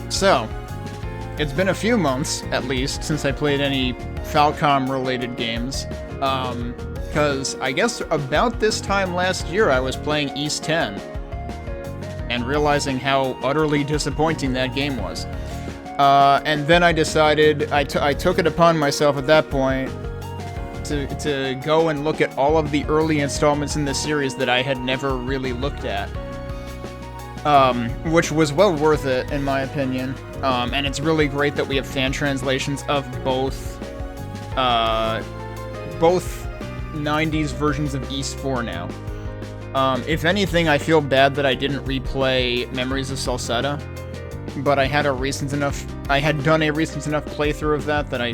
So, it's been a few months, at least, since I played any Falcom-related games. Because I guess about this time last year I was playing East 10, and realizing how utterly disappointing that game was. And then I decided, I took it upon myself at that point to go and look at all of the early installments in the series that I had never really looked at. Which was well worth it, in my opinion. And it's really great that we have fan translations of both 90s versions of East 4 now. If anything, I feel bad that I didn't replay Memories of Salsetta, but I had done a recent enough playthrough of that I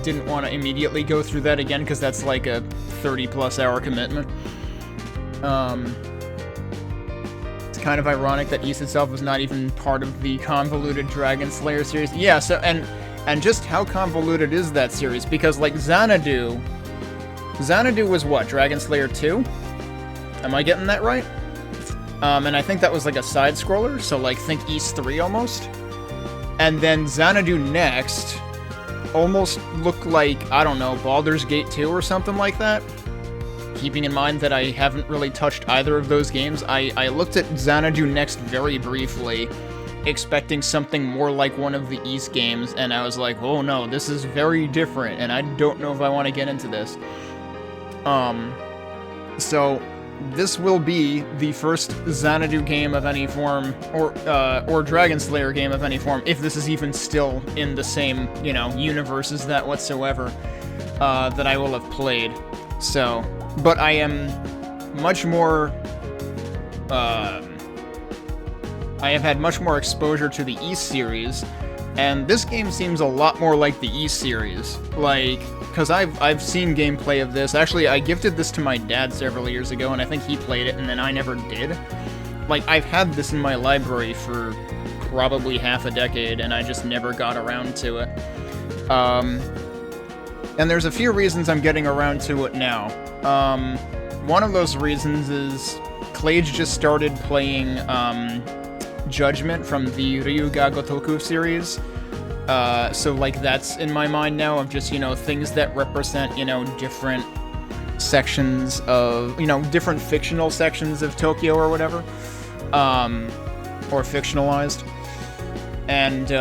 didn't want to immediately go through that again, because that's like a 30-plus hour commitment. It's kind of ironic that East itself was not even part of the convoluted Dragon Slayer series. Yeah, so, and just how convoluted is that series? Because, like, Xanadu was what, Dragon Slayer 2? Am I getting that right? And I think that was like a side-scroller, so like think East 3 almost. And then Xanadu Next almost looked like, I don't know, Baldur's Gate 2 or something like that. Keeping in mind that I haven't really touched either of those games, I looked at Xanadu Next very briefly, expecting something more like one of the East games, and I was like, oh no, this is very different, and I don't know if I want to get into this. So this will be the first Xanadu game of any form, or Dragon Slayer game of any form, if this is even still in the same, universe as that whatsoever, that I will have played. So, but I am much more, I have had much more exposure to the East series, and this game seems a lot more like the East series. Like, because I've seen gameplay of this. Actually, I gifted this to my dad several years ago, and I think he played it, and then I never did. Like, I've had this in my library for probably half a decade, and I just never got around to it. And there's a few reasons I'm getting around to it now. One of those reasons is Clage just started playing Judgment from the Ryuga Gotoku series. So, like, that's in my mind now of just, things that represent, different sections of, different fictional sections of Tokyo or whatever. Or fictionalized. And,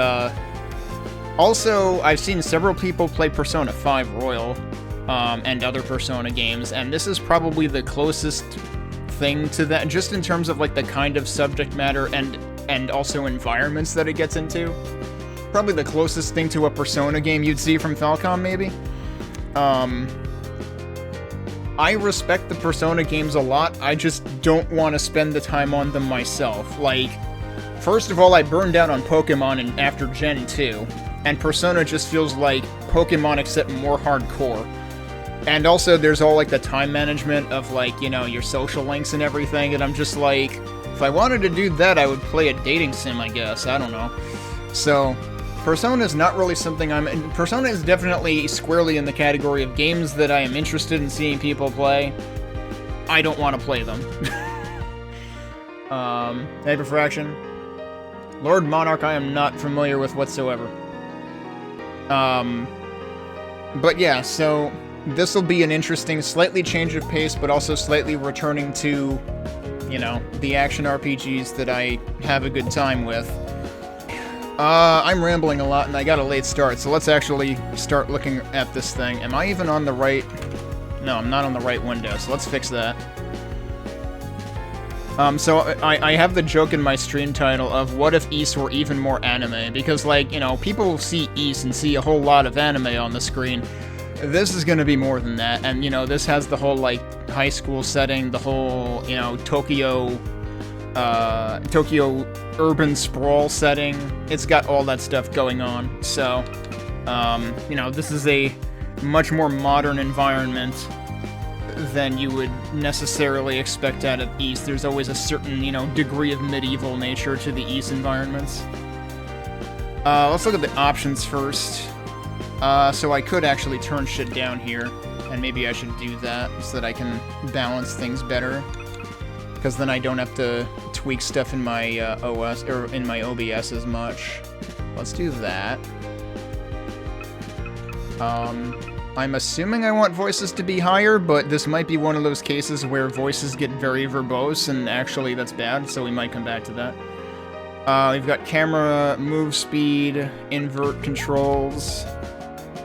also, I've seen several people play Persona 5 Royal, and other Persona games, and this is probably the closest thing to that, just in terms of, like, the kind of subject matter and also environments that it gets into. Probably the closest thing to a Persona game you'd see from Falcom, maybe. I respect the Persona games a lot, I just don't want to spend the time on them myself. Like, first of all, I burned out on Pokemon after Gen 2, and Persona just feels like Pokemon except more hardcore. And also, there's all, like, the time management of, like, your social links and everything, and I'm just like, if I wanted to do that, I would play a dating sim, I guess, I don't know. So, Persona is not really something Persona is definitely squarely in the category of games that I am interested in seeing people play. I don't want to play them. Hyperfraction. Lord Monarch I am not familiar with whatsoever. But yeah, so this will be an interesting, slightly change of pace, but also slightly returning to, the action RPGs that I have a good time with. I'm rambling a lot, and I got a late start, so let's actually start looking at this thing. Am I even on the right... No, I'm not on the right window, so let's fix that. So I have the joke in my stream title of, what if Ys were even more anime? Because, like, people see Ys and see a whole lot of anime on the screen. This is gonna be more than that, and, this has the whole, like, high school setting, the whole, Tokyo urban sprawl setting. It's got all that stuff going on, so, this is a much more modern environment than you would necessarily expect out of Ys. There's always a certain, degree of medieval nature to the Ys environments. Let's look at the options first. So I could actually turn shit down here, and maybe I should do that so that I can balance things better. Because then I don't have to tweak stuff in my OS or in my OBS as much. Let's do that. I'm assuming I want voices to be higher, but this might be one of those cases where voices get very verbose, and actually that's bad, so we might come back to that. We've got camera, move speed, invert controls.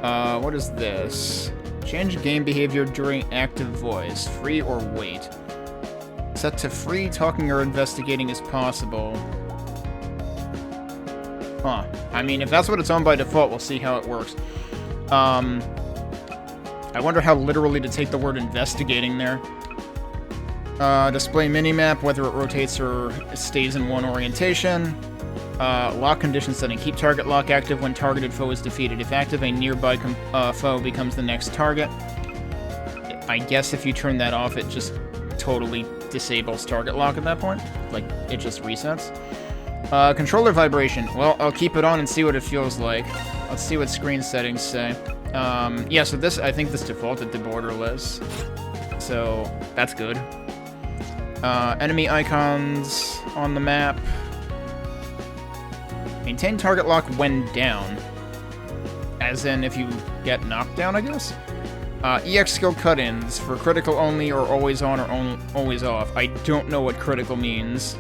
What is this? Change game behavior during active voice. Free or wait. Set to free, talking or investigating is possible. Huh. I mean, if that's what it's on by default, we'll see how it works. I wonder how literally to take the word investigating there. Display minimap, whether it rotates or stays in one orientation. Lock condition setting. Keep target lock active when targeted foe is defeated. If active, a nearby foe becomes the next target. I guess if you turn that off, it just totally disables target lock at that point. Like, it just resets. Controller vibration. Well, I'll keep it on and see what it feels like. Let's see what screen settings say. Yeah, so this, I think this defaulted to borderless. So, that's good. Enemy icons on the map. Maintain target lock when down. As in, if you get knocked down, I guess? EX skill cut-ins for critical only or always on or always off. I don't know what critical means,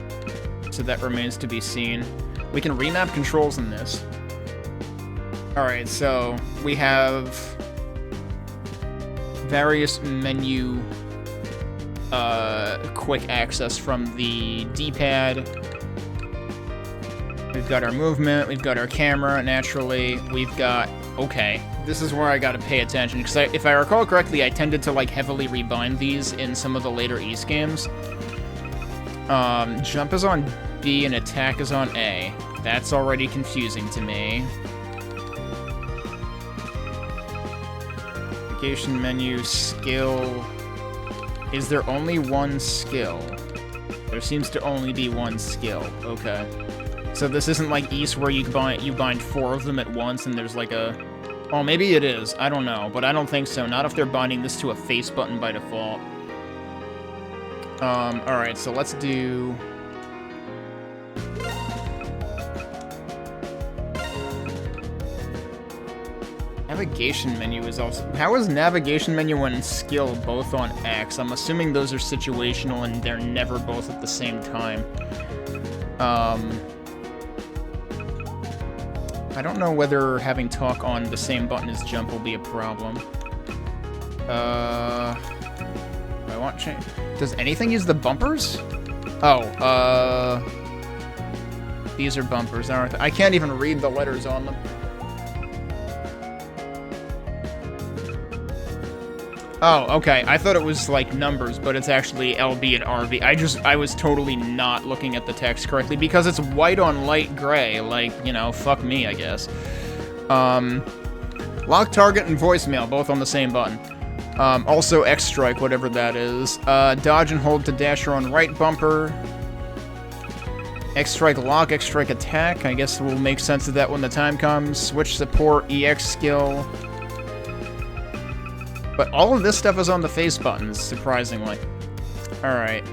so that remains to be seen. We can remap controls in this. Alright, so we have various menu quick access from the D-pad. We've got our movement, we've got our camera, naturally, we've got... Okay, this is where I gotta pay attention, because if I recall correctly, I tended to, like, heavily rebind these in some of the later East games. Jump is on B and attack is on A. That's already confusing to me. Navigation menu, skill... Is there only one skill? There seems to only be one skill. Okay. So this isn't like East where you bind 4 of them at once and there's like a... Oh, maybe it is. I don't know. But I don't think so. Not if they're binding this to a face button by default. Alright, so let's do... Navigation menu is also... How is navigation menu and skill both on X? I'm assuming those are situational and they're never both at the same time. I don't know whether having talk on the same button as jump will be a problem. I want change... Does anything use the bumpers? Oh, these are bumpers, aren't they? I can't even read the letters on them. Oh, okay. I thought it was, like, numbers, but it's actually LB and RB. I was totally not looking at the text correctly, because it's white on light gray. Like, you know, fuck me, I guess. Lock target and voicemail, both on the same button. Also X-strike, whatever that is. Dodge and hold to dash your own right bumper. X-strike lock, X-strike attack. I guess we'll make sense of that when the time comes. Switch support, EX skill. But all of this stuff is on the face buttons, surprisingly. Alright,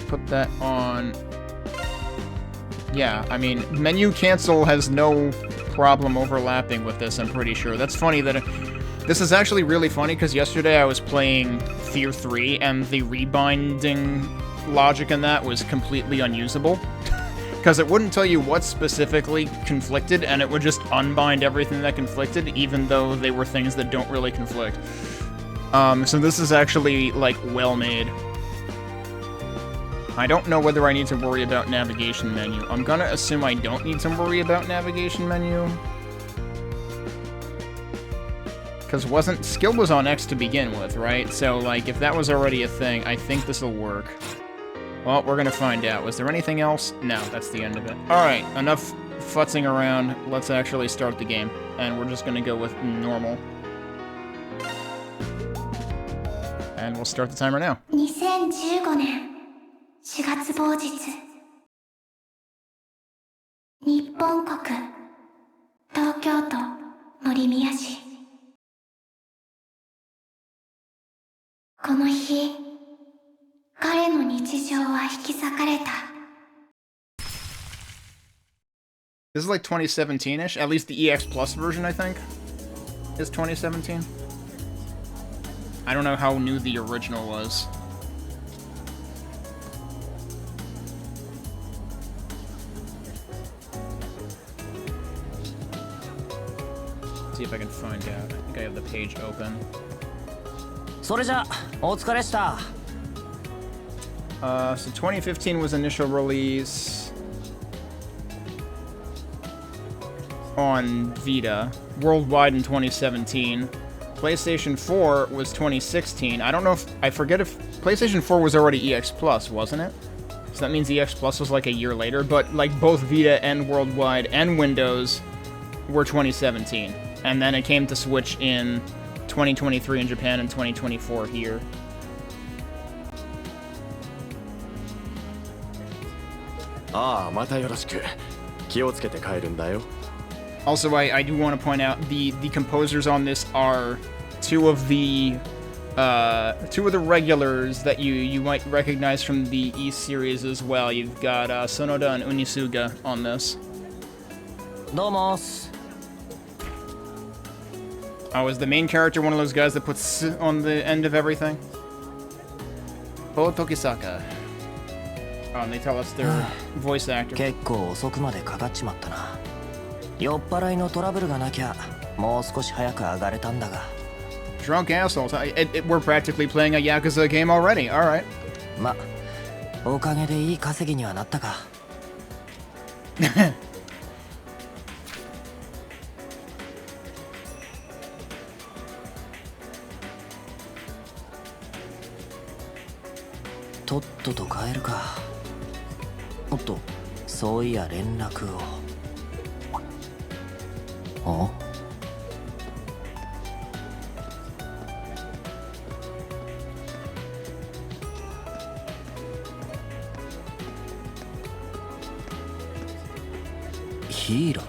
put that on... Yeah, I mean, menu cancel has no problem overlapping with this, I'm pretty sure. That's funny that... This is actually really funny, because yesterday I was playing Fear 3, and the rebinding logic in that was completely unusable. Because it wouldn't tell you what specifically conflicted, and it would just unbind everything that conflicted, even though they were things that don't really conflict. So this is actually, like, well-made. I don't know whether I need to worry about navigation menu. I'm gonna assume I don't need to worry about navigation menu. Because skill was on X to begin with, right? So, like, if that was already a thing, I think this'll work. Well, we're gonna find out. Was there anything else? No, that's the end of it. Alright, enough futzing around. Let's actually start the game. And we're just gonna go with normal. And we'll start the timer now. 2015年4月某日、日本国東京都森宮市。この日、日常は引き裂かれた。 This is like 2017-ish. At least the EX Plus version, I think, is 2017. I don't know how new the original was. See if I can find out. I think I have the page open. それじゃ、お疲れした。So 2015 was initial release on Vita, worldwide in 2017. PlayStation 4 was 2016. I don't know if, I forget if, PlayStation 4 was already EX Plus, wasn't it? So that means EX Plus was like a year later, but like both Vita and worldwide and Windows were 2017. And then it came to Switch in 2023 in Japan and 2024 here. Also, I do want to point out the composers on this are two of the regulars that you might recognize from the E series as well. You've got Sonoda and Unisuga on this. どうも。 Oh, is the main character one of those guys that puts on the end of everything? Bo Tokisaka. Oh, and they tell us they're voice actor. 結構遅くまでかかっちまったな。酔っ払いのトラブルがなきゃ、もう少し早く上がれたんだが。Drunk assholes. We're practically playing a Yakuza game already. All right. ま、おかげでいい稼ぎにはなったか。とっとと帰るか。おっと、そういや連絡を。お？柊？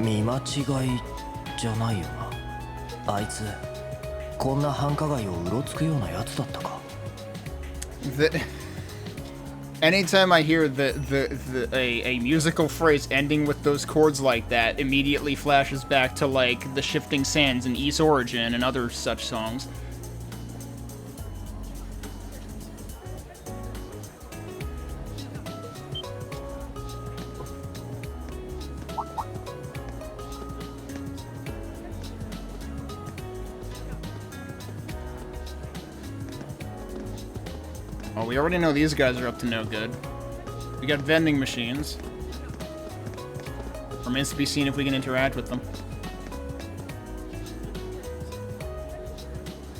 見間違いじゃないよな。あいつ、こんな繁華街をうろつくようなやつだったか。Anytime I hear a musical phrase ending with those chords like that, immediately flashes back to like the Shifting Sands and East Origin and other such songs. Oh, we already know these guys are up to no good. We got vending machines. Remains to be seen if we can interact with them.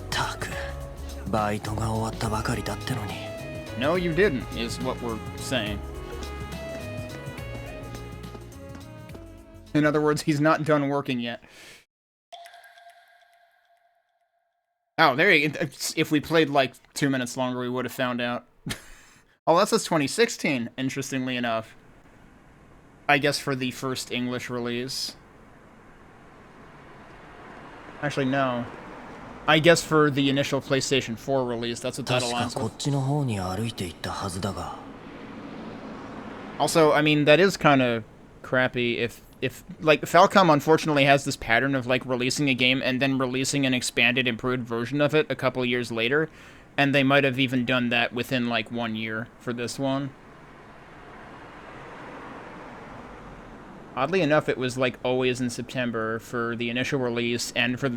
たく、バイトが終わったばかりだってのに。No, you didn't, is what we're saying. In other words, he's not done working yet. Oh, there you go. If we played like 2 minutes longer, we would have found out. Oh, that says 2016, interestingly enough. I guess for the first English release. Actually, no. I guess for the initial PlayStation 4 release, that's what that aligns with. Also, I mean, that is kind of crappy if like Falcom unfortunately has this pattern of like releasing a game and then releasing an expanded, improved version of it a couple years later, and they might have even done that within like 1 year for this one. Oddly enough, it was like always in September for the initial release and for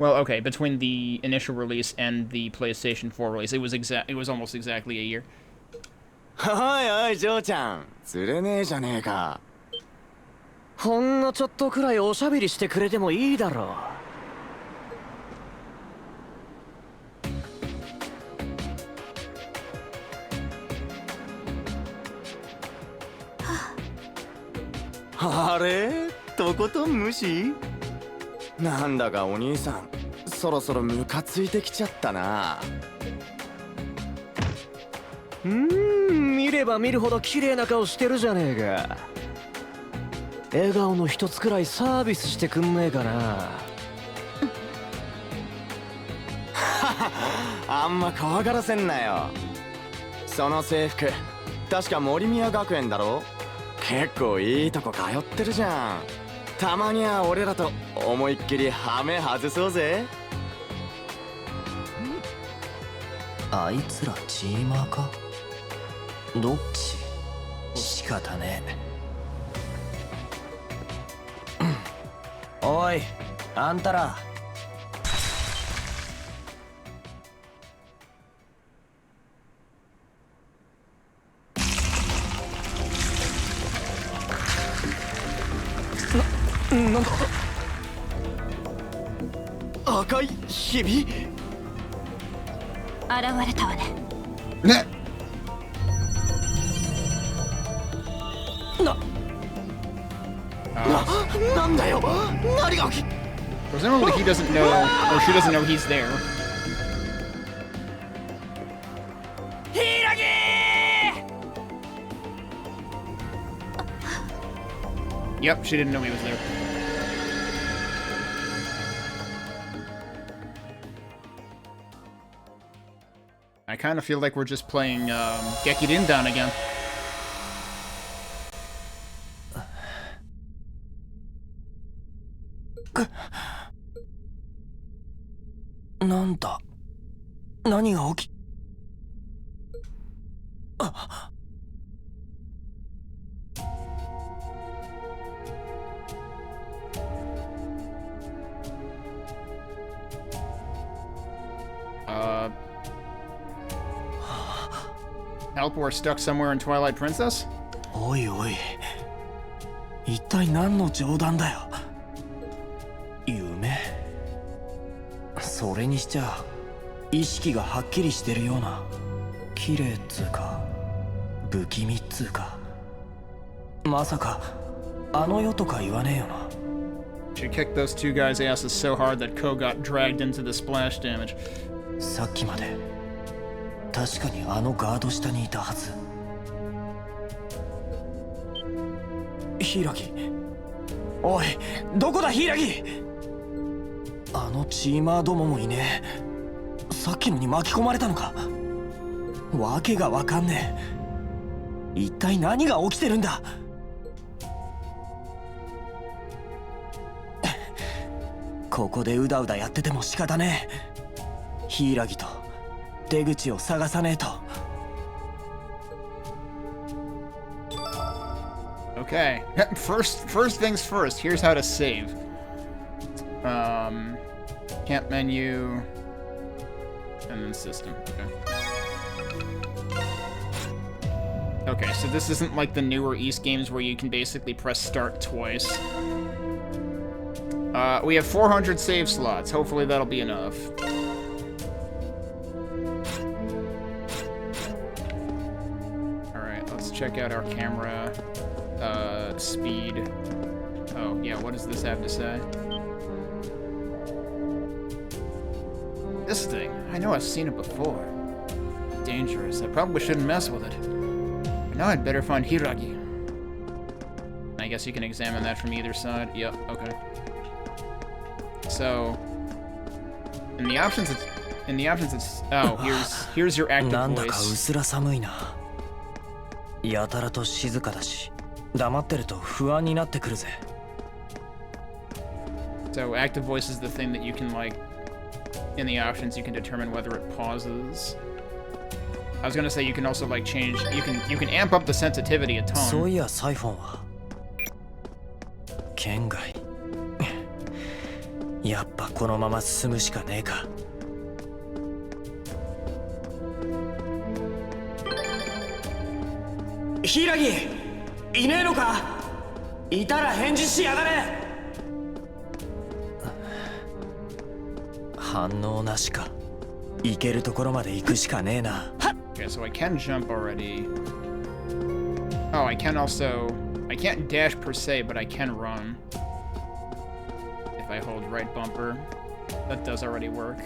well, okay, between the initial release and the PlayStation 4 release, it was almost exactly a year. おいおいジョーちゃん釣れねえじゃねえか。ほんのちょっとくらいおしゃべりしてくれてもいいだろう。あれとことん無視？なんだかお兄さんそろそろムカついてきちゃったな。見れば見るほど綺麗な顔してるじゃねえか。笑顔の一つくらいサービスしてくんねえかな。あんま怖がらせんなよ。その制服確か森宮学園だろ。結構いいとこ通ってるじゃん。たまには俺らと思いっきりハメ外そうぜ。あいつらチーマーか。どっち仕方ねえ。おいあんたら。なんだ赤いひび。現れたわね。ね。なんだよ。何が起き。 Presumably he doesn't know, or she doesn't know he's there. Yep, she didn't know he was there. I kind of feel like we're just playing Gekkiden down again. なんだ何が起き。あ。Help, we're stuck somewhere in Twilight Princess? おいおい一体何の冗談だよ。夢。それにしちゃ意識がはっきりしてるような。綺麗っつうか不気味っつうか。まさかあの世とか言わねえよな。 She kicked those two guys' asses so hard that Ko got dragged into the splash damage. さっきまで確かにあのガード下にいたはず。柊。おいどこだ柊。あのチーマーどももいねえ。さっきのに巻き込まれたのか。わけがわかんねえ。一体何が起きてるんだ。ここでうだうだやってても仕方ねえ。柊と出口を探さねえと。 Okay, first things first. Here's how to save. Camp menu, and then system. Okay, so this isn't like the newer East games where you can basically press start twice. We have 400 save slots. Hopefully that'll be enough. Alright, let's check out our camera. Speed. Oh, yeah, what does this have to say? This thing. I know I've seen it before. Dangerous. I probably shouldn't mess with it. But now I'd better find Hiragi. I guess you can examine that from either side. Yep, okay. So, in the options it's oh, here's your active なんだか voice. 薄ら寒いな。やたらと静かだし、黙ってると不安になってくるぜ。 So active voice is the thing that you can like in the options you can determine whether it pauses. I was gonna say you can also like change you can amp up the sensitivity a そう ton. いやサイフォンは県外。やっぱこのまま進むしかねえか。柊いねえのか。いたら返事しやがれ。反応なしか。行けるところまで行くしかねえな。 Okay, so I can jump already. Oh, I can't dash per se, but I can run. If I hold right bumper. That does already work.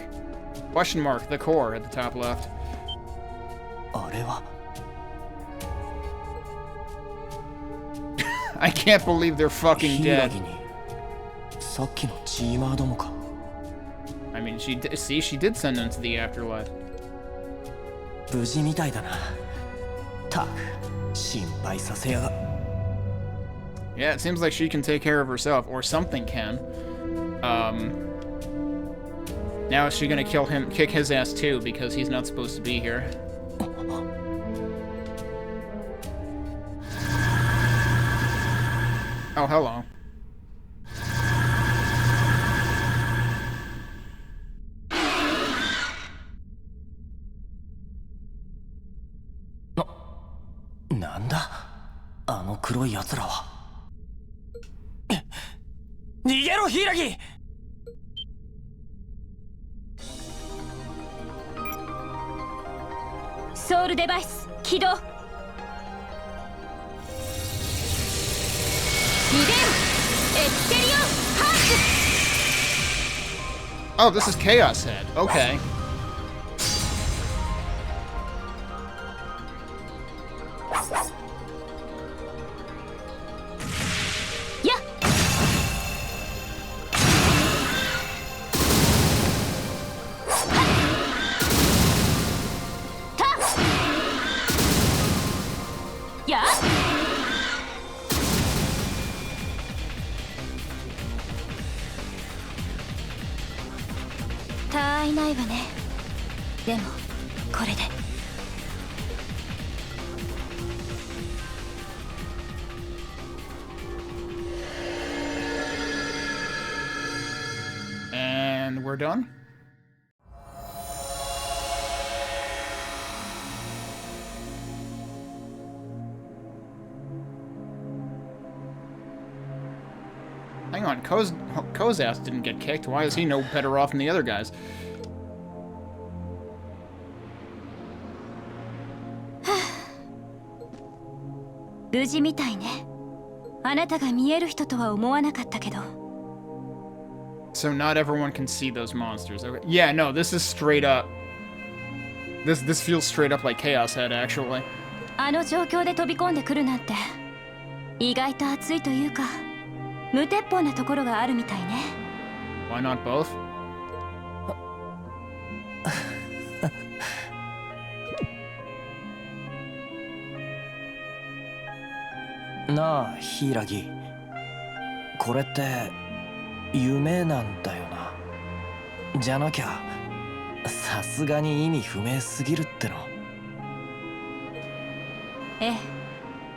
Question mark, the core at the top left. あれは I can't believe they're fucking 柊 dead. にさっきのチーマーどもか。 I I mean, she did send him to the afterlife. 無事みたいだな。たく心配させやが。Yeah, it seems like she can take care of herself, or something can. Now is she gonna kick his ass too, because he's not supposed to be here? Oh, hello. Nanda? あの黒い奴らは。逃げろ、柊！ソウルデバイス起動。リベンエクセリオンハーツ。 Oh, this is Chaos Head. Okay. And we're done. Hang on, Kozas didn't get kicked. Why is he no better off than the other guys? 無事みたいね。あなたが見える人とは思わなかったけど。So not everyone can see those monsters. Okay. Yeah, no, this is straight up. This feels straight up like Chaos Head, actually. あの状況で飛び込んでくるなんて、意外と熱いというか、無鉄砲なところがあるみたいね。Why not both? なあ、柊。これって夢なんだよな。じゃなきゃさすがに意味不明すぎるっての。ええ、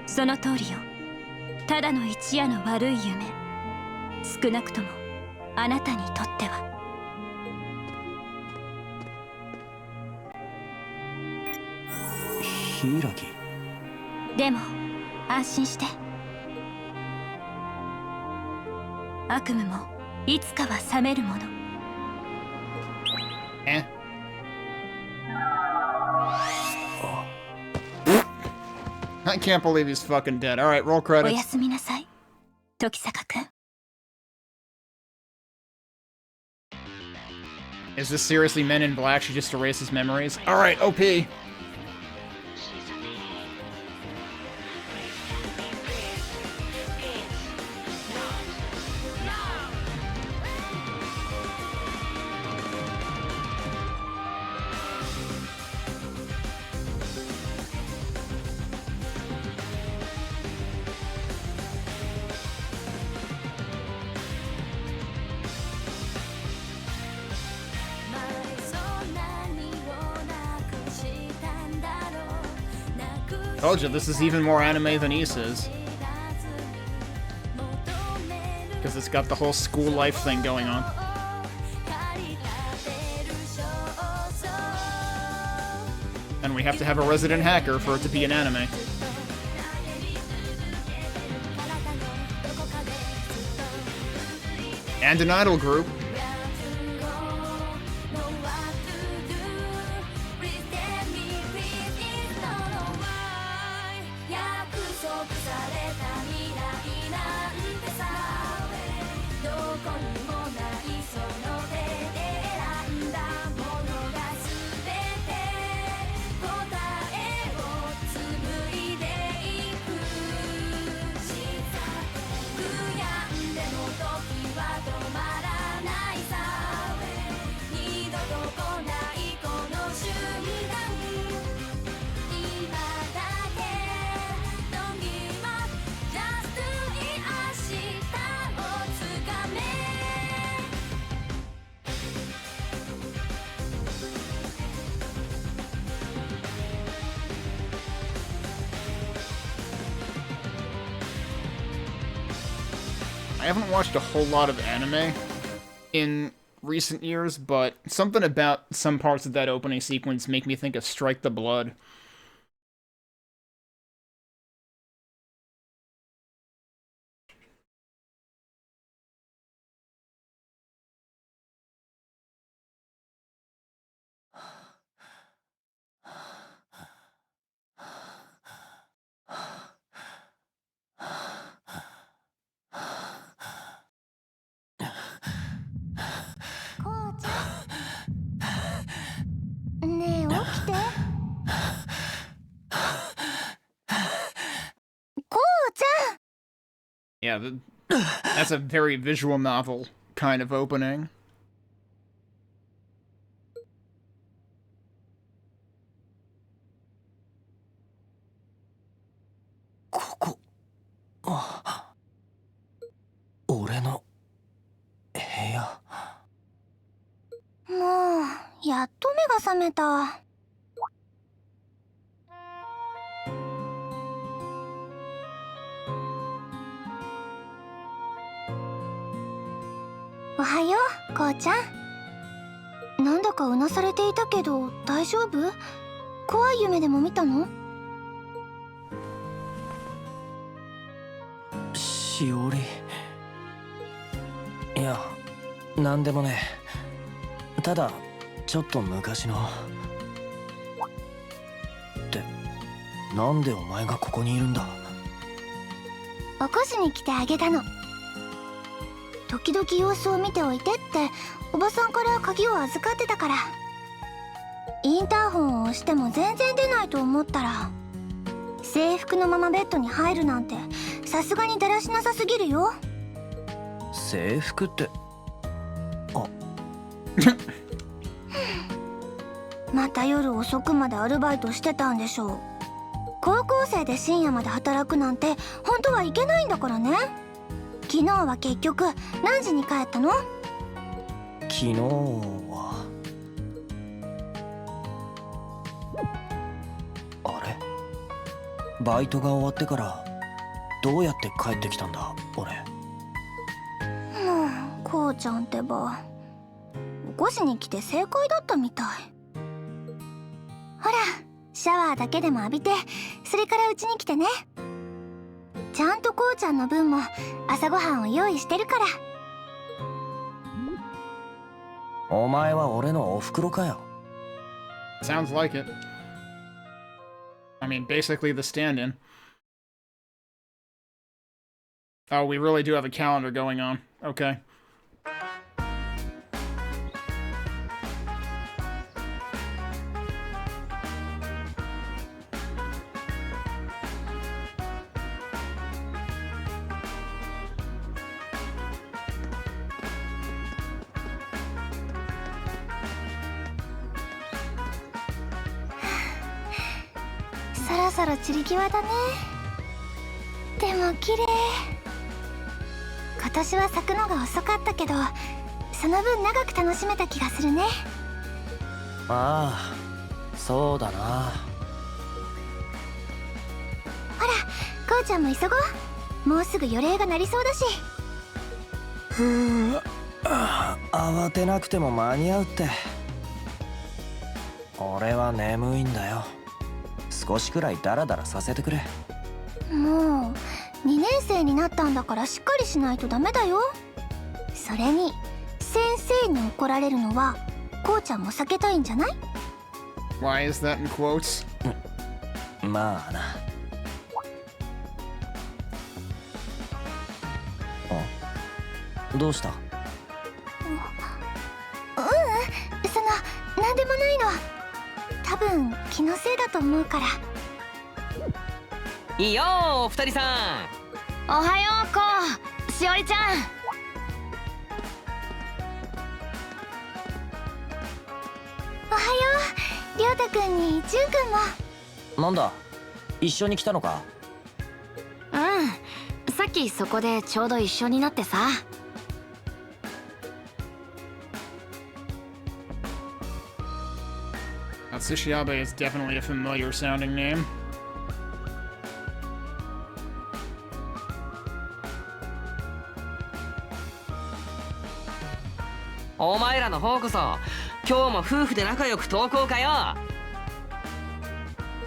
その通りよ。ただの一夜の悪い夢。少なくともあなたにとっては。柊。でも安心して。悪夢もいつかは覚めるもの。I can't believe he's fucking dead. All right, roll credits. おやすみなさい、時坂君。Is this seriously Men in Black? She just erased his memories? All right, OP. Told you, this is even more anime than Issa's. Because it's got the whole school life thing going on. And we have to have a resident hacker for it to be an anime. And an idol group. I haven't watched a whole lot of anime in recent years, but something about some parts of that opening sequence make me think of Strike the Blood. Yeah, that's a very visual novel kind of opening.もうやっと目が覚めた。おはよう、こうちゃん。なんだかうなされていたけど大丈夫？怖い夢でも見たの？しおり。いや、なんでもね。ただちょっと昔の。ってなんでお前がここにいるんだ？起こしに来てあげたの。時々様子を見ておいてっておばさんから鍵を預かってたから。インターホンを押しても全然出ないと思ったら、制服のままベッドに入るなんてさすがにだらしなさすぎるよ。制服ってあまた夜遅くまでアルバイトしてたんでしょう。高校生で深夜まで働くなんて本当はいけないんだからね。昨日は結局何時に帰ったの？昨日はあれバイトが終わってからどうやって帰ってきたんだ俺。もうこうちゃんってば起こしに来て正解だったみたい。ほらシャワーだけでも浴びてそれからうちに来てね。ちゃんとこうちゃんの分も朝ごはんを用意してるから。お前は俺のおふくろかよ。 Sounds like it. I mean, basically the stand-in. Oh, we really do have a calendar going on. Okay.そろそろ散り際だね。でも綺麗。今年は咲くのが遅かったけどその分長く楽しめた気がするね。ああそうだな。ほらこうちゃんも急ごう。もうすぐ予鈴が鳴りそうだし。慌てなくても間に合うって。俺は眠いんだよ。少しくらいダラダラさせてくれ。もう2年生になったんだからしっかりしないとダメだよ。それに先生に怒られるのはこうちゃんも避けたいんじゃない？ Why is that in quotes? まあな。あ、どうした？なんでもないの。多分気のせいだと思うから。いいよお二人さん。おはようこうしおりちゃん。おはようりょうたくんにじゅんくんも。なんだ一緒に来たのか？うんさっきそこでちょうど一緒になってさ。Tsushiabe is definitely a familiar sounding name. お前らの方こそ今日も夫婦で仲良く登校かよ。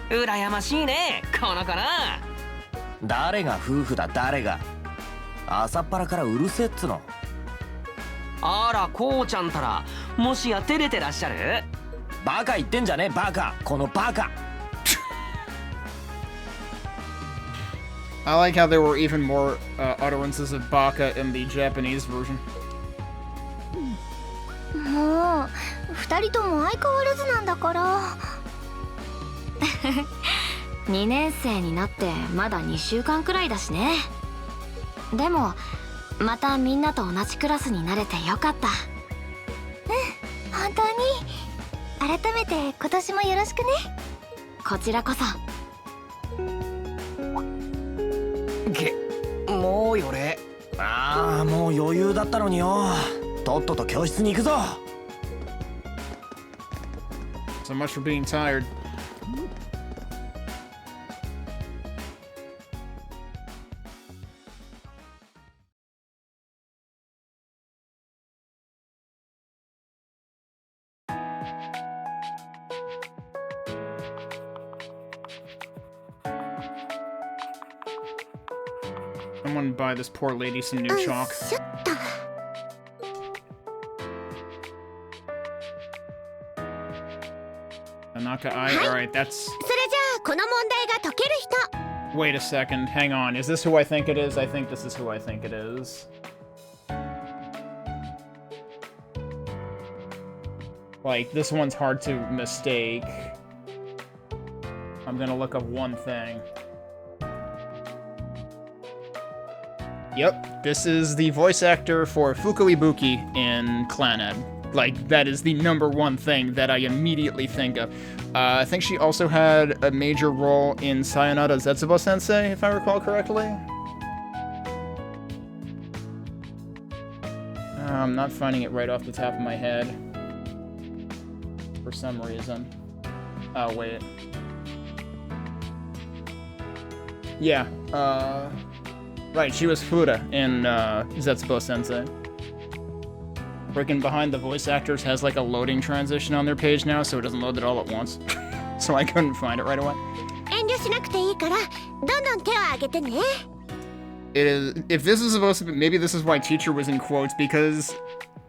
羨ましいねこの子な。誰が夫婦だ誰が。朝っぱらからうるせえっつの。あらこうちゃんたらもしや照れてらっしゃる。バカ言ってんじゃねえバカ、このバカ。I like how there were even more utterances of baka in the Japanese version. もう二人とも相変わらずなんだから。2年生になってまだ2週間くらいだしね。でもまたみんなと同じクラスになれてよかった。本当に。改めて今年もよろしくね。こちらこそ。もうよれ。ああもう余裕だったのによ。とっとと教室に行くぞ。 So much for being tired. I'm gonna buy this poor lady some new chalk. シュッと。Tanaka I. Alright, that's. それじゃあこの問題が解ける人。 Wait a second, hang on. Is this who I think it is? I think this is who I think it is. Like, this one's hard to mistake. I'm gonna look up one thing. Yep, this is the voice actor for Fuko Ibuki in Clannad. Like, that is the #1 thing that I immediately think of. I think she also had a major role in Sayonara Zetsubo Sensei, if I recall correctly. I'm not finding it right off the top of my head. For some reason. Oh, wait. Yeah, right, she was Fuda in Zetsubo Sensei. Freaking behind the voice actors has like a loading transition on their page now, so it doesn't load it all at once. So I couldn't find it right away. 遠慮しなくていいから、どんどん手を挙げてね。It is, if this is supposed to be, maybe this is why teacher was in quotes, because,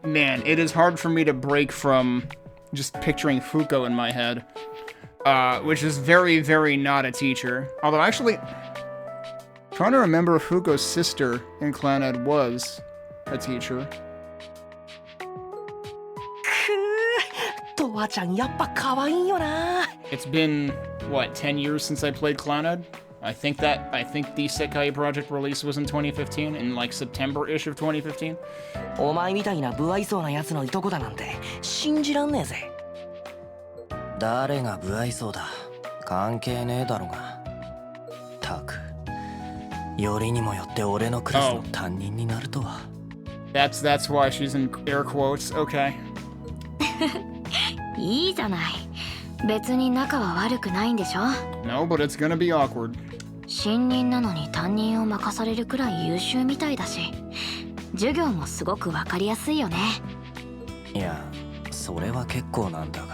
man, it is hard for me to break from just picturing Fuko in my head. Which is very, very not a teacher. Although, actually, trying to remember if Fuko's sister in Clannad was a teacher. とわちゃんやっぱ可愛いよな。 It's been, what, 10 years since I played Clannad? I think the Sekai project release was in 2015, in like September-ish of 2015. お前みたいな不愛想なやつのいとこだなんて信じらんねえぜ。誰が不愛想だ。関係ねえだろが。たく。よりにもよって俺のクラスの担任になるとは。That's why she's in air quotes. Okay. いいじゃない。別に仲は悪くないんでしょ。 No, but it's gonna be awkward. 新任なのに担任を任されるくらい優秀みたいだし、授業もすごくわかりやすいよね。いや、それは結構なんだが。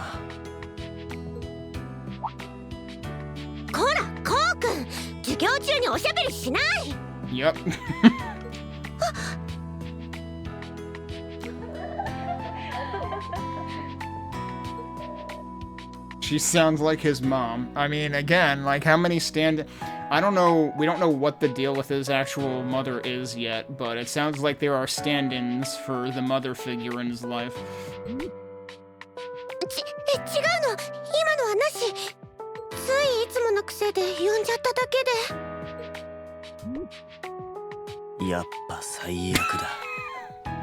こら、こうくん、授業中におしゃべりしない。 Yep. She sounds like his mom. I mean, again, like how many I don't know, we don't know what the deal with his actual mother is yet, but it sounds like there are stand-ins for the mother figure in his life. 違うの、今のはなし。ついいつもの癖で呼んじゃっただけで。やっぱ最悪だ。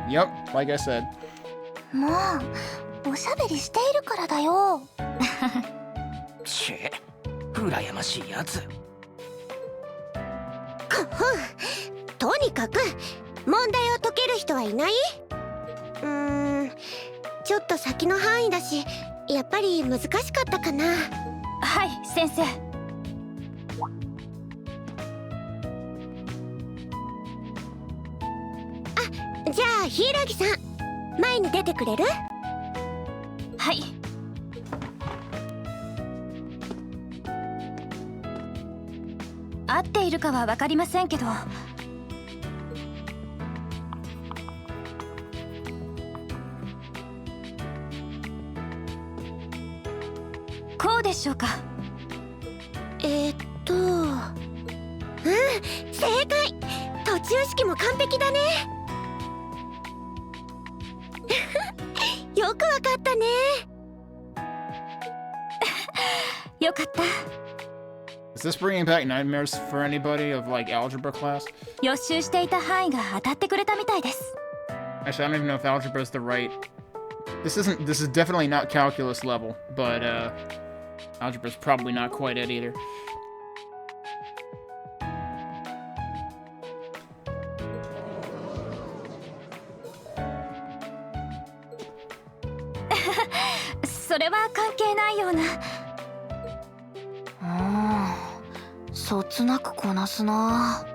Yep, like I said. もう、おしゃべりしているからだよ。ちぇ、羨ましいやつ。とにかく問題を解ける人はいない？ちょっと先の範囲だし、やっぱり難しかったかな。はい先生。じゃあ柊さん、前に出てくれる？はい。合っているかは分かりませんけど、こうでしょうか。正解。途中式も完璧だね。よくわかったね。よかった。Is this bringing back nightmares for anybody of like algebra class? 予習していた範囲が当たってくれたみたいです。Actually, I don't even know if algebra is the right. This is definitely not calculus level, but algebra is probably not quite it either. それは関係ないような。そつなくこなすな。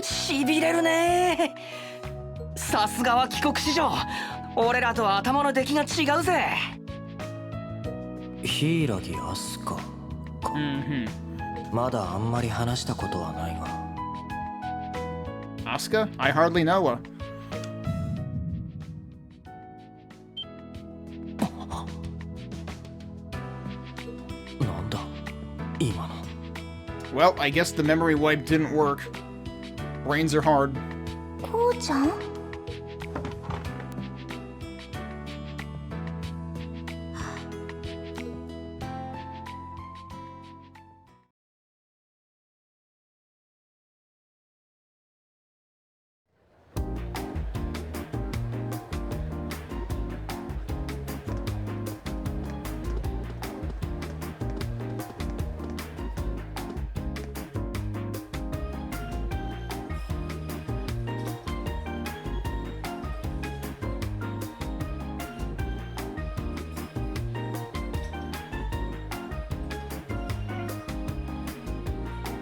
しびれるね。さすがは帰国子女。俺らとは頭の出来が違うぜ。柊飛鳥か。まだあんまり話したことはないが。Asuka? I hardly know her. なんだ今の。Well, I guess the memory wipe didn't work. Brains are hard. こうちゃん？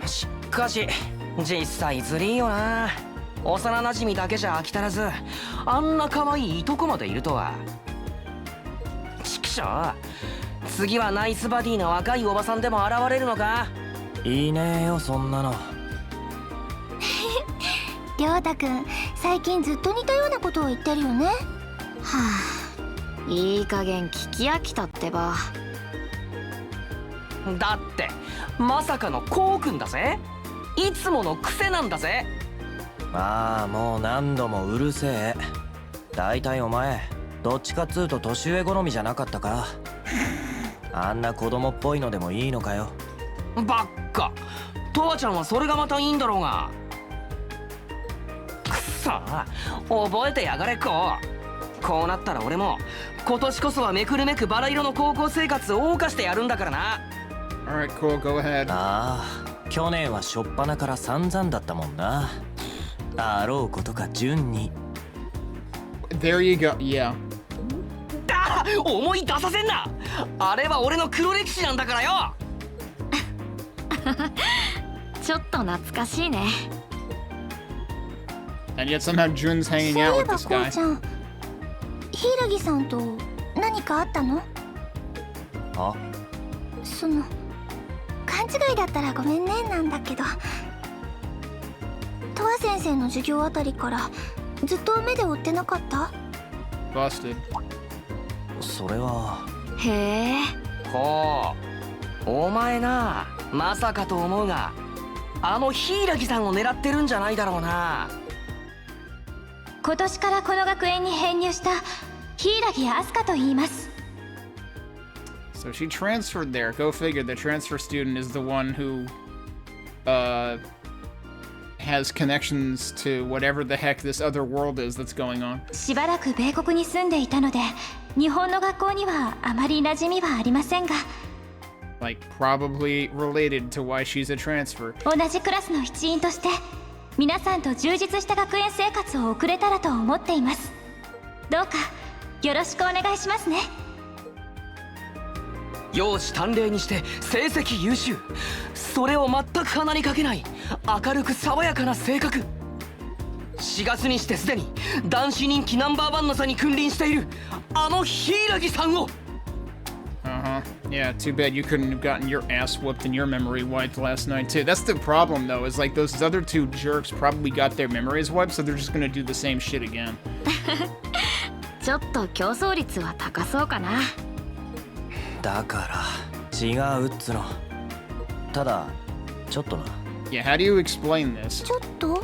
しかし実際ずりーよな。幼なじみだけじゃ飽き足らず、あんな可愛いいとこまでいるとは。ちくしょう、次はナイスバディの若いおばさんでも現れるのか？いいねえよそんなの。りょうたくん、最近ずっと似たようなことを言ってるよね。はあ、いい加減聞き飽きたってば。だってまさかのこうくんだぜ。いつもの癖なんだぜ。まあもう何度もうるせえ。だいたいお前どっちかっつうと年上好みじゃなかったか？あんな子供っぽいのでもいいのかよ。ばっか。とわちゃんはそれがまたいいんだろうが。くそ、覚えてやがれこう。こうなったら俺も今年こそはめくるめくバラ色の高校生活を謳歌してやるんだからな。Alright, cool, go ahead. ああ、去年は初っ端から散々だったもんな。あろうことか順に。There you go, yeah. だ、思い出させんな。あれは俺の黒歴史なんだからよ。ちょっと懐かしいね。And yet somehow Jun's そうい hanging え out ば with こ this う guy. ちゃん、柊さんと何かあったの？あ、その勘違いだったらごめんねなんだけど、とわ先生の授業あたりからずっと目で追ってなかった？ Busted. それは。へえ。こう、お前な、まさかと思うが、あの柊さんを狙ってるんじゃないだろうな。今年からこの学園に編入した柊飛鳥と言います。So she transferred there. Go figure. The transfer student is the one who has connections to whatever the heck this other world is that's going on. しばらく米国に住んでいたので、日本の学校にはあまり馴染みはありませんが、 Like, probably related to why she's a transfer. 同じクラスの一員として皆さんと充実した学園生活を送れたらと思っています。どうかよろしくお願いしますね。容姿端麗にして成績優秀、それを全く鼻にかけない明るく爽やかな性格。4月にしてすでに男子人気ナンバーワンの座に君臨しているあの柊さんを。Yeah, too bad you couldn't have gotten your ass whooped and your memory wiped last night too. That's the problem though, is like those other two jerks probably got their memories wiped, so they're just gonna do the same shit again. ちょっと競争率は高そうかな。だから違うっつの。ただちょっとな。Yeah, how do you explain this? ちょっと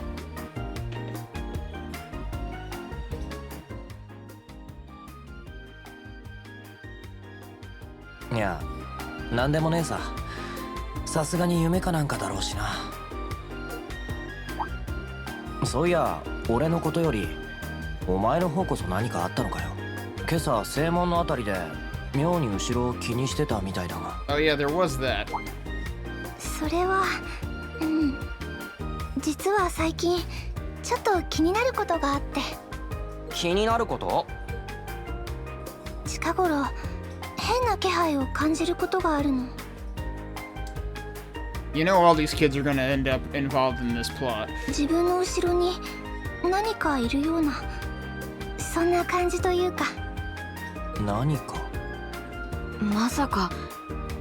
いや、なんでもねえさ。さすがに夢かなんかだろうしな。そういや、俺のことよりお前の方こそ何かあったのかよ。今朝正門のあたりで妙に後ろを気にしてたみたいだが。Oh yeah, there was that. それは実は最近ちょっと気になることがあって。気になること？近頃変な気配を感じることがあるの。You know all these kids are gonna end up involved in this plot. 自分の後ろに何かいるような、そんな感じというか。何か？まさか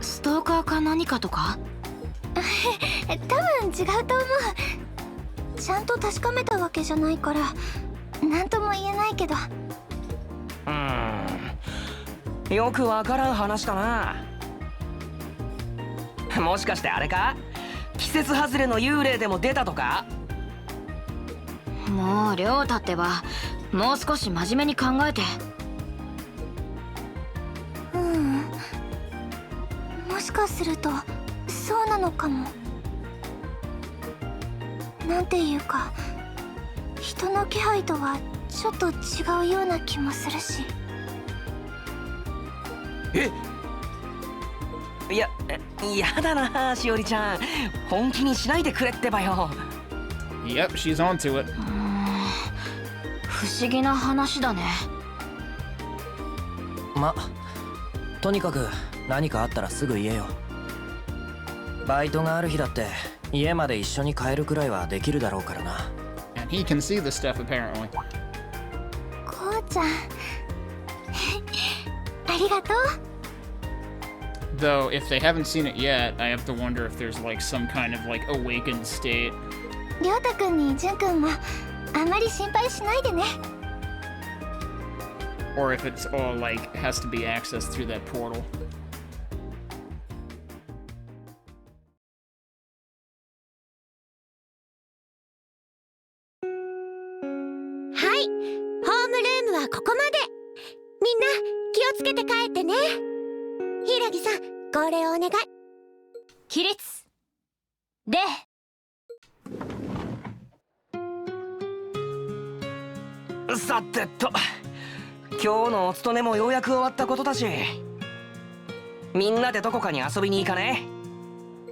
ストーカーか何かとか？多分違うと思う。ちゃんと確かめたわけじゃないから何とも言えないけど。よくわからん話だな。もしかしてあれか？季節外れの幽霊でも出たとか？もう亮太ってばもう少し真面目に考えて。もしかするとそうなのかも。なんていうか人の気配とはちょっと違うような気もするし。いやだな、しおりちゃん。本気にしないでくれってばよ。Yep, she's onto it. 不思議な話だね。ま、とにかく何かあったらすぐ言えよ。バイトがある日だって家まで一緒に帰るくらいはできるだろうからな。And he can see the stuff apparently. こうちゃんありがとう。Though, if they haven't seen it yet, I have to wonder if there's like some kind of like awakened state. りょうたくんにじゅんくんもあんまり心配しないでね。Or if it's all like has to be accessed through that portal. はい、ホームルームはここまで。みんな気をつけて帰ってね。柊さん、これお願い。起立。礼。さてと、今日のお勤めもようやく終わったことだし、みんなでどこかに遊びに行かね？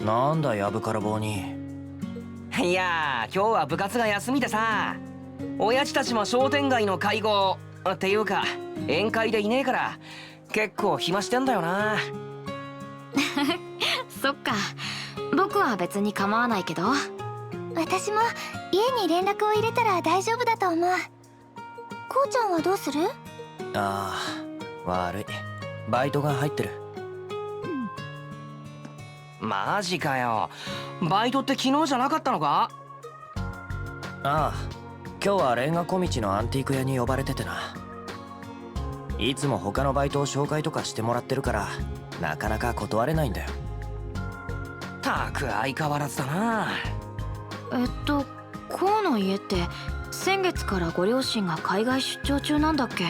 なんだやぶから棒に。いやー、今日は部活が休みでさ、親父たちも商店街の会合っていうか宴会でいねえから結構暇してんだよな。そっか、僕は別に構わないけど。私も家に連絡を入れたら大丈夫だと思う。こうちゃんはどうする？ああ、悪い。バイトが入ってる。マジかよ。バイトって昨日じゃなかったのか？ああ、今日はレンガ小道のアンティーク屋に呼ばれててな。いつも他のバイトを紹介とかしてもらってるからなかなか断れないんだよ。たく相変わらずだな。こうの家って先月からご両親が海外出張中なんだっけ？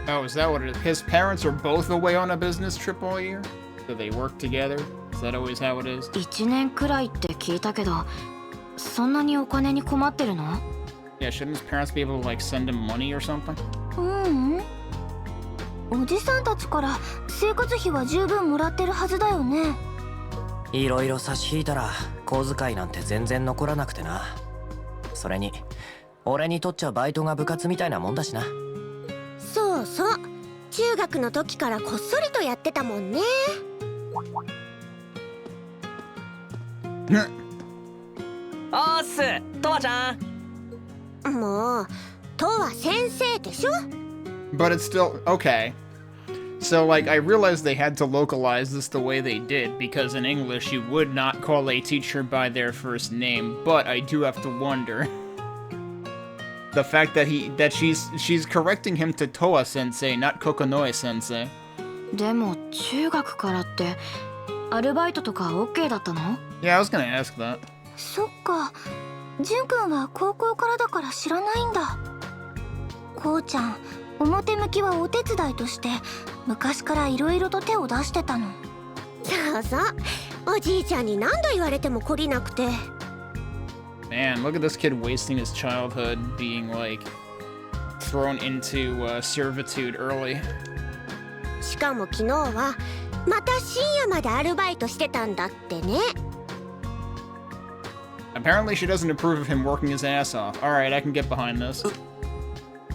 Oh, is that what it is? His parents are both away on a business trip all year? Do they work together? Is that always how it is? 1年くらいって聞いたけど、そんなにお金に困ってるの？ Yeah, shouldn't his parents be able to like send him money or something? おじさんたちから生活費は十分もらってるはずだよね。いろいろ差し引いたら小遣いなんて全然残らなくてな。それに俺にとっちゃバイトが部活みたいなもんだしな。そうそう、中学の時からこっそりとやってたもんね。おーっす、とわちゃん。もうとは先生でしょ But it's still... Okay. So, like, I realized they had to localize this the way they did, because in English you would not call a teacher by their first name, but I do have to wonder... The fact that she's correcting him to Toa-sensei, not Kokonoe-sensei. でも中学からってアルバイトとか OK だったの？ Yeah, I was gonna ask that. そっか、ジュン君は高校からだから知らないんだ。こうちゃん、表向きはお手伝いとして昔からいろいろと手を出してたの。そうそう、おじいちゃんに何度言われても懲りなくて。Man, look at this kid wasting his childhood being, like, thrown into servitude early. しかも昨日はまた深夜までアルバイトしてたんだってね。Apparently she doesn't approve of him working his ass off. Alright, I can get behind this.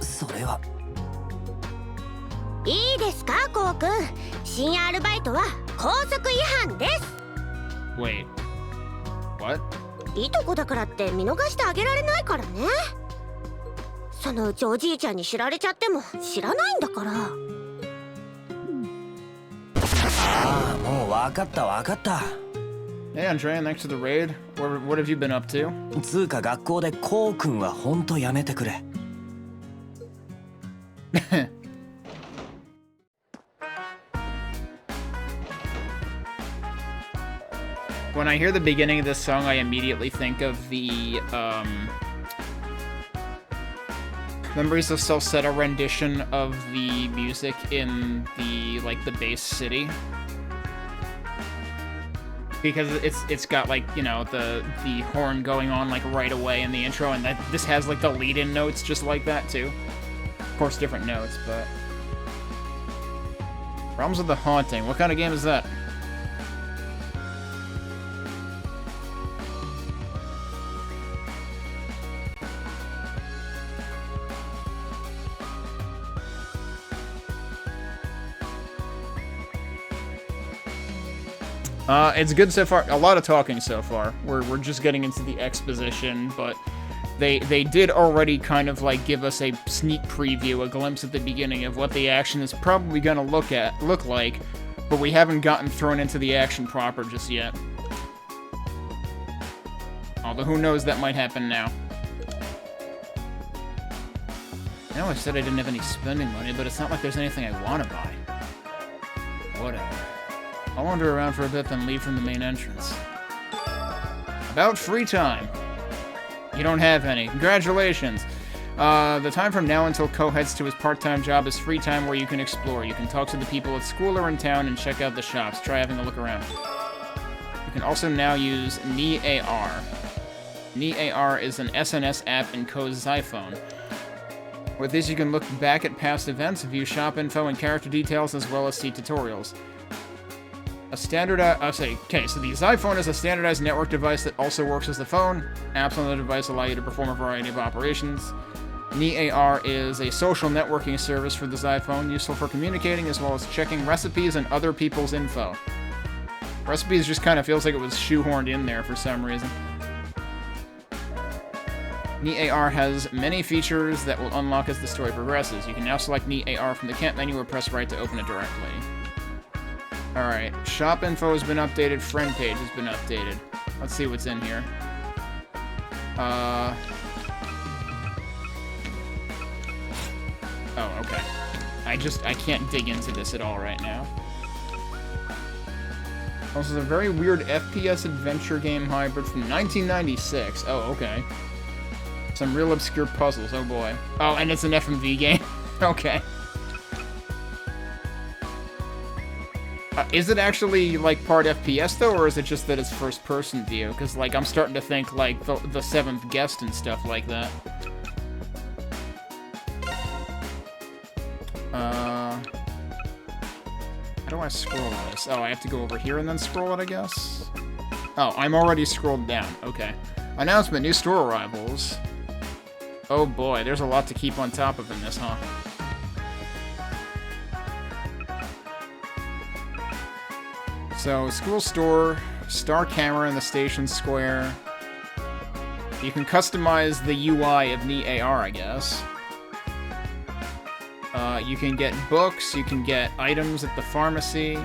それは。いいですか、こうくん。深夜アルバイトは校則違反です。 Wait. What? いとこだからって見逃してあげられないからね。そのうちおじいちゃんに知られちゃっても知らないんだから。ああ、もうわかったわかった。Hey Andrea, thanks to the raid. What have you been up to? つうか学校でこうくんはほんとやめてくれ。When I hear the beginning of this song, I immediately think of the, Memories of Salsetta rendition of the music in the, like, the base city. Because it's got, like, you know, the horn going on, like, right away in the intro, and this has, like, the lead-in notes just like that, too. Of course, different notes, but... Realms of the Haunting. What kind of game is that? It's good so far. A lot of talking so far. We're just getting into the exposition, but they did already kind of like give us a sneak preview, a glimpse at the beginning of what the action is probably gonna look like, but we haven't gotten thrown into the action proper just yet. Although who knows, that might happen now. I know I said I didn't have any spending money, but it's not like there's anything I want to buy. Whatever. I'll wander around for a bit, then leave from the main entrance. About free time. You don't have any. Congratulations. The time from now until Ko heads to his part-time job is free time where you can explore. You can talk to the people at school or in town and check out the shops. Try having a look around. You can also now use NeAR. NeAR is an SNS app in Ko's iPhone. With this, you can look back at past events, view shop info and character details, as well as see tutorials. A standardized... okay, so the iPhone is a standardized network device that also works as the phone. Apps on the device allow you to perform a variety of operations. NeAR is a social networking service for the iPhone, useful for communicating as well as checking recipes and other people's info. Recipes just kind of feels like it was shoehorned in there for some reason. NeAR has many features that will unlock as the story progresses. You can now select NeAR from the camp menu or press right to open it directly. Alright, shop info has been updated, friend page has been updated. Let's see what's in here. Oh, okay. I can't dig into this at all right now. Also, it's a very weird FPS adventure game hybrid from 1996. Oh, okay. Some real obscure puzzles, oh boy. Oh, and it's an FMV game. Okay. Is it actually, like, part FPS, though, or is it just that it's first-person view? Because, like, I'm starting to think, like, the Seventh Guest and stuff like that. How do I scroll this? Oh, I have to go over here and then scroll it, I guess? Oh, I'm already scrolled down. Okay. Announcement, new store arrivals. Oh boy, there's a lot to keep on top of in this, huh? So, school store, star camera in the station square. You can customize the UI of Neat AR, I guess. You can get books, you can get items at the pharmacy.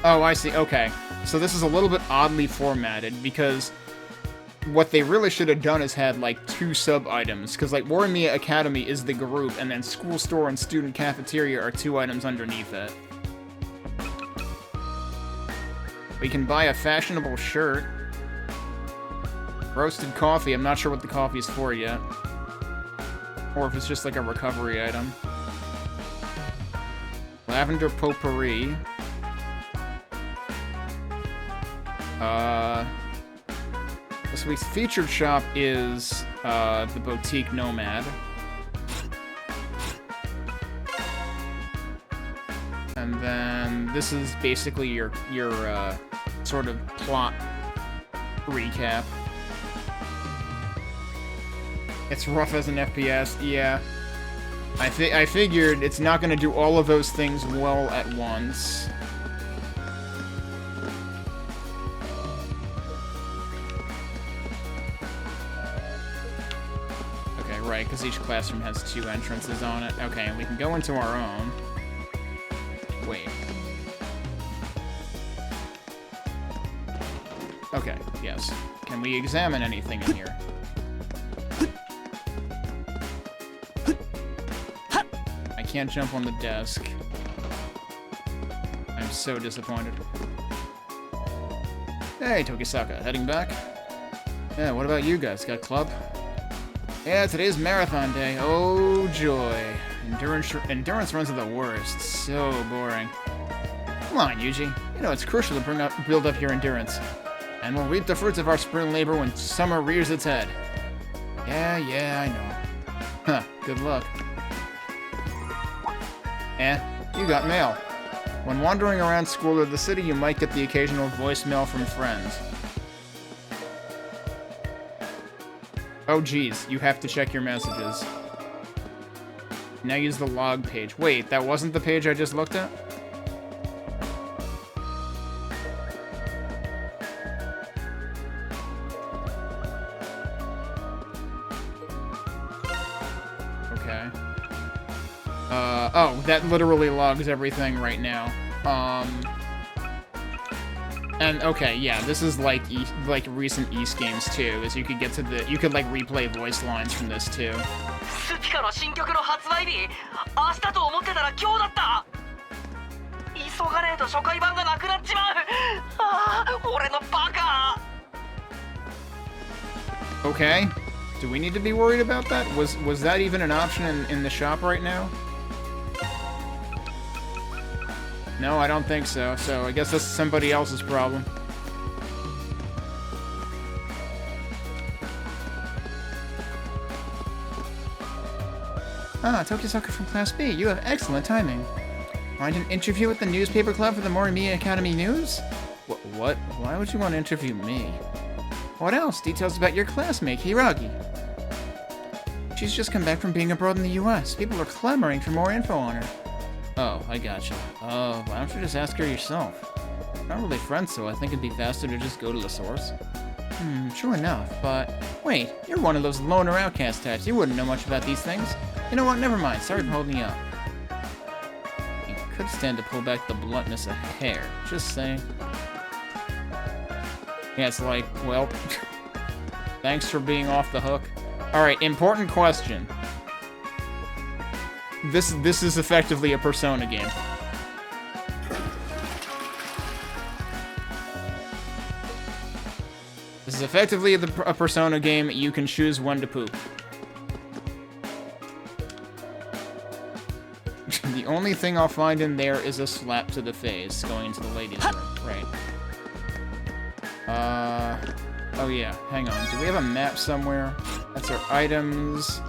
Oh, I see, okay. So this is a little bit oddly formatted, because what they really should have done is had, like, 2 sub-items. Because, like, Morimiya Academy is the group, and then School Store and Student Cafeteria are 2 items underneath it. We can buy a fashionable shirt. Roasted coffee, I'm not sure what the coffee is for yet. Or if it's just like a recovery item. Lavender potpourri. This week's featured shop is the Boutique Nomad. And then this is basically your sort of plot recap. It's rough as an FPS, yeah. I figured it's not gonna do all of those things well at once. Okay, right, because each classroom has 2 entrances on it. Okay, and we can go into our own. Wait. Okay, yes. Can we examine anything in here? I can't jump on the desk. I'm so disappointed. Hey, Tokisaka, heading back? Yeah, what about you guys? Got club? Yeah, today's marathon day. Oh, joy. Endurance runs are the worst. So boring. Come on, Yuji. You know it's crucial to build up your endurance. And we'll reap the fruits of our spring labor when summer rears its head. Yeah, I know. Huh, good luck. You got mail. When wandering around school or the city, you might get the occasional voicemail from friends. Oh geez, you have to check your messages. Now use the log page. Wait, that wasn't the page I just looked at? Okay. Oh, that literally logs everything right now. And okay, yeah, this is like recent East games too, is you could get to you could like replay voice lines from this too. Okay, do we need to be worried about that? Was that even an option in the shop right now? No, I don't think so. So I guess that's somebody else's problem. Ah, Tokisaka from Class B. You have excellent timing. Want an interview with the newspaper club for the Morimiya Academy News? What? Why would you want to interview me? What else? Details about your classmate, Hiragi. She's just come back from being abroad in the US. People are clamoring for more info on her. Oh, I gotcha. Oh, why don't you just ask her yourself? We're not really friends, so I think it'd be faster to just go to the source. True enough, but... Wait, you're one of those loner outcast types. You wouldn't know much about these things. You know what? Never mind. Sorry for holding you up. You could stand to pull back the bluntness a hair. Just saying. Yeah, it's like, well... thanks for being off the hook. Alright, important question. This is effectively a Persona game. This is effectively a Persona game. You can choose when to poop. The only thing I'll find in there is a slap to the face going into the ladies' room. Right. Oh yeah, hang on. Do we have a map somewhere? That's our items.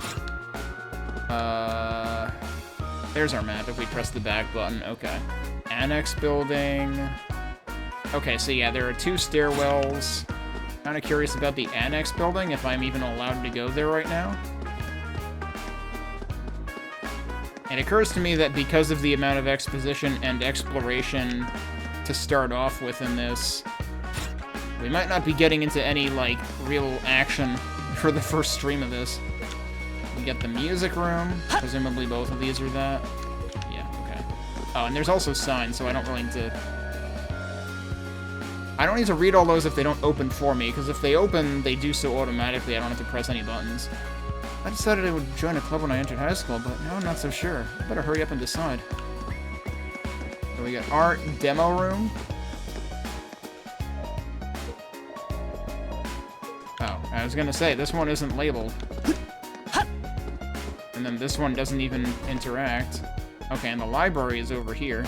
There's our map if we press the back button. Okay. Annex building. Okay, so yeah, there are 2 stairwells. Kind of curious about the annex building, if I'm even allowed to go there right now. It occurs to me that because of the amount of exposition and exploration to start off with in this, We might not be getting into any, like, real action for the first stream of this. We get the music room. Presumably both of these are that. Yeah, okay. Oh, and there's also signs, so I don't really need to... I don't need to read all those if they don't open for me, because if they open, they do so automatically. I don't have to press any buttons. I decided I would join a club when I entered high school, but now I'm not so sure. I better hurry up and decide. So we got art demo room. Oh, I was gonna say, this one isn't labeled. And then this one doesn't even interact. Okay, and the library is over here.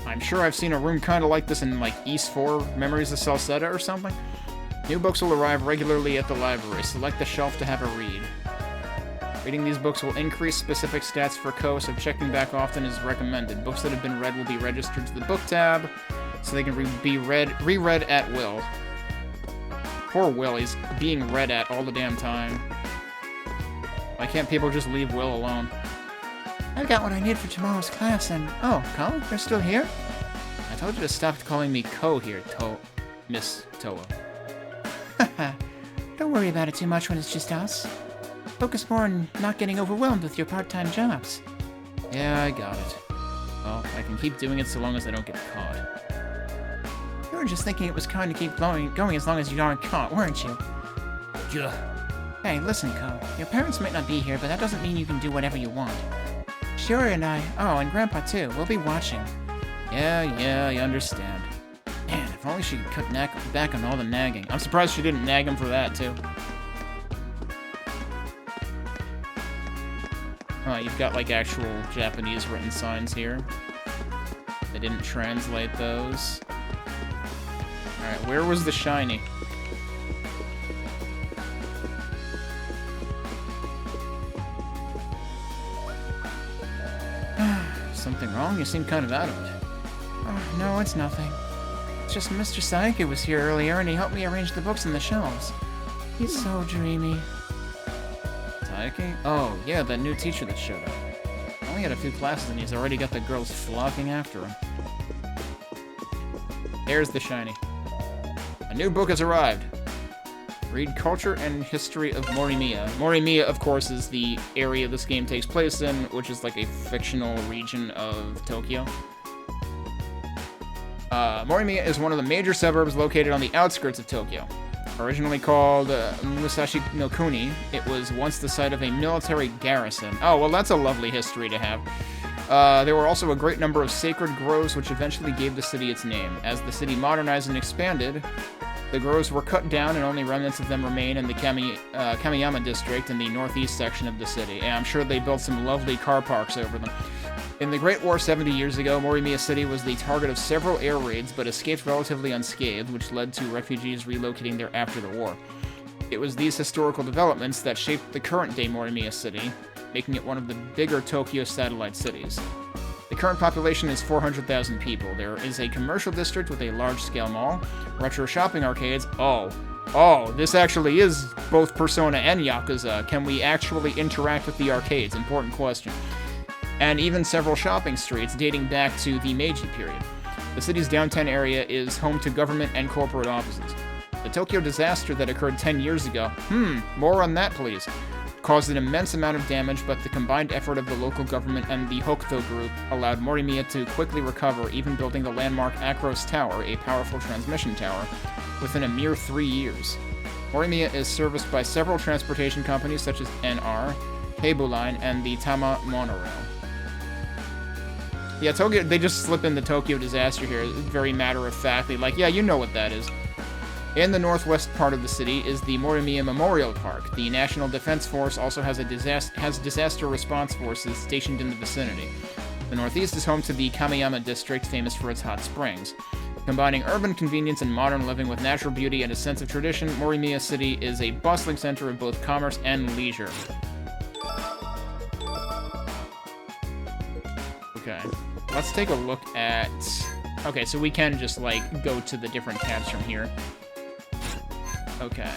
I'm sure I've seen a room kind of like this in, like, East 4 Memories of Salsetta or something. New books will arrive regularly at the library. Select the shelf to have a read. Reading these books will increase specific stats for Ko, so checking back often is recommended. Books that have been read will be registered to the book tab, so they can be reread at will. Poor Will, he's being read at all the damn time. Why can't people just leave Will alone? I've got what I need for tomorrow's class, and... Oh, Ko, you're still here? I told you to stop calling me Ko here, Miss Toa. Haha, don't worry about it too much when it's just us. Focus more on not getting overwhelmed with your part-time jobs. Yeah, I got it. Well, I can keep doing it so long as I don't get caught. You were just thinking it was kind to keep going as long as you aren't caught, weren't you? Ugh. Hey, listen, Ko. Your parents might not be here, but that doesn't mean you can do whatever you want. Shuri and I, oh, and Grandpa too, we'll be watching. Yeah, I understand. Man, if only she could cut back on all the nagging. I'm surprised she didn't nag him for that, too. Oh, you've got, like, actual Japanese written signs here. They didn't translate those. Alright, where was the shiny? Something wrong? You seem kind of out of it. Oh, no, it's nothing. It's just Mr. Saike was here earlier, and he helped me arrange the books on the shelves. He's so dreamy. Saike? Oh, yeah, that new teacher that showed up. Only had a few classes, and he's already got the girls flocking after him. There's the shiny. A new book has arrived. Read Culture and History of Morimiya. Morimiya, of course, is the area this game takes place in, which is like a fictional region of Tokyo. Morimiya is one of the major suburbs located on the outskirts of Tokyo. Originally called Musashi no Kuni, it was once the site of a military garrison. Oh, well, that's a lovely history to have. There were also a great number of sacred groves which eventually gave the city its name. As the city modernized and expanded, the groves were cut down and only remnants of them remain in the Kamiyama district in the northeast section of the city. And I'm sure they built some lovely car parks over them. In the Great War 70 years ago, Morimiya City was the target of several air raids, but escaped relatively unscathed, which led to refugees relocating there after the war. It was these historical developments that shaped the current-day Morimiya City, making it one of the bigger Tokyo satellite cities. The current population is 400,000 people. There is a commercial district with a large-scale mall, retro shopping arcades. Oh, this actually is both Persona and Yakuza. Can we actually interact with the arcades? Important question. And even several shopping streets dating back to the Meiji period. The city's downtown area is home to government and corporate offices. The Tokyo disaster that occurred 10 years ago, more on that please, caused an immense amount of damage, but the combined effort of the local government and the Hokuto group allowed Morimiya to quickly recover, even building the landmark Akros Tower, a powerful transmission tower, within a mere 3 years. Morimiya is serviced by several transportation companies such as NR, Heibu Line, and the Tama monorail. Yeah, Tokyo, they just slip in the Tokyo disaster here, very matter-of-factly, like, yeah, you know what that is. In the northwest part of the city is the Morimiya Memorial Park. The National Defense Force also has disaster response forces stationed in the vicinity. The northeast is home to the Kamiyama district, famous for its hot springs. Combining urban convenience and modern living with natural beauty and a sense of tradition, Morimiya City is a bustling center of both commerce and leisure. Okay, let's take a look at... Okay, so we can just, like, go to the different tabs from here. Okay.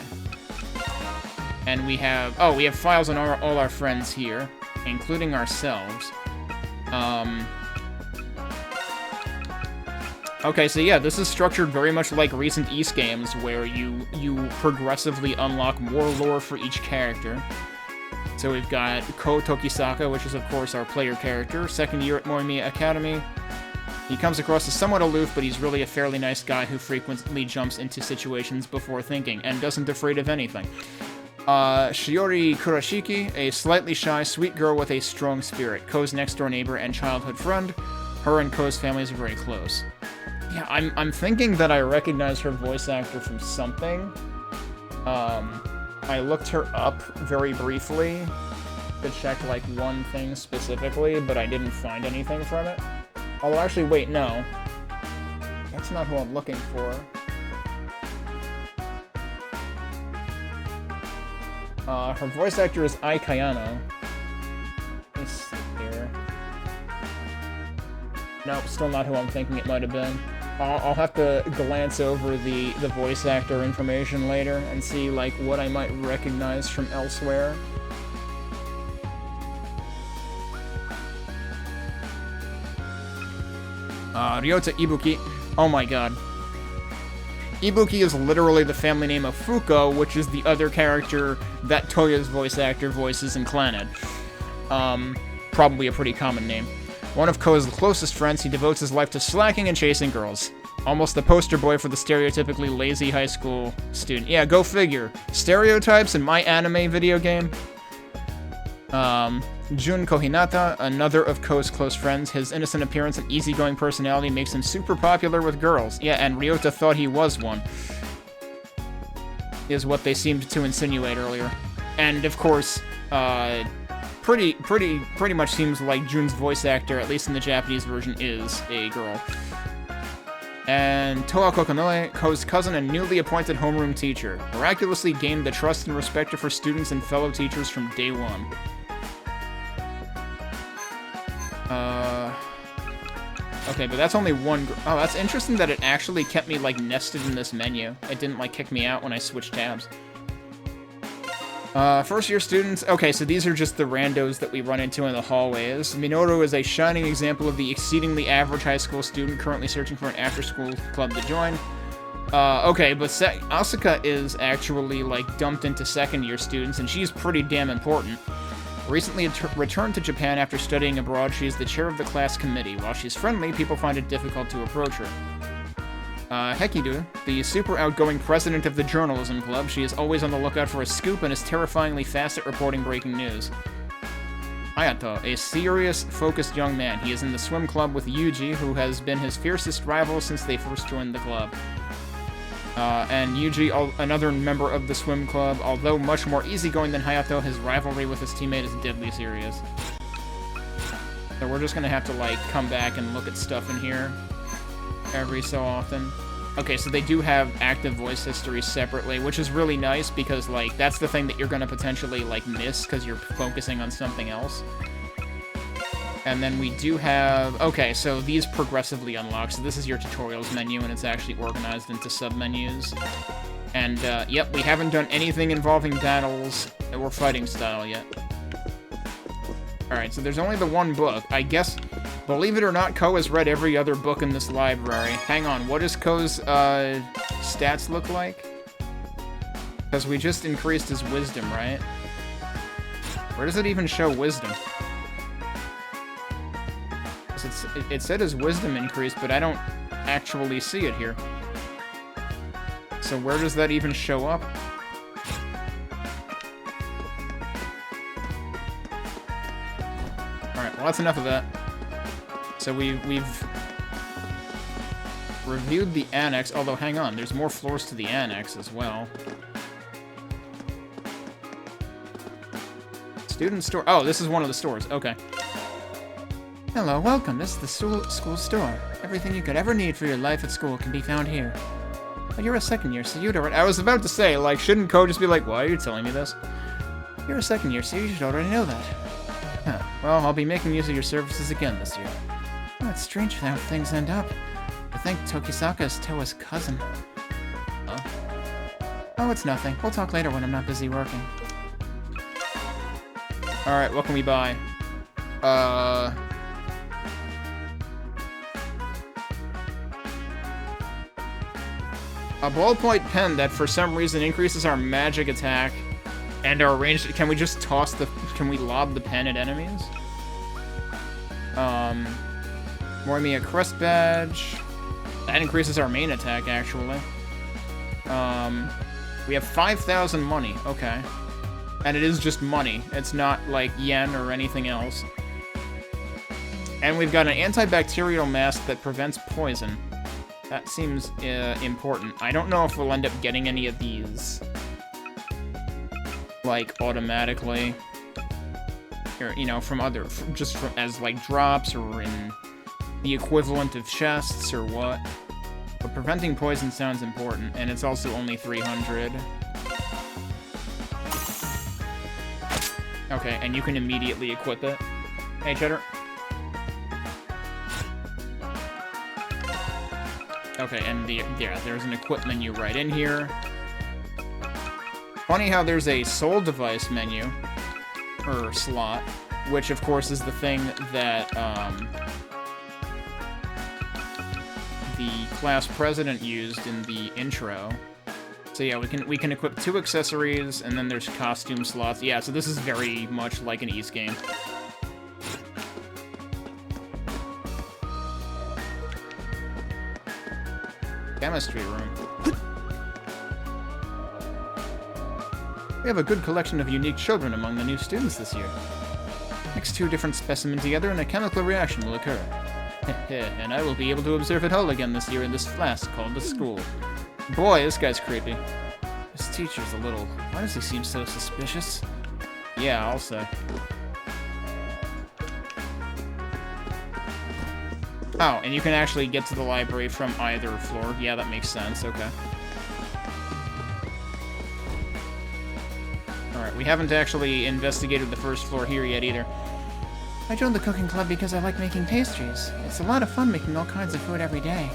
And we have... Oh, we have files on all our friends here, including ourselves. Okay, so yeah, this is structured very much like recent East games, where you progressively unlock more lore for each character. So we've got Ko Tokisaka, which is of course our player character, second year at Morimiya Academy. He comes across as somewhat aloof, but he's really a fairly nice guy who frequently jumps into situations before thinking, and doesn't afraid of anything. Shiori Kurashiki, a slightly shy, sweet girl with a strong spirit. Ko's next-door neighbor and childhood friend. Her and Ko's families are very close. Yeah, I'm thinking that I recognize her voice actor from something. I looked her up very briefly to check, like, one thing specifically, but I didn't find anything from it. Oh, actually, wait, no. That's not who I'm looking for. Her voice actor is Ai Kayano. Let's see here. Nope, still not who I'm thinking it might have been. I'll have to glance over the voice actor information later and see, like, what I might recognize from elsewhere. Ryota Ibuki. Oh my god. Ibuki is literally the family name of Fuko, which is the other character that Toya's voice actor voices in Clannad. Probably a pretty common name. One of Ko's closest friends, he devotes his life to slacking and chasing girls. Almost the poster boy for the stereotypically lazy high school student. Yeah, go figure. Stereotypes in my anime video game? Jun Kohinata, another of Ko's close friends. His innocent appearance and easygoing personality makes him super popular with girls. Yeah, and Ryota thought he was one. Is what they seemed to insinuate earlier. And, of course, pretty much seems like Jun's voice actor, at least in the Japanese version, is a girl. And Toa Kokonoe, Ko's cousin and newly appointed homeroom teacher. Miraculously gained the trust and respect of her students and fellow teachers from day one. Okay, but that's only one oh, that's interesting that it actually kept me, like, nested in this menu. It didn't, like, kick me out when I switched tabs. First-year students. Okay, so these are just the randos that we run into in the hallways. Minoru is a shining example of the exceedingly average high school student currently searching for an after-school club to join. Okay, but Asuka is actually, like, dumped into second-year students, and she's pretty damn important. Recently returned to Japan after studying abroad, she is the chair of the class committee. While she's friendly, people find it difficult to approach her. Hekidu, the super outgoing president of the journalism club, she is always on the lookout for a scoop and is terrifyingly fast at reporting breaking news. Hayato, a serious, focused young man. He is in the swim club with Yuji, who has been his fiercest rival since they first joined the club. And Yuji, another member of the swim club, although much more easygoing than Hayato, his rivalry with his teammate is deadly serious. So we're just gonna have to, like, come back and look at stuff in here every so often. Okay, so they do have active voice history separately, which is really nice because, like, that's the thing that you're gonna potentially, like, miss because you're focusing on something else. And then we do have... Okay, so these progressively unlock. So this is your tutorials menu, and it's actually organized into sub-menus. And, yep, we haven't done anything involving battles or fighting style yet. Alright, so there's only the one book. I guess, believe it or not, Ko has read every other book in this library. Hang on, what does Ko's, stats look like? Because we just increased his wisdom, right? Where does it even show wisdom? It said his wisdom increased, but I don't actually see it here. So where does that even show up? Alright, well that's enough of that. So we've reviewed the annex, although hang on, there's more floors to the annex as well. Student store. Oh, this is one of the stores. Okay. Hello, welcome. This is the school store. Everything you could ever need for your life at school can be found here. Oh, you're a second year, so you'd already... I was about to say, like, shouldn't Ko just be like, why are you telling me this? You're a second year, so you should already know that. Huh. Well, I'll be making use of your services again this year. Oh, it's strange how things end up. I think Tokisaka is Toa's cousin. Oh, it's nothing. We'll talk later when I'm not busy working. Alright, what can we buy? A ballpoint pen that for some reason increases our magic attack and our range. Can we just toss the... Can we lob the pen at enemies? Mormia crest badge. That increases our main attack, actually. We have 5,000 money. Okay. And it is just money. It's not, like, yen or anything else. And we've got an antibacterial mask that prevents poison. That seems important. I don't know if we'll end up getting any of these, like, automatically. Or, you know, from other... just from, as, like, drops or in the equivalent of chests or what. But preventing poison sounds important, and it's also only 300. Okay, and you can immediately equip it. Hey, Cheddar. Okay, and there's an equip menu right in here. Funny how there's a soul device menu, or slot, which of course is the thing that the class president used in the intro. So yeah, we can equip 2 accessories, and then there's costume slots. Yeah, so this is very much like an East game. Chemistry room. We have a good collection of unique children among the new students this year. Mix 2 different specimens together and a chemical reaction will occur. And I will be able to observe it all again this year in this flask called the school. Boy, this guy's creepy. This teacher's a little... Why does he seem so suspicious? Yeah, I'll say. Oh, and you can actually get to the library from either floor. Yeah, that makes sense. Okay. Alright, we haven't actually investigated the first floor here yet either. I joined the cooking club because I like making pastries. It's a lot of fun making all kinds of food every day.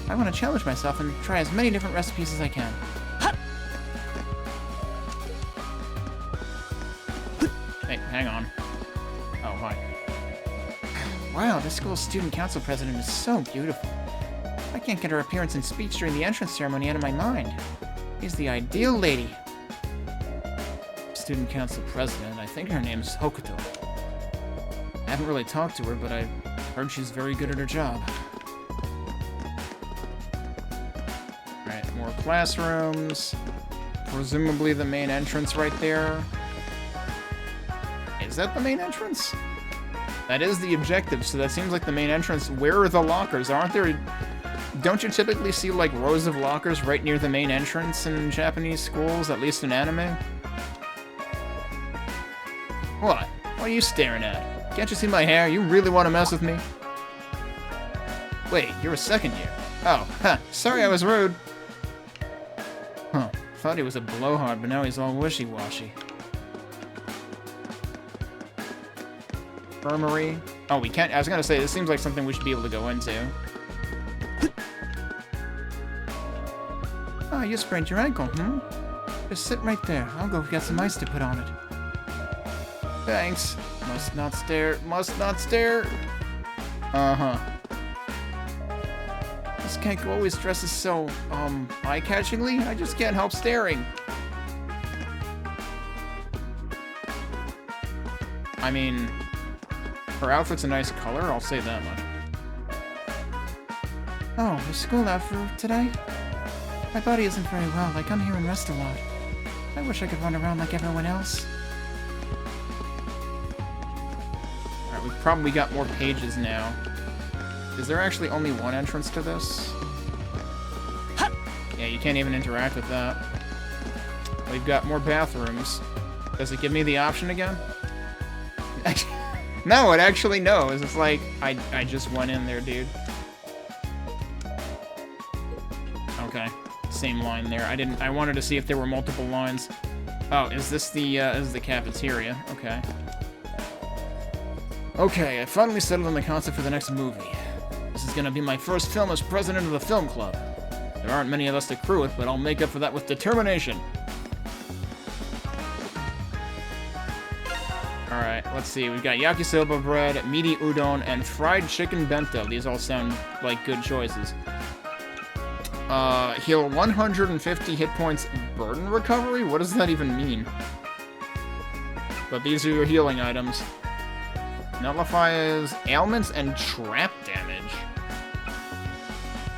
I want to challenge myself and try as many different recipes as I can. Hey, hang on. Oh, hi. Wow, this school's student council president is so beautiful. I can't get her appearance and speech during the entrance ceremony out of my mind. She's the ideal lady. Student council president, I think her name's Hokuto. I haven't really talked to her, but I heard she's very good at her job. Alright, more classrooms. Presumably the main entrance right there. Is that the main entrance? That is the objective, so that seems like the main entrance. Where are the lockers? Aren't there... Don't you typically see, like, rows of lockers right near the main entrance in Japanese schools, at least in anime? What? What are you staring at? Can't you see my hair? You really want to mess with me? Wait, you're a second year. Oh, huh. Sorry I was rude. Huh. Thought he was a blowhard, but now he's all wishy-washy. Infirmary. Oh, we can't... I was gonna say, this seems like something we should be able to go into. Oh, you sprained your ankle, hmm? Just sit right there. I'll go get some ice to put on it. Thanks. Must not stare. Must not stare. Uh-huh. This cake always dresses so, eye-catchingly. I just can't help staring. I mean... Her outfit's a nice color, I'll say that much. Oh, is school out for today? My body isn't very well, I come here and rest a lot. I wish I could run around like everyone else. Alright, we've probably got more pages now. Is there actually only one entrance to this? Yeah, you can't even interact with that. We've got more bathrooms. Does it give me the option again? No, it actually knows. It's like, I just went in there, dude. Okay. Same line there. I wanted to see if there were multiple lines. Oh, is this the cafeteria? Okay. Okay, I finally settled on the concept for the next movie. This is gonna be my first film as president of the film club. There aren't many of us to crew it, but I'll make up for that with determination. Alright, let's see. We've got yakisoba bread, meaty udon, and fried chicken bento. These all sound like good choices. Heal 150 hit points burden recovery? What does that even mean? But these are your healing items. Nullifies ailments and trap damage.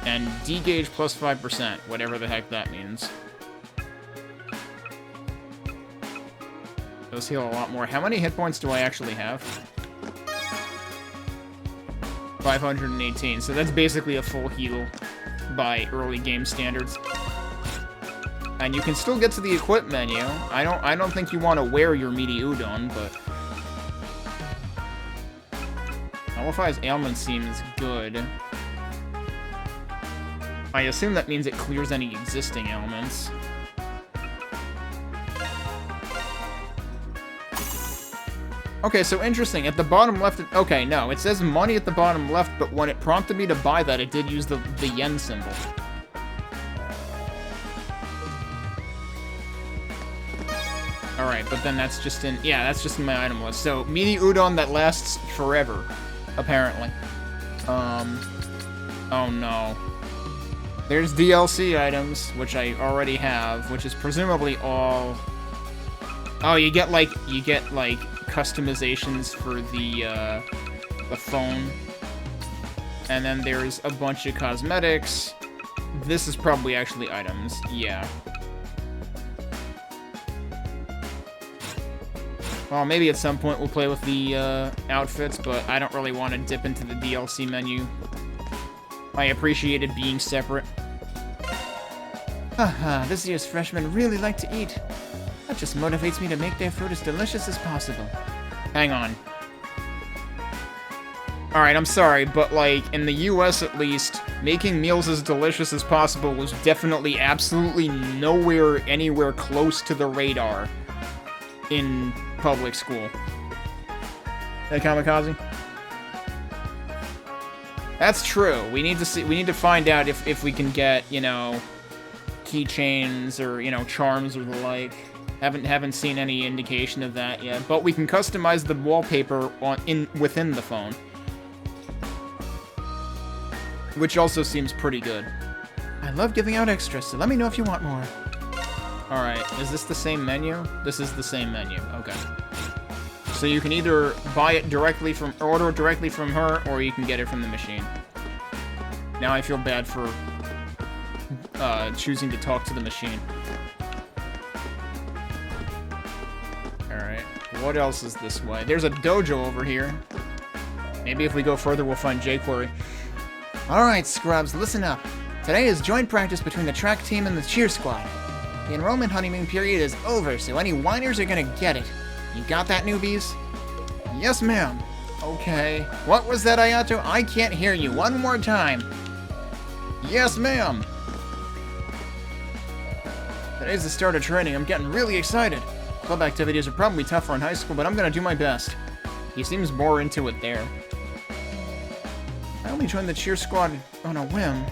And D-gauge plus 5%, whatever the heck that means. Those heal a lot more. How many hit points do I actually have? 518, so that's basically a full heal by early game standards. And you can still get to the equip menu. I don't think you want to wear your meaty udon, but nullifies ailment seems good. I assume that means it clears any existing ailments. Okay, so interesting. At the bottom left... Okay, no. It says money at the bottom left, but when it prompted me to buy that, it did use the yen symbol. Alright, but then that's just in... Yeah, that's just in my item list. So, meaty udon that lasts forever, apparently. Oh no. There's DLC items, which I already have, which is presumably all... Oh, you get, like, customizations for the phone. And then there's a bunch of cosmetics. This is probably actually items, yeah. Well, maybe at some point we'll play with the outfits, but I don't really want to dip into the DLC menu. I appreciate it being separate. Haha, this year's freshmen really like to eat. That just motivates me to make their food as delicious as possible. Hang on. Alright, I'm sorry, but, like, in the US at least, making meals as delicious as possible was definitely absolutely nowhere, anywhere close to the radar in public school. Hey, Kamikaze? That's true. We need to find out if we can get, you know, keychains or, you know, charms or the like. Haven't seen any indication of that yet, but we can customize the wallpaper within the phone, which also seems pretty good. I love giving out extras, so let me know if you want more. All right, is this the same menu? This is the same menu. Okay. So you can either buy it directly from, or order it directly from her, or you can get it from the machine. Now I feel bad for choosing to talk to the machine. What else is this way? There's a dojo over here. Maybe if we go further, we'll find jQuery. Alright, scrubs, listen up. Today is joint practice between the track team and the cheer squad. The enrollment honeymoon period is over, so any whiners are gonna get it. You got that, newbies? Yes, ma'am. Okay. What was that, Ayato? I can't hear you. One more time. Yes, ma'am. Today's the start of training. I'm getting really excited. Club activities are probably tougher in high school, but I'm gonna do my best. He seems more into it there. I only joined the cheer squad on a whim.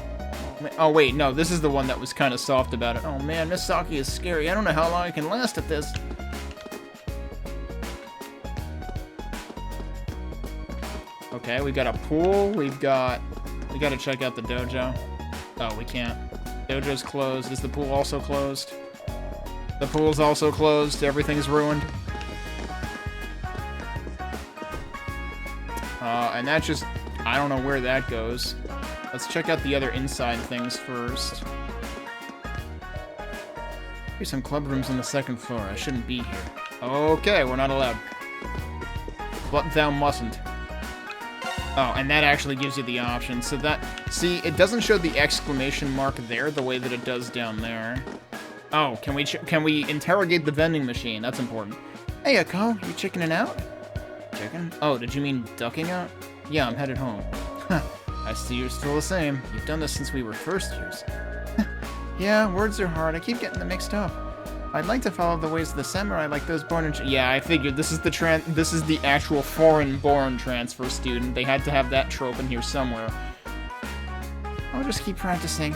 Oh wait, no, this is the one that was kind of soft about it. Oh man, Miss Saki is scary. I don't know how long I can last at this. Okay, we got a pool. We gotta check out the dojo. Oh, we can't. Dojo's closed. Is the pool also closed? The pool's also closed. Everything's ruined. And that just... I don't know where that goes. Let's check out the other inside things first. Here's some club rooms on the second floor. I shouldn't be here. Okay, we're not allowed. But thou mustn't. Oh, and that actually gives you the option. So that... See, it doesn't show the exclamation mark there the way that it does down there. Oh, can we interrogate the vending machine? That's important. Hey, Akko, you chickening out? Chicken? Oh, did you mean ducking out? Yeah, I'm headed home. Huh, I see you're still the same. You've done this since we were first years. Yeah, words are hard. I keep getting them mixed up. I'd like to follow the ways of the samurai like those born in... Yeah, I figured this is the actual foreign-born transfer student. They had to have that trope in here somewhere. I'll just keep practicing.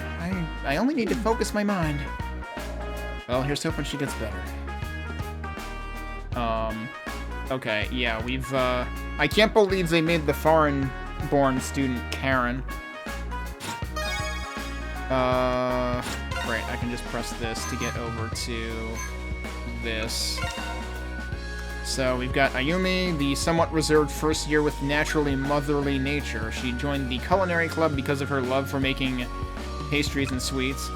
I only need to focus my mind. Well, here's hoping she gets better. Okay, yeah, we've, I can't believe they made the foreign-born student Karen. Right, I can just press this to get over to this. So we've got Ayumi, the somewhat reserved first year with naturally motherly nature. She joined the culinary club because of her love for making pastries and sweets.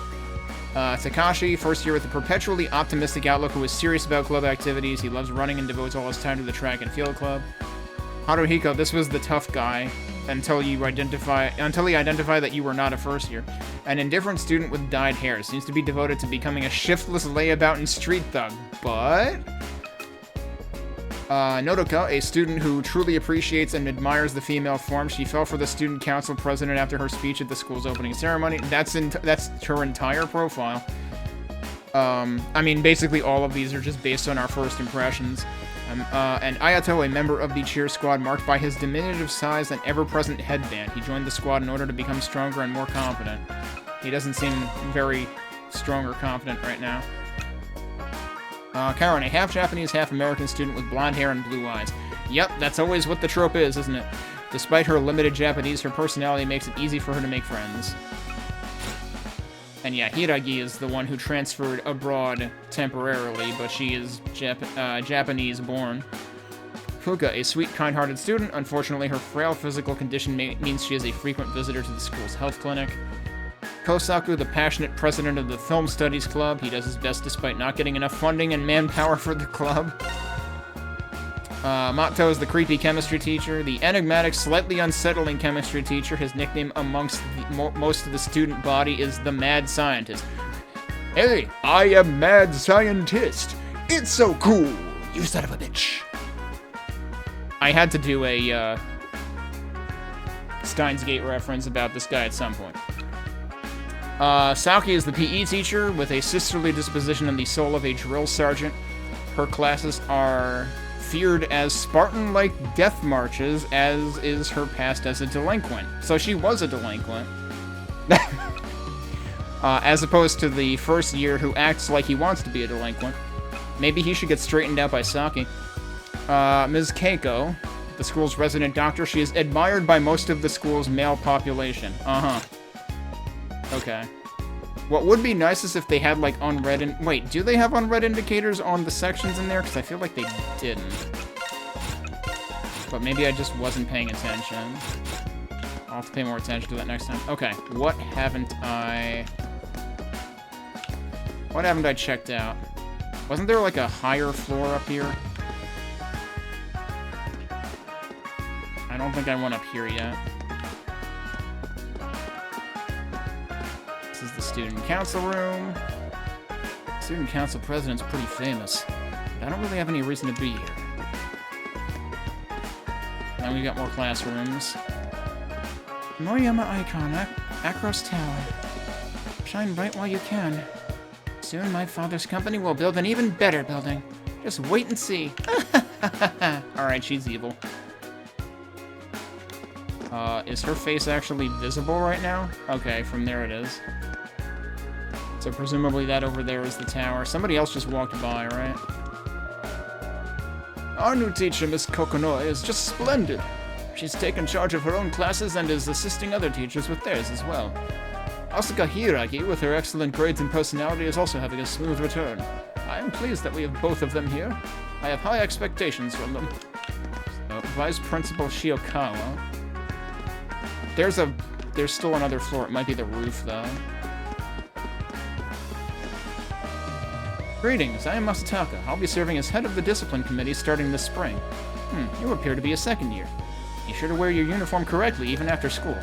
Takashi, first year with a perpetually optimistic outlook who is serious about club activities. He loves running and devotes all his time to the track and field club. Haruhiko, this was the tough guy until he identified that you were not a first year. An indifferent student with dyed hair seems to be devoted to becoming a shiftless layabout and street thug. But Nodoka, a student who truly appreciates and admires the female form. She fell for the student council president after her speech at the school's opening ceremony. That's her entire profile. I mean, basically all of these are just based on our first impressions. And Ayato, a member of the cheer squad, marked by his diminutive size and ever-present headband. He joined the squad in order to become stronger and more confident. He doesn't seem very strong or confident right now. Karen, a half-Japanese, half-American student with blonde hair and blue eyes. Yep, that's always what the trope is, isn't it? Despite her limited Japanese, her personality makes it easy for her to make friends. And yeah, Hiragi is the one who transferred abroad temporarily, but she is Japanese-born. Fuka, a sweet, kind-hearted student. Unfortunately, her frail physical condition means she is a frequent visitor to the school's health clinic. Kosaku, the passionate president of the Film Studies Club. He does his best despite not getting enough funding and manpower for the club. Mato is the creepy chemistry teacher. The enigmatic, slightly unsettling chemistry teacher. His nickname amongst most of the student body is the Mad Scientist. Hey, I am Mad Scientist. It's so cool, you son of a bitch. I had to do a Steins Gate reference about this guy at some point. Saoki is the PE teacher with a sisterly disposition and the soul of a drill sergeant. Her classes are feared as Spartan-like death marches, as is her past as a delinquent. So she was a delinquent. As opposed to the first year who acts like he wants to be a delinquent. Maybe he should get straightened out by Saki. Ms. Keiko, the school's resident doctor, she is admired by most of the school's male population. Okay. What would be nice is if they had, like, unread... Wait, do they have unread indicators on the sections in there? Because I feel like they didn't. But maybe I just wasn't paying attention. I'll have to pay more attention to that next time. Okay, what haven't I checked out? Wasn't there, like, a higher floor up here? I don't think I went up here yet. This is the student council room. Student council president's pretty famous, but I don't really have any reason to be here. Now we got more classrooms. Moriyama Icon, Akros Tower. Shine bright while you can. Soon my father's company will build an even better building. Just wait and see. Alright, she's evil. Is her face actually visible right now? Okay, from there it is. So presumably that over there is the tower. Somebody else just walked by, right? Our new teacher, Miss Kokonoi, is just splendid. She's taken charge of her own classes and is assisting other teachers with theirs as well. Asuka Hiragi, with her excellent grades and personality, is also having a smooth return. I am pleased that we have both of them here. I have high expectations from them. So, Vice Principal Shiokawa. There's still another floor. It might be the roof, though. Greetings, I am Masataka. I'll be serving as head of the discipline committee starting this spring. You appear to be a second year. Be sure to wear your uniform correctly even after school.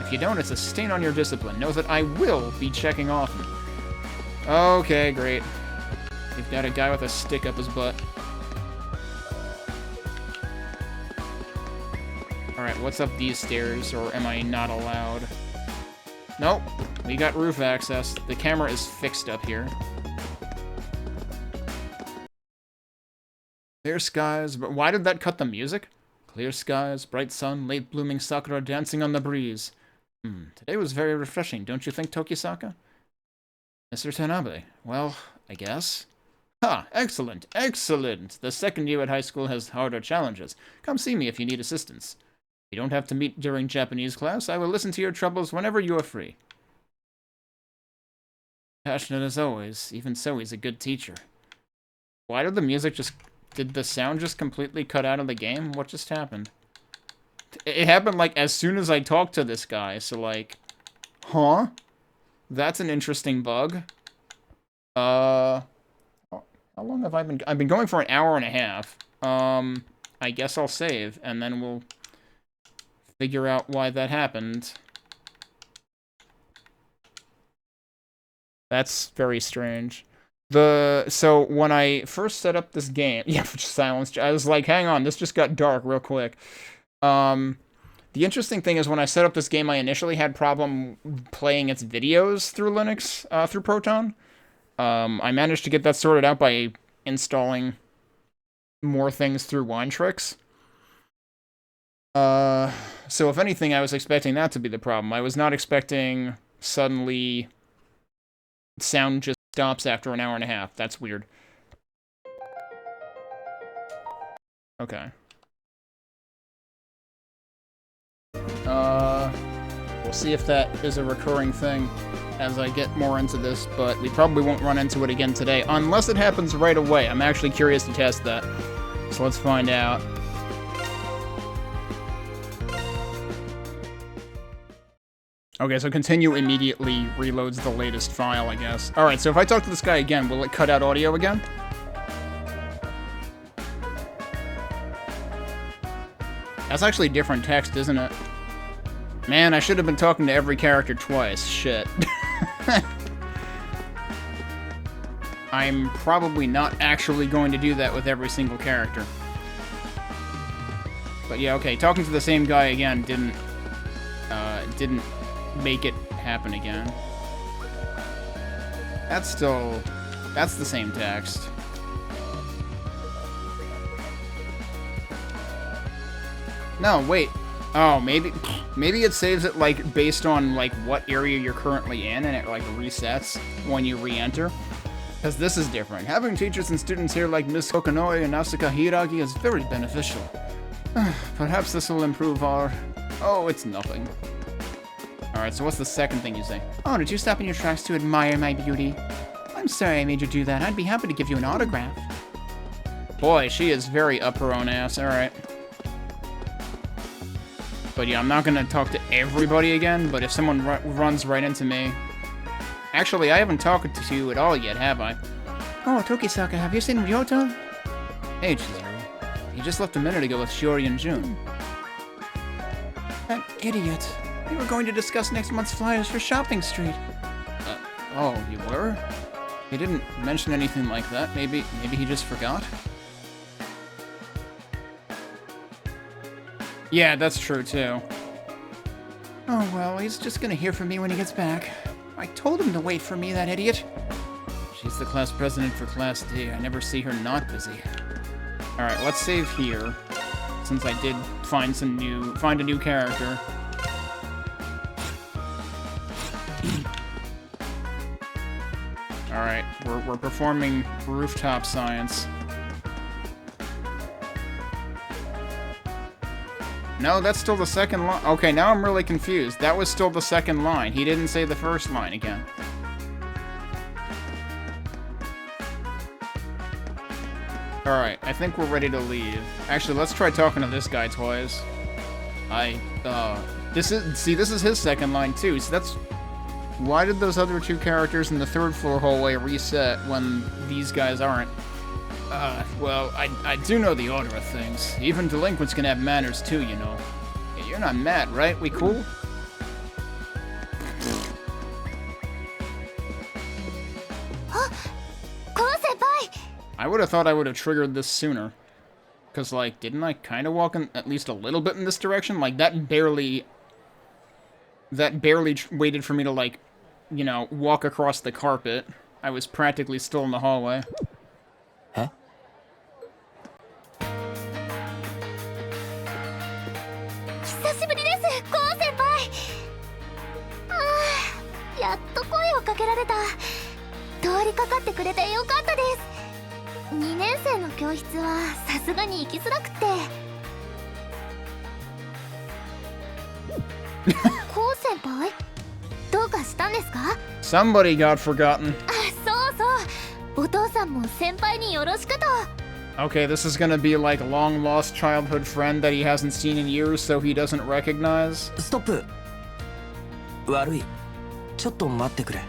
If you don't, it's a stain on your discipline. Know that I will be checking often. Okay, great. You've got a guy with a stick up his butt. Alright, what's up these stairs, or am I not allowed? Nope, we got roof access. The camera is fixed up here. Clear skies, but why did that cut the music? Clear skies, bright sun, late blooming sakura dancing on the breeze. Today was very refreshing, don't you think, Tokisaka? Mr. Tanabe, well, I guess. Ha! Excellent, excellent! The second year at high school has harder challenges. Come see me if you need assistance. You don't have to meet during Japanese class. I will listen to your troubles whenever you are free. Passionate as always. Even so, he's a good teacher. Why did the music just... Did the sound just completely cut out of the game? What just happened? It happened, like, as soon as I talked to this guy, so, like... Huh? That's an interesting bug. How long have I been... I've been going for an hour and a half. I guess I'll save, and then we'll figure out why that happened. That's very strange. So when I first set up this game, yeah, silence. I was like, hang on, this just got dark real quick. The interesting thing is when I set up this game, I initially had problem playing its videos through Linux, through Proton. I managed to get that sorted out by installing more things through Winetricks. So if anything, I was expecting that to be the problem. I was not expecting suddenly sound just stops after an hour and a half. That's weird. Okay. We'll see if that is a recurring thing as I get more into this, but we probably won't run into it again today, unless it happens right away. I'm actually curious to test that. So let's find out. Okay, so continue immediately reloads the latest file, I guess. Alright, so if I talk to this guy again, will it cut out audio again? That's actually different text, isn't it? Man, I should have been talking to every character twice. Shit. I'm probably not actually going to do that with every single character. But yeah, okay, talking to the same guy again didn't make it happen again. That's the same text. No, wait. Oh, maybe it saves it, like, based on, like, what area you're currently in, and it, like, resets when you re-enter. Because this is different. Having teachers and students here like Miss Kokonoi and Asuka Hiragi is very beneficial. Perhaps this will improve our... Oh, it's nothing. Alright, so what's the second thing you say? Oh, did you stop in your tracks to admire my beauty? I'm sorry I made you do that. I'd be happy to give you an autograph. Boy, she is very up her own ass. Alright. But yeah, I'm not gonna talk to everybody again, but if someone runs right into me... Actually, I haven't talked to you at all yet, have I? Oh, Tokisaka, have you seen Ryoto? Hey, Chizuru. He just left a minute ago with Shiori and Jun. That idiot. We were going to discuss next month's flyers for Shopping Street. Oh, you were? He didn't mention anything like that. Maybe he just forgot? Yeah, that's true, too. Oh, well, he's just gonna hear from me when he gets back. I told him to wait for me, that idiot. She's the class president for Class D. I never see her not busy. Alright, let's save here. Since I did find a new character. Alright, we're performing rooftop science. No, that's still the second line. Okay, now I'm really confused. That was still the second line. He didn't say the first line again. Alright, I think we're ready to leave. Actually, let's try talking to this guy twice. This is his second line too, so that's... Why did those other two characters in the third floor hallway reset when these guys aren't? Well, I do know the order of things. Even delinquents can have manners too, you know. Hey, you're not mad, right? We cool? I would have thought I would have triggered this sooner. Because, like, didn't I kind of walk in at least a little bit in this direction? Like, that barely waited for me to, like, you know, walk across the carpet. I was practically still in the hallway. Huh?やっと声をかけられた。通りかかってくれてよかったです。2年生の教室はさすがに行きづらくて。コウ先輩、どうかししたんですか？ Somebody got forgotten. そうそう、お父さんも先輩によろしくと。 Okay, this is gonna be like a long-lost childhood friend that he hasn't seen in years, so he doesn't recognize. ストップ。悪い。ちょっと待ってくれ。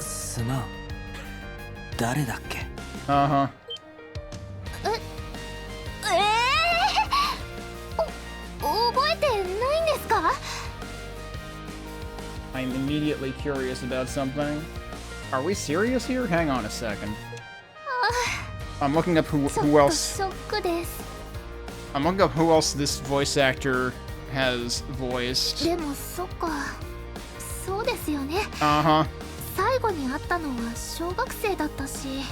すまん。誰だっけ？ Uh-huh. 覚えてないんですか？ I'm immediately curious about something. Are we serious here? Hang on a second. I'm looking up who ちょっ else. とショックです。 I'm looking up who else this voice actor has voiced. でもそっか、そうですよね。 Uh-huh. 最後に会ったのは小学生だったし。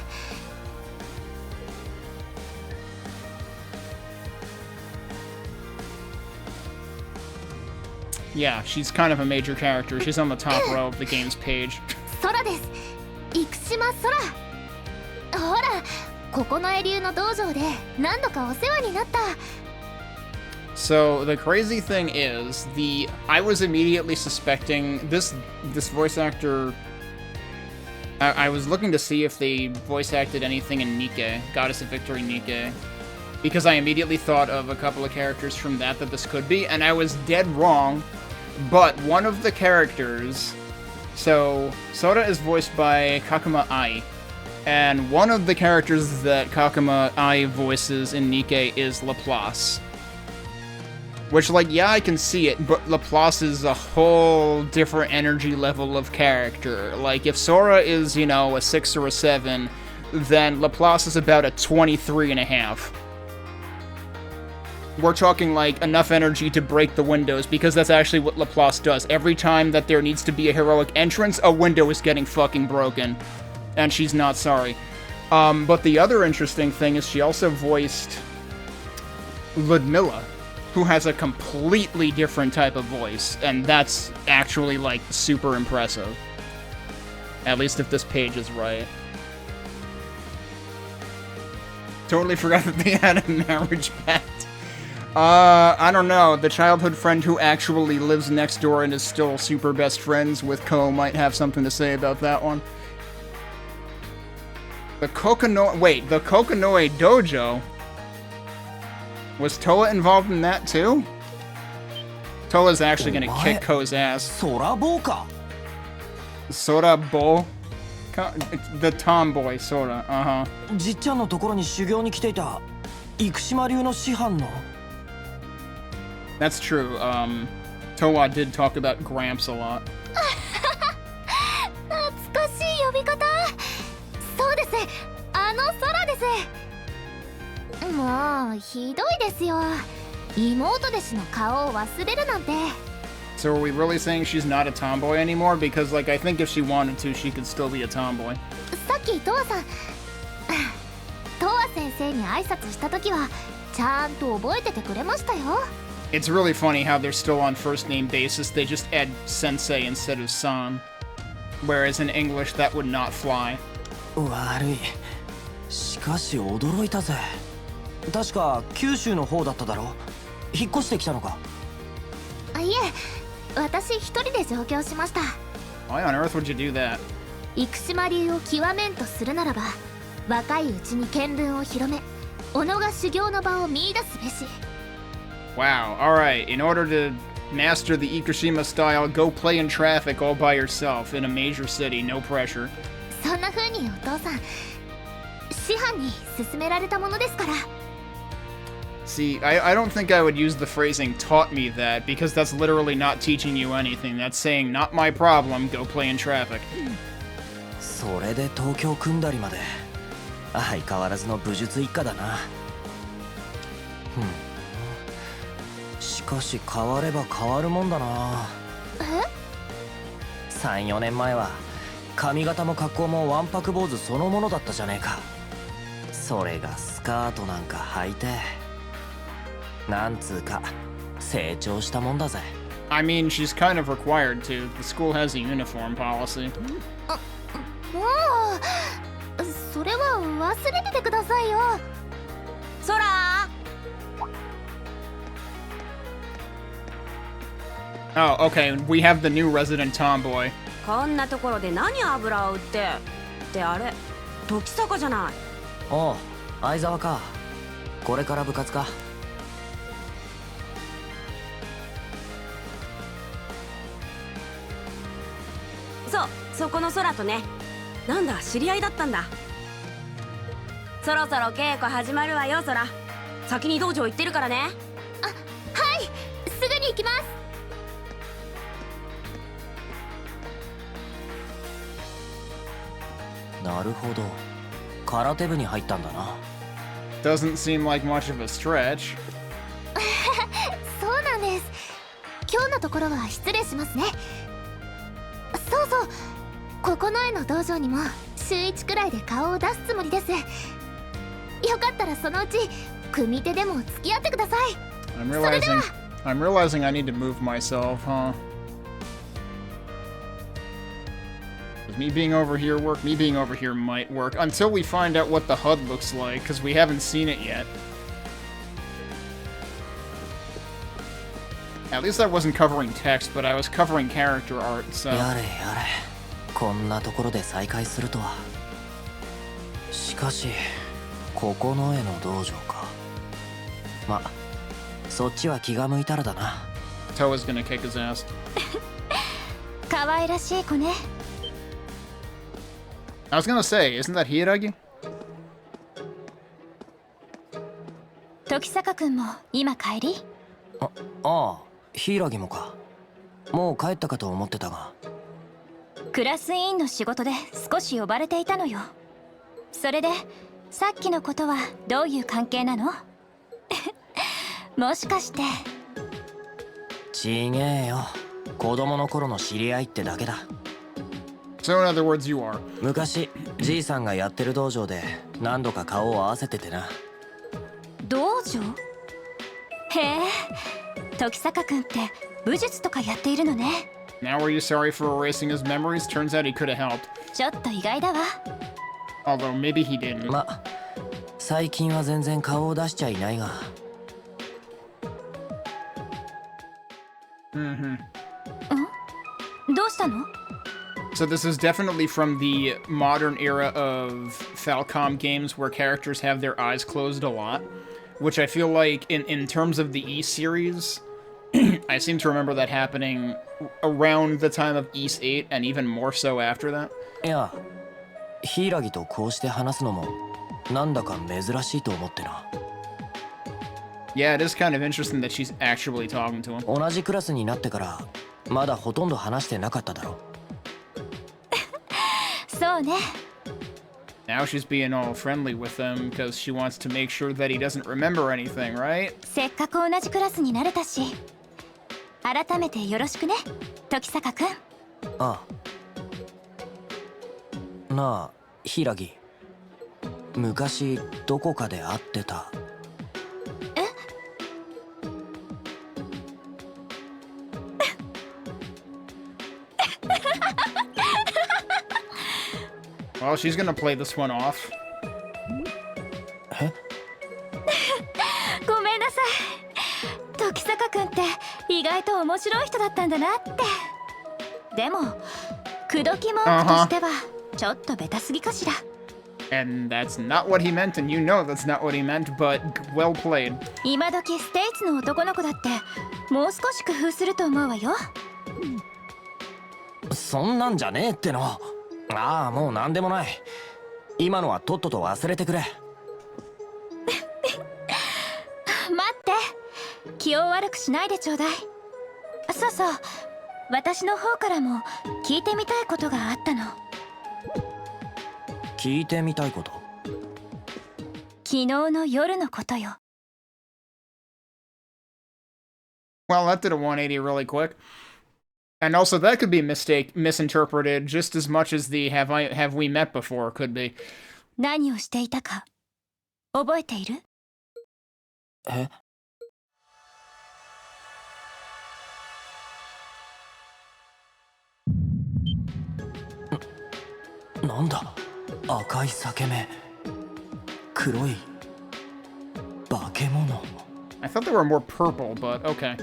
Yeah, she's kind of a major character. She's on the top row of the game's page. 空です。生島空。ほら、ここのエリューの道場で何度かお世話になった。 So the crazy thing is, I was immediately suspecting this voice actor. I was looking to see if they voice acted anything in Nikke, Goddess of Victory Nikke, because I immediately thought of a couple of characters from that this could be, and I was dead wrong. But one of the characters, so Sora is voiced by Kakuma Ai, and one of the characters that Kakuma Ai voices in Nikke is Laplace. Which, like, yeah, I can see it, but Laplace is a whole different energy level of character. Like, if Sora is, you know, a 6 or a 7, then Laplace is about a 23.5. We're talking, like, enough energy to break the windows, because that's actually what Laplace does. Every time that there needs to be a heroic entrance, a window is getting fucking broken. And she's not sorry. But the other interesting thing is she also voiced Ludmilla, who has a completely different type of voice, and that's actually, like, super impressive. At least if this page is right. Totally forgot that they had a marriage pact. I don't know. The childhood friend who actually lives next door and is still super best friends with Ko might have something to say about that one. The Kokonoi Dojo? Was Toa involved in that too? Toa's actually gonna kick Ko's ass. Sorabo ka? Sorabo? The tomboy, Sora, uh-huh. じっちゃんのところに修行に来ていた生島流の師範の That's true. Toa did talk about Gramps a lot. 懐かしい呼び方。そうです。あの空です。もうひどいですよ。妹弟子の顔を忘れるなんて。 So are we really saying she's not a tomboy anymore? Because, like, I think if she wanted to, she could still be a tomboy. さっきトアさん、トア先生に挨拶した時はちゃんと覚えててくれましたよ。 It's really funny how they're still on first name basis. They just add sensei instead of san. Whereas in English, that would not fly. 悪い。しかし驚いたぜ。確か九州の方だっただろ。引っ越してきたのか。いえ、私一人で上京しました。 Why on earth would you do that? 生島流を極めんとするならば、若いうちに見聞を広め、己が修行の場を見出すべし。 Wow, alright. In order to master the Ikushima style, go play in traffic all by yourself in a major city, no pressure. そんな風にお父さん、師範に勧められたものですから。 See, I don't think I would use the phrasing taught me that, because that's literally not teaching you anything. That's saying, not my problem, go play in traffic. それで東京組んだりまで相変わらずの武術一家だな。しかし変われば変わるもんだな。3、4年前は髪型も格好もわんぱく坊主そのものだったじゃねえか。それがスカートなんか履いてなんつうか成長したもんだぜ。 I mean, she's kind of required to. The school has a uniform policy. もうそれは忘れててくださいよ。空 Oh, okay, we have the new resident tomboy. こんなところで何油を売ってってあれ時坂じゃない。おう、相沢か。これから部活か。そこの空とね。なんだ、知り合いだったんだ。そろそろ稽古始まるわよ、空。先に道場行ってるからね。はい、すぐに行きます。なるほど、空手部に入ったんだな。 Doesn't seem like much of a stretch. そうなんです。今日のところは失礼しますね。そうそう、ここの絵の道場にも週1くらいで顔を出すつもりです。よかったらそのうち組手でも付き合ってください。I'm realizing I need to move myself, huh? Does me being over here work? Me being over here might work until we find out what the HUD looks like, because we haven't seen it yet. At least I wasn't covering text, but I was covering character art, so... やれやれ、こんなところで再会するとは。しかしここの絵の道場か。ま、そっちは気が向いたらだな。Toa's gonna kick his ass. 可愛らしい子ね。I was gonna say, isn't that Hiiragi? 時坂君も今帰り？ああ、柊もか。もう帰ったかと思ってたが。クラス委員の仕事で少し呼ばれていたのよ。それでさっきのことはどういう関係なの？もしかして。ちげえよ、子供の頃の知り合いってだけだ。 So in other words, you are. 昔じいさんがやってる道場で何度か顔を合わせててな。道場？へえ、時坂君って武術とかやっているのね。Now are you sorry for erasing his memories? Turns out he could have helped. ちょっと意外だわ。Although maybe he didn't. ま、最近は全然顔を出しちゃいないが。Mm-hmm. どうしたの？ So this is definitely from the modern era of Falcom games where characters have their eyes closed a lot, which I feel like in terms of the East series, I seem to remember that happening around the time of East 8 and even more so after that. いや、柊とこうして話すのもなんだか珍しいと思ってな。Yeah, it is kind of interesting that she's actually talking to him. 同じクラスになってからまだほとんど話してなかっただろ。そうね。Now she's being all friendly with him because she wants to make sure that he doesn't remember anything, right? せっかく同じクラスになれたし、改めてよろしくね、時坂君。ああ。なあ、柊。昔どこかで会ってた。Well, she's gonna play this one off. ごめんなさい。時坂君って意外と面白い人だったんだなって。でも口説き文句としてはちょっとベタすぎかしら。And that's not what he meant, and you know that's not what he meant, but well played. 今時ステイツの男の子だってもう少し工夫すると思うわよ。そんなんじゃねえっての。ああ、もうなんでもない。今のはとっとと忘れてくれ。待って、気を悪くしないでちょうだい。そうそう、私の方からも聞いてみたいことがあったの。聞いてみたいこと？昨日の夜のことよ。Well, that did a 180 really quick. And also, that could be misinterpreted just as much as the have we met before could be. 何をしていたか覚えている？え？なんだ？赤い裂け目、黒い化け物。I thought they were more purple, but okay.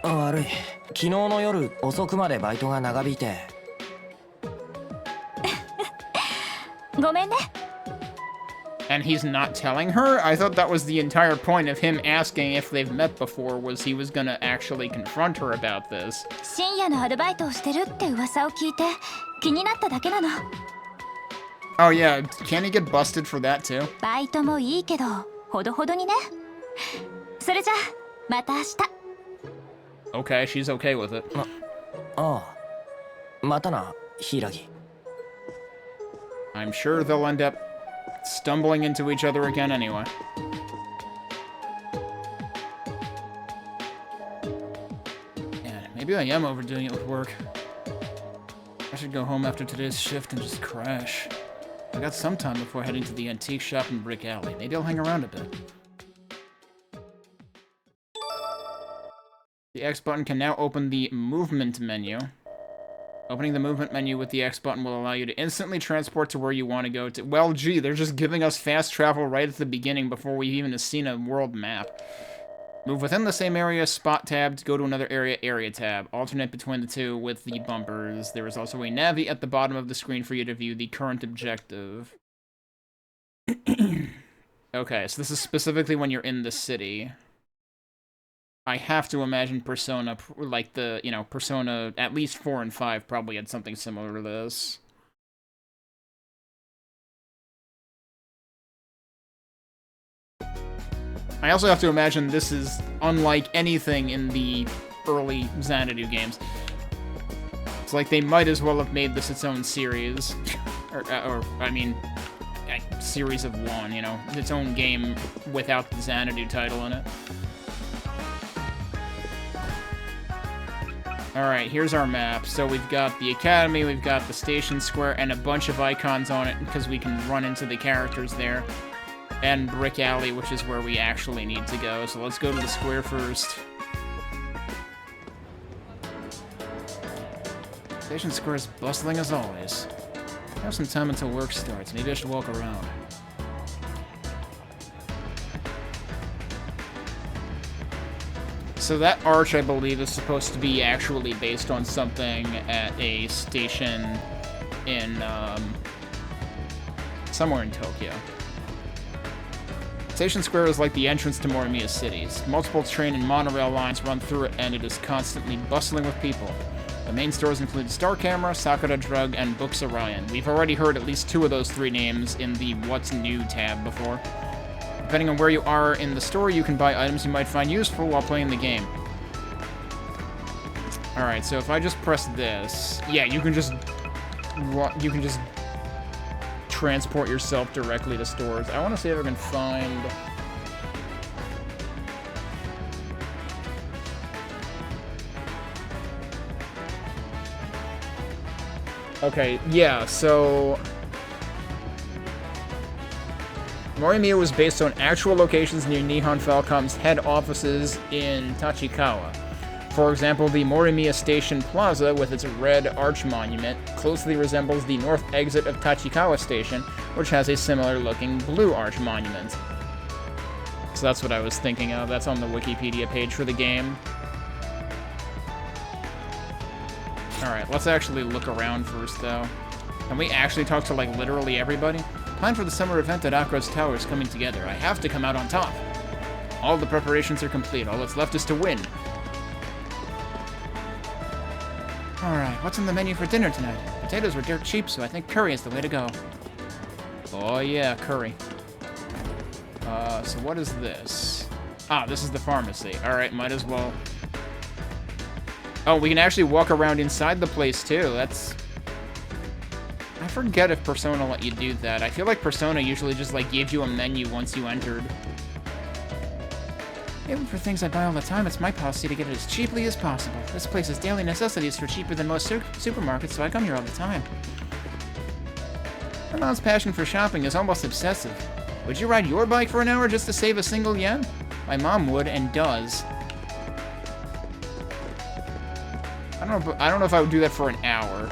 悪い。昨日の夜遅くまでバイトが長引いて。ごめんね。 And he's not telling her? I thought that was the entire point of him asking if they've met before, was he was gonna actually confront her about this. 深夜のアルバイトをしてるって噂を聞いて気になっただけなの。 Oh yeah, can he get busted for that too? バイトもいいけどほどほどにね。それじゃまた明日。 Okay, she's okay with it. ああ。またな、柊。I'm sure they'll end up stumbling into each other again anyway. Man, maybe I am overdoing it with work. I should go home after today's shift and just crash. I got some time before heading to the antique shop in Brick Alley. Maybe I'll hang around a bit. The X button can now open the movement menu. Opening the movement menu with the X button will allow you to instantly transport to where you want to go to. Well, gee, they're just giving us fast travel right at the beginning before we've even seen a world map. Move within the same area, spot tab, to go to another area, area tab. Alternate between the two with the bumpers. There is also a navi at the bottom of the screen for you to view the current objective. Okay, so this is specifically when you're in the city. I have to imagine Persona, like the, you know, Persona, at least 4 and 5 probably had something similar to this. I also have to imagine this is unlike anything in the early Xanadu games. It's like they might as well have made this its own series. or I mean, a series of one, you know, its own game without the Xanadu title in it. Alright, here's our map. So we've got the Academy, we've got the Station Square, and a bunch of icons on it because we can run into the characters there. And Brick Alley, which is where we actually need to go. So let's go to the square first. Station Square is bustling as always. I have some time until work starts. Maybe I should walk around. So that arch, I believe, is supposed to be actually based on something at a station in, somewhere in Tokyo. Station Square is like the entrance to Morimiya cities. Multiple train and monorail lines run through it, and it is constantly bustling with people. The main stores include Star Camera, Sakura Drug, and Books Orion. We've already heard at least 2 of those 3 names in the What's New tab before. Depending on where you are in the store, you can buy items you might find useful while playing the game. Alright, so if I just press this... Yeah, you can just transport yourself directly to stores. I want to see if I can find... Okay, yeah, so... Morimiya was based on actual locations near Nihon Falcom's head offices in Tachikawa. For example, the Morimiya Station Plaza, with its red arch monument, closely resembles the north exit of Tachikawa Station, which has a similar-looking blue arch monument. So that's what I was thinking of. That's on the Wikipedia page for the game. Alright, let's actually look around first, though. Can we actually talk to, like, literally everybody? Plan for the summer event at Akura's Tower is coming together. I have to come out on top. All the preparations are complete. All that's left is to win. Alright, what's on the menu for dinner tonight? Potatoes were dirt cheap, so I think curry is the way to go. Oh yeah, curry. So what is this? Ah, this is the pharmacy. Alright, might as well. Oh, we can actually walk around inside the place, too. That's... I forget if Persona let you do that. I feel like Persona usually just, like, gave you a menu once you entered. Even for things I buy all the time, it's my policy to get it as cheaply as possible. This place's daily necessities are cheaper than most supermarkets, so I come here all the time. My mom's passion for shopping is almost obsessive. Would you ride your bike for an hour just to save a single yen? My mom would, and does. I don't know if I would do that for an hour.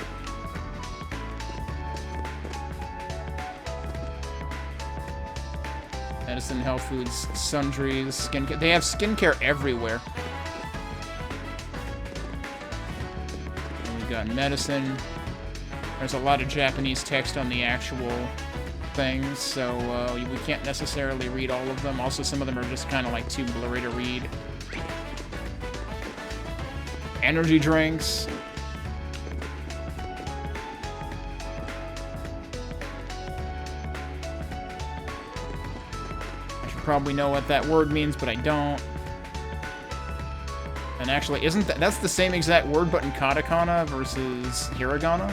Medicine, health foods, sundries, skincare. They have skincare everywhere. got medicine. There's a lot of Japanese text on the actual things, so we can't necessarily read all of them. Also, some of them are just kind of like too blurry to read. Energy drinks. I should probably know what that word means, but I don't. And actually, isn't that's the same exact word, but in katakana versus hiragana?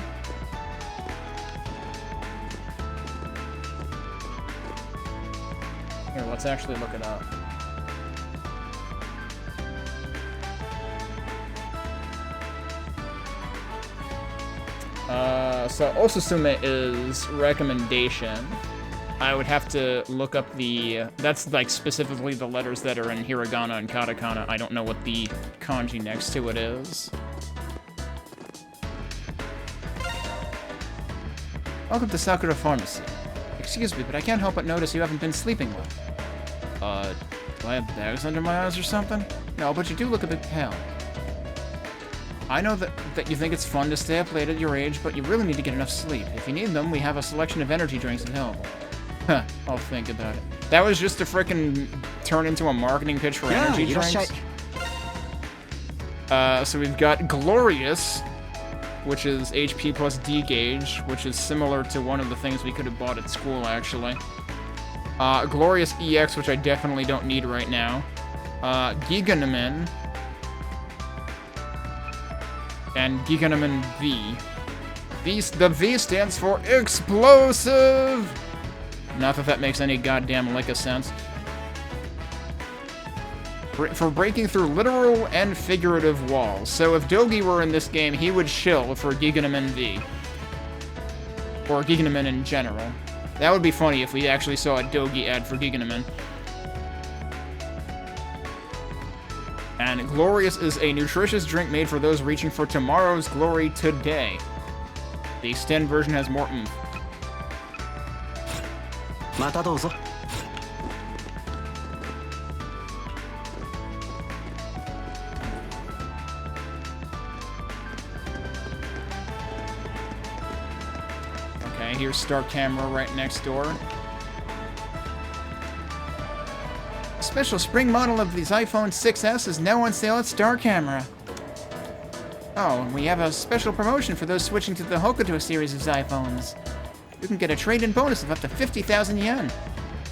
Here, let's actually look it up. So osusume is recommendation. I would have to look up the... that's, like, specifically the letters that are in hiragana and katakana. I don't know what the kanji next to it is. Welcome to Sakura Pharmacy. Excuse me, but I can't help but notice you haven't been sleeping well. Do I have bags under my eyes or something? No, but you do look a bit pale. I know that you think it's fun to stay up late at your age, but you really need to get enough sleep. If you need them, we have a selection of energy drinks available. Huh, I'll think about it. That was just to frickin' turn into a marketing pitch for energy drinks. So we've got Glorious, which is HP plus D gauge, which is similar to one of the things we could have bought at school, actually. Glorious EX, which I definitely don't need right now. Giganamin. And Giganamin V. The V stands for Explosive! Not that that makes any goddamn lick of sense. For breaking through literal and figurative walls. So if Dogi were in this game, he would shill for Giganamin V. Or Giganamin in general. That would be funny if we actually saw a Dogi ad for Giganamin. And Glorious is a nutritious drink made for those reaching for tomorrow's glory today. The extended version has more oomph. Okay, here's Star Camera right next door. Special spring model of these iPhone 6s is now on sale at Star Camera. Oh, and we have a special promotion for those switching to the Hokuto series of iPhones. You can get a trade-in bonus of up to 50,000 yen.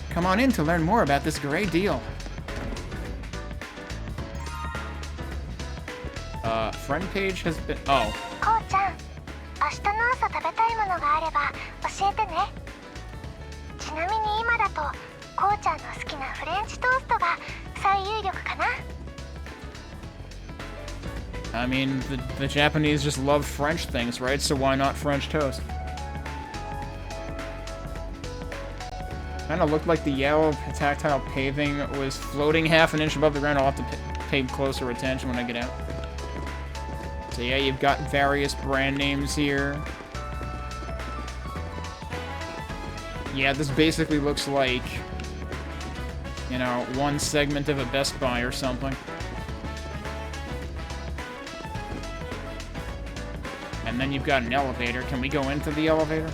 Come on in to learn more about this great deal. Friend page has been... oh. こうちゃん、明日の朝食べたいものがあれば教えてね。ちなみに今だとこうちゃんの好きなフレンチトーストが最有力かな。I mean, the Japanese just love French things, right? So why not French toast? Kind of looked like the yellow tactile paving was floating half an inch above the ground. I'll have to pay closer attention when I get out. So yeah, you've got various brand names here. Yeah, this basically looks like, you know, one segment of a Best Buy or something. And then you've got an elevator. Can we go into the elevator?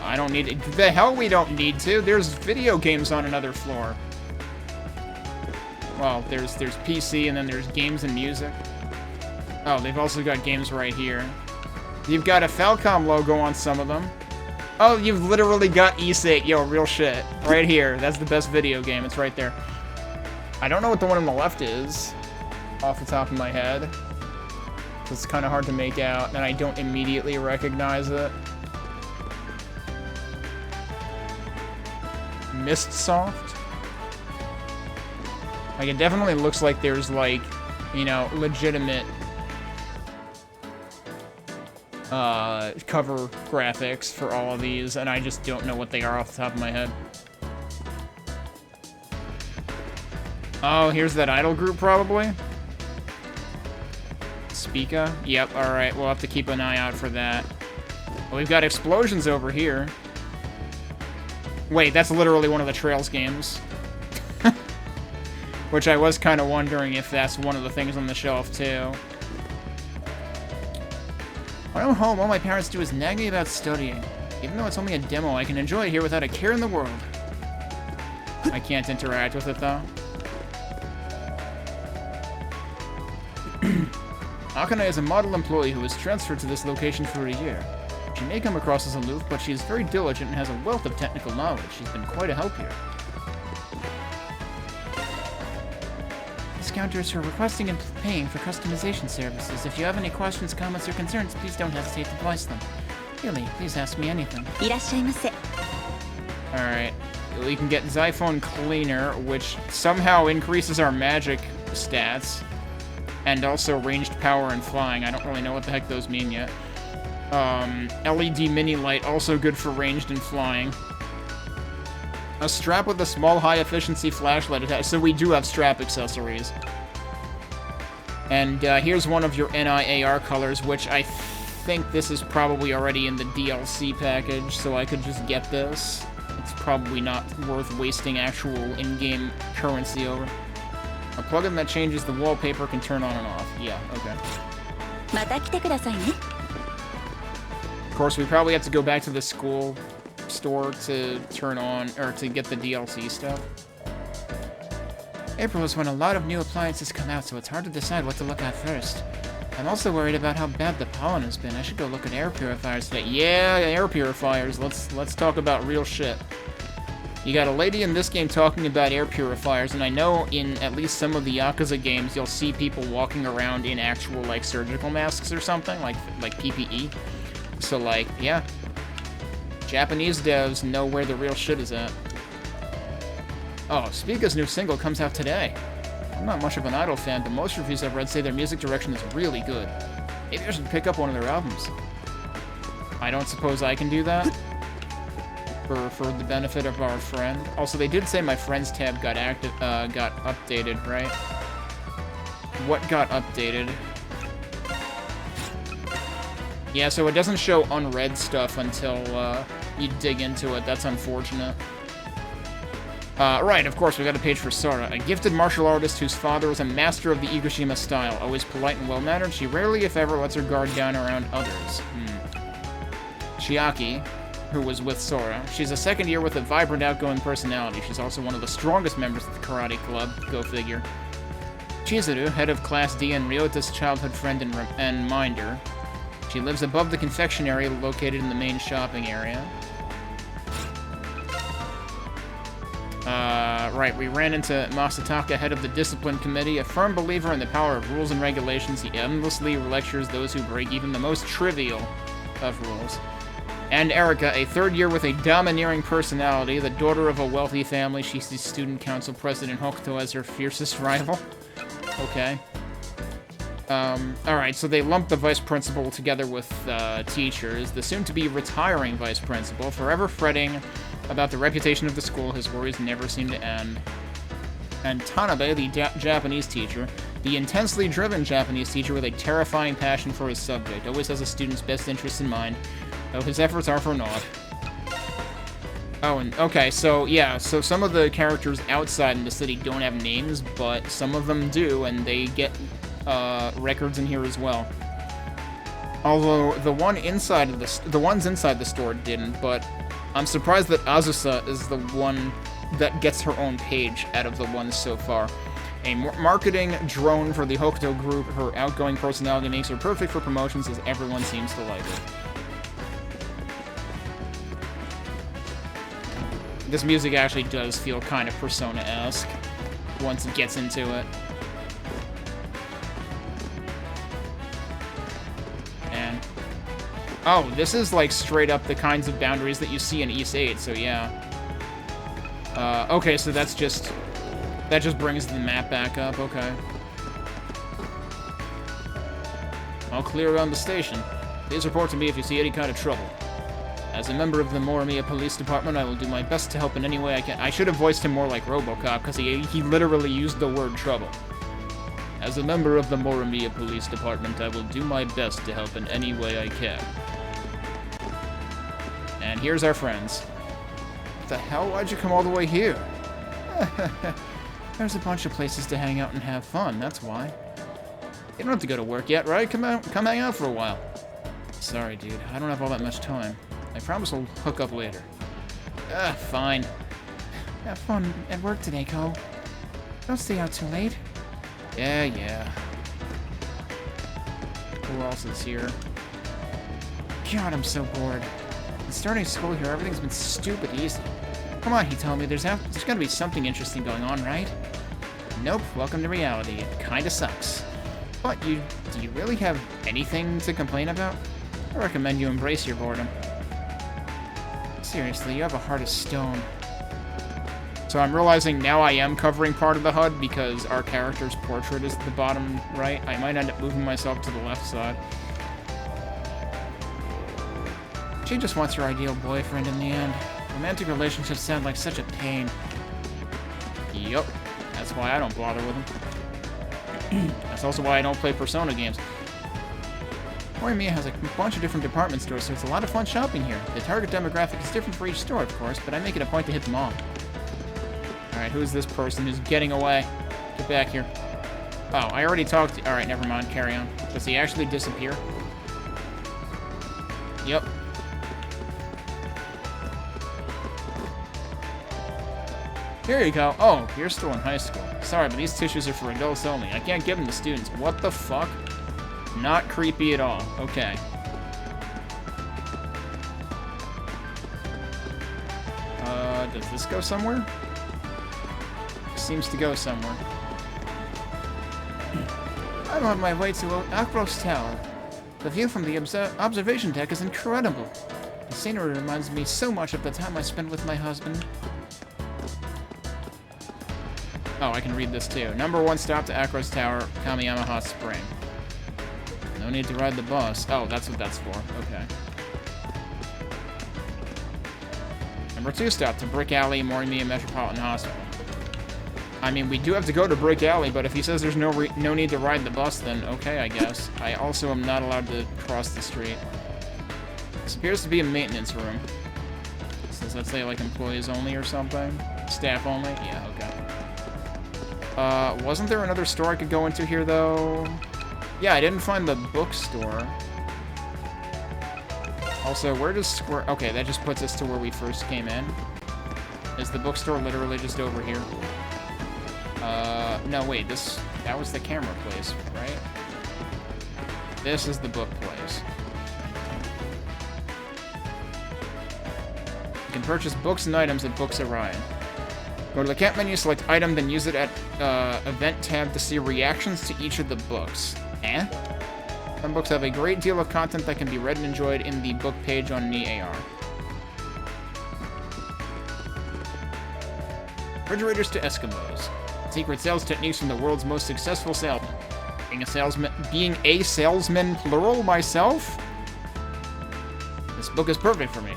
I don't need it. The hell we don't need to. There's video games on another floor. Well, there's PC and then there's games and music. Oh, they've also got games right here. You've got a Falcom logo on some of them. Oh, you've literally got Issei. Yo, real shit. Right here. That's the best video game. It's right there. I don't know what the one on the left is, off the top of my head. It's kind of hard to make out, and I don't immediately recognize it. Mistsoft? Like, it definitely looks like there's, like, you know, legitimate cover graphics for all of these, and I just don't know what they are off the top of my head. Oh, here's that idol group, probably? Speaka? Yep, alright, we'll have to keep an eye out for that. Well, we've got explosions over here. Wait, that's literally one of the Trails games. Which I was kind of wondering if that's one of the things on the shelf, too. When I'm home, all my parents do is nag me about studying. Even though it's only a demo, I can enjoy it here without a care in the world. I can't interact with it, though. Akane is a model employee who was transferred to this location for a year. She may come across as aloof, but she is very diligent and has a wealth of technical knowledge. She's been quite a help here. Discounters for requesting and paying for customization services. If you have any questions, comments, or concerns, please don't hesitate to voice them. Really, please ask me anything. いらっしゃいませ。 Alright. We can get Xiphone Cleaner, which somehow increases our magic stats. And also ranged power and flying. I don't really know what the heck those mean yet. LED mini light, also good for ranged and flying. A strap with a small high-efficiency flashlight attached. So we do have strap accessories. And here's one of your NIAR colors, which I think this is probably already in the DLC package, so I could just get this. It's probably not worth wasting actual in-game currency over. A plugin that changes the wallpaper can turn on and off. Yeah, okay. また来てくださいね。 Of course, we probably have to go back to the school store to turn on, or to get the DLC stuff. April is when a lot of new appliances come out, so it's hard to decide what to look at first. I'm also worried about how bad the pollen has been. I should go look at air purifiers today. Yeah, air purifiers. Let's talk about real shit. You got a lady in this game talking about air purifiers, and I know in at least some of the Yakuza games, you'll see people walking around in actual, like, surgical masks or something, like PPE. So, like, yeah. Japanese devs know where the real shit is at. Oh, Spica's new single comes out today. I'm not much of an Idol fan, but most reviews I've read say their music direction is really good. Maybe I should pick up one of their albums. I don't suppose I can do that? For the benefit of our friend. Also, they did say my friends tab got updated, right? What got updated? Yeah, so it doesn't show unread stuff until you dig into it. That's unfortunate. Right, of course, we got a page for Sora, a gifted martial artist whose father was a master of the Igushima style. Always polite and well-mannered, she rarely, if ever, lets her guard down around others. Chiaki, who was with Sora. She's a second year with a vibrant, outgoing personality. She's also one of the strongest members of the karate club. Go figure. Chizuru, head of Class D and Ryota's childhood friend and minder. She lives above the confectionery located in the main shopping area. Right, we ran into Masataka, head of the Discipline Committee, a firm believer in the power of rules and regulations. He endlessly lectures those who break even the most trivial of rules. And Erika, a third year with a domineering personality, the daughter of a wealthy family. She sees student council president Hokuto as her fiercest rival. Okay. Alright, so they lumped the vice principal together with teachers. The soon-to-be retiring vice principal, forever fretting about the reputation of the school. His worries never seem to end. And Tanabe, the Japanese teacher, the intensely driven Japanese teacher with a terrifying passion for his subject, always has a student's best interests in mind, though his efforts are for naught. Oh, and okay, so yeah, so some of the characters outside in the city don't have names, but some of them do, and they get records in here as well. Although the ones inside the store didn't, but I'm surprised that Azusa is the one that gets her own page out of the ones so far. A marketing drone for the Hokuto group, her outgoing personality makes her perfect for promotions as everyone seems to like it. This music actually does feel kind of Persona-esque once it gets into it. And oh, this is like straight up the kinds of boundaries that you see in East 8, so yeah. Okay, so that just brings the map back up, okay. All clear around the station. Please report to me if you see any kind of trouble. As a member of the Morimiya Police Department, I will do my best to help in any way I can. I should have voiced him more like RoboCop, because he literally used the word trouble. As a member of the Morimiya Police Department, I will do my best to help in any way I can. And here's our friends. What the hell? Why'd you come all the way here? There's a bunch of places to hang out and have fun, that's why. You don't have to go to work yet, right? Come hang out for a while. Sorry, dude. I don't have all that much time. I promise we'll hook up later. Fine. Have fun at work today, Ko. Don't stay out too late. Yeah. Who else is here? God, I'm so bored. Since starting school here, everything's been stupid easy. Come on, he told me. There's gotta be something interesting going on, right? Nope, welcome to reality. It kinda sucks. But do you really have anything to complain about? I recommend you embrace your boredom. Seriously, you have a heart of stone. So I'm realizing now I am covering part of the HUD because our character's portrait is at the bottom right. I might end up moving myself to the left side. She just wants her ideal boyfriend in the end. Romantic relationships sound like such a pain. Yup. That's why I don't bother with them. That's also why I don't play Persona games. Morimiya has a bunch of different department stores, so it's a lot of fun shopping here. The target demographic is different for each store, of course, but I make it a point to hit them all. Alright, who's this person who's getting away? Get back here. Oh, I already talked to... Alright, never mind. Carry on. Does he actually disappear? Yep. Here you go. Oh, you're still in high school. Sorry, but these tissues are for adults only. I can't give them to students. What the fuck? Not creepy at all. Okay. Does this go somewhere? Seems to go somewhere. I'm on my way to Akros Tower. The view from the observation deck is incredible. The scenery reminds me so much of the time I spent with my husband. Oh, I can read this too. Number 1 stop to Akros Tower, Kamiyama Hot Spring. No need to ride the bus. Oh, that's what that's for. Okay. Number 2 stop to Brick Alley, Morimiya Metropolitan Hospital. I mean, we do have to go to Brick Alley, but if he says there's no need to ride the bus, then okay, I guess. I also am not allowed to cross the street. This appears to be a maintenance room. Does that say, like, employees only or something? Staff only? Yeah, okay. Wasn't there another store I could go into here, though? Yeah, I didn't find the bookstore. Also, where does Square... Okay, that just puts us to where we first came in. Is the bookstore literally just over here? No, wait, that was the camera place, right? This is the book place. You can purchase books and items at Books Orion. Go to the cat menu, select item, then use it at event tab to see reactions to each of the books. Some books have a great deal of content that can be read and enjoyed in the book page on NeAR. Refrigerators to Eskimos. Secret sales techniques from the world's most successful salesman. Being a salesman, plural, myself? This book is perfect for me.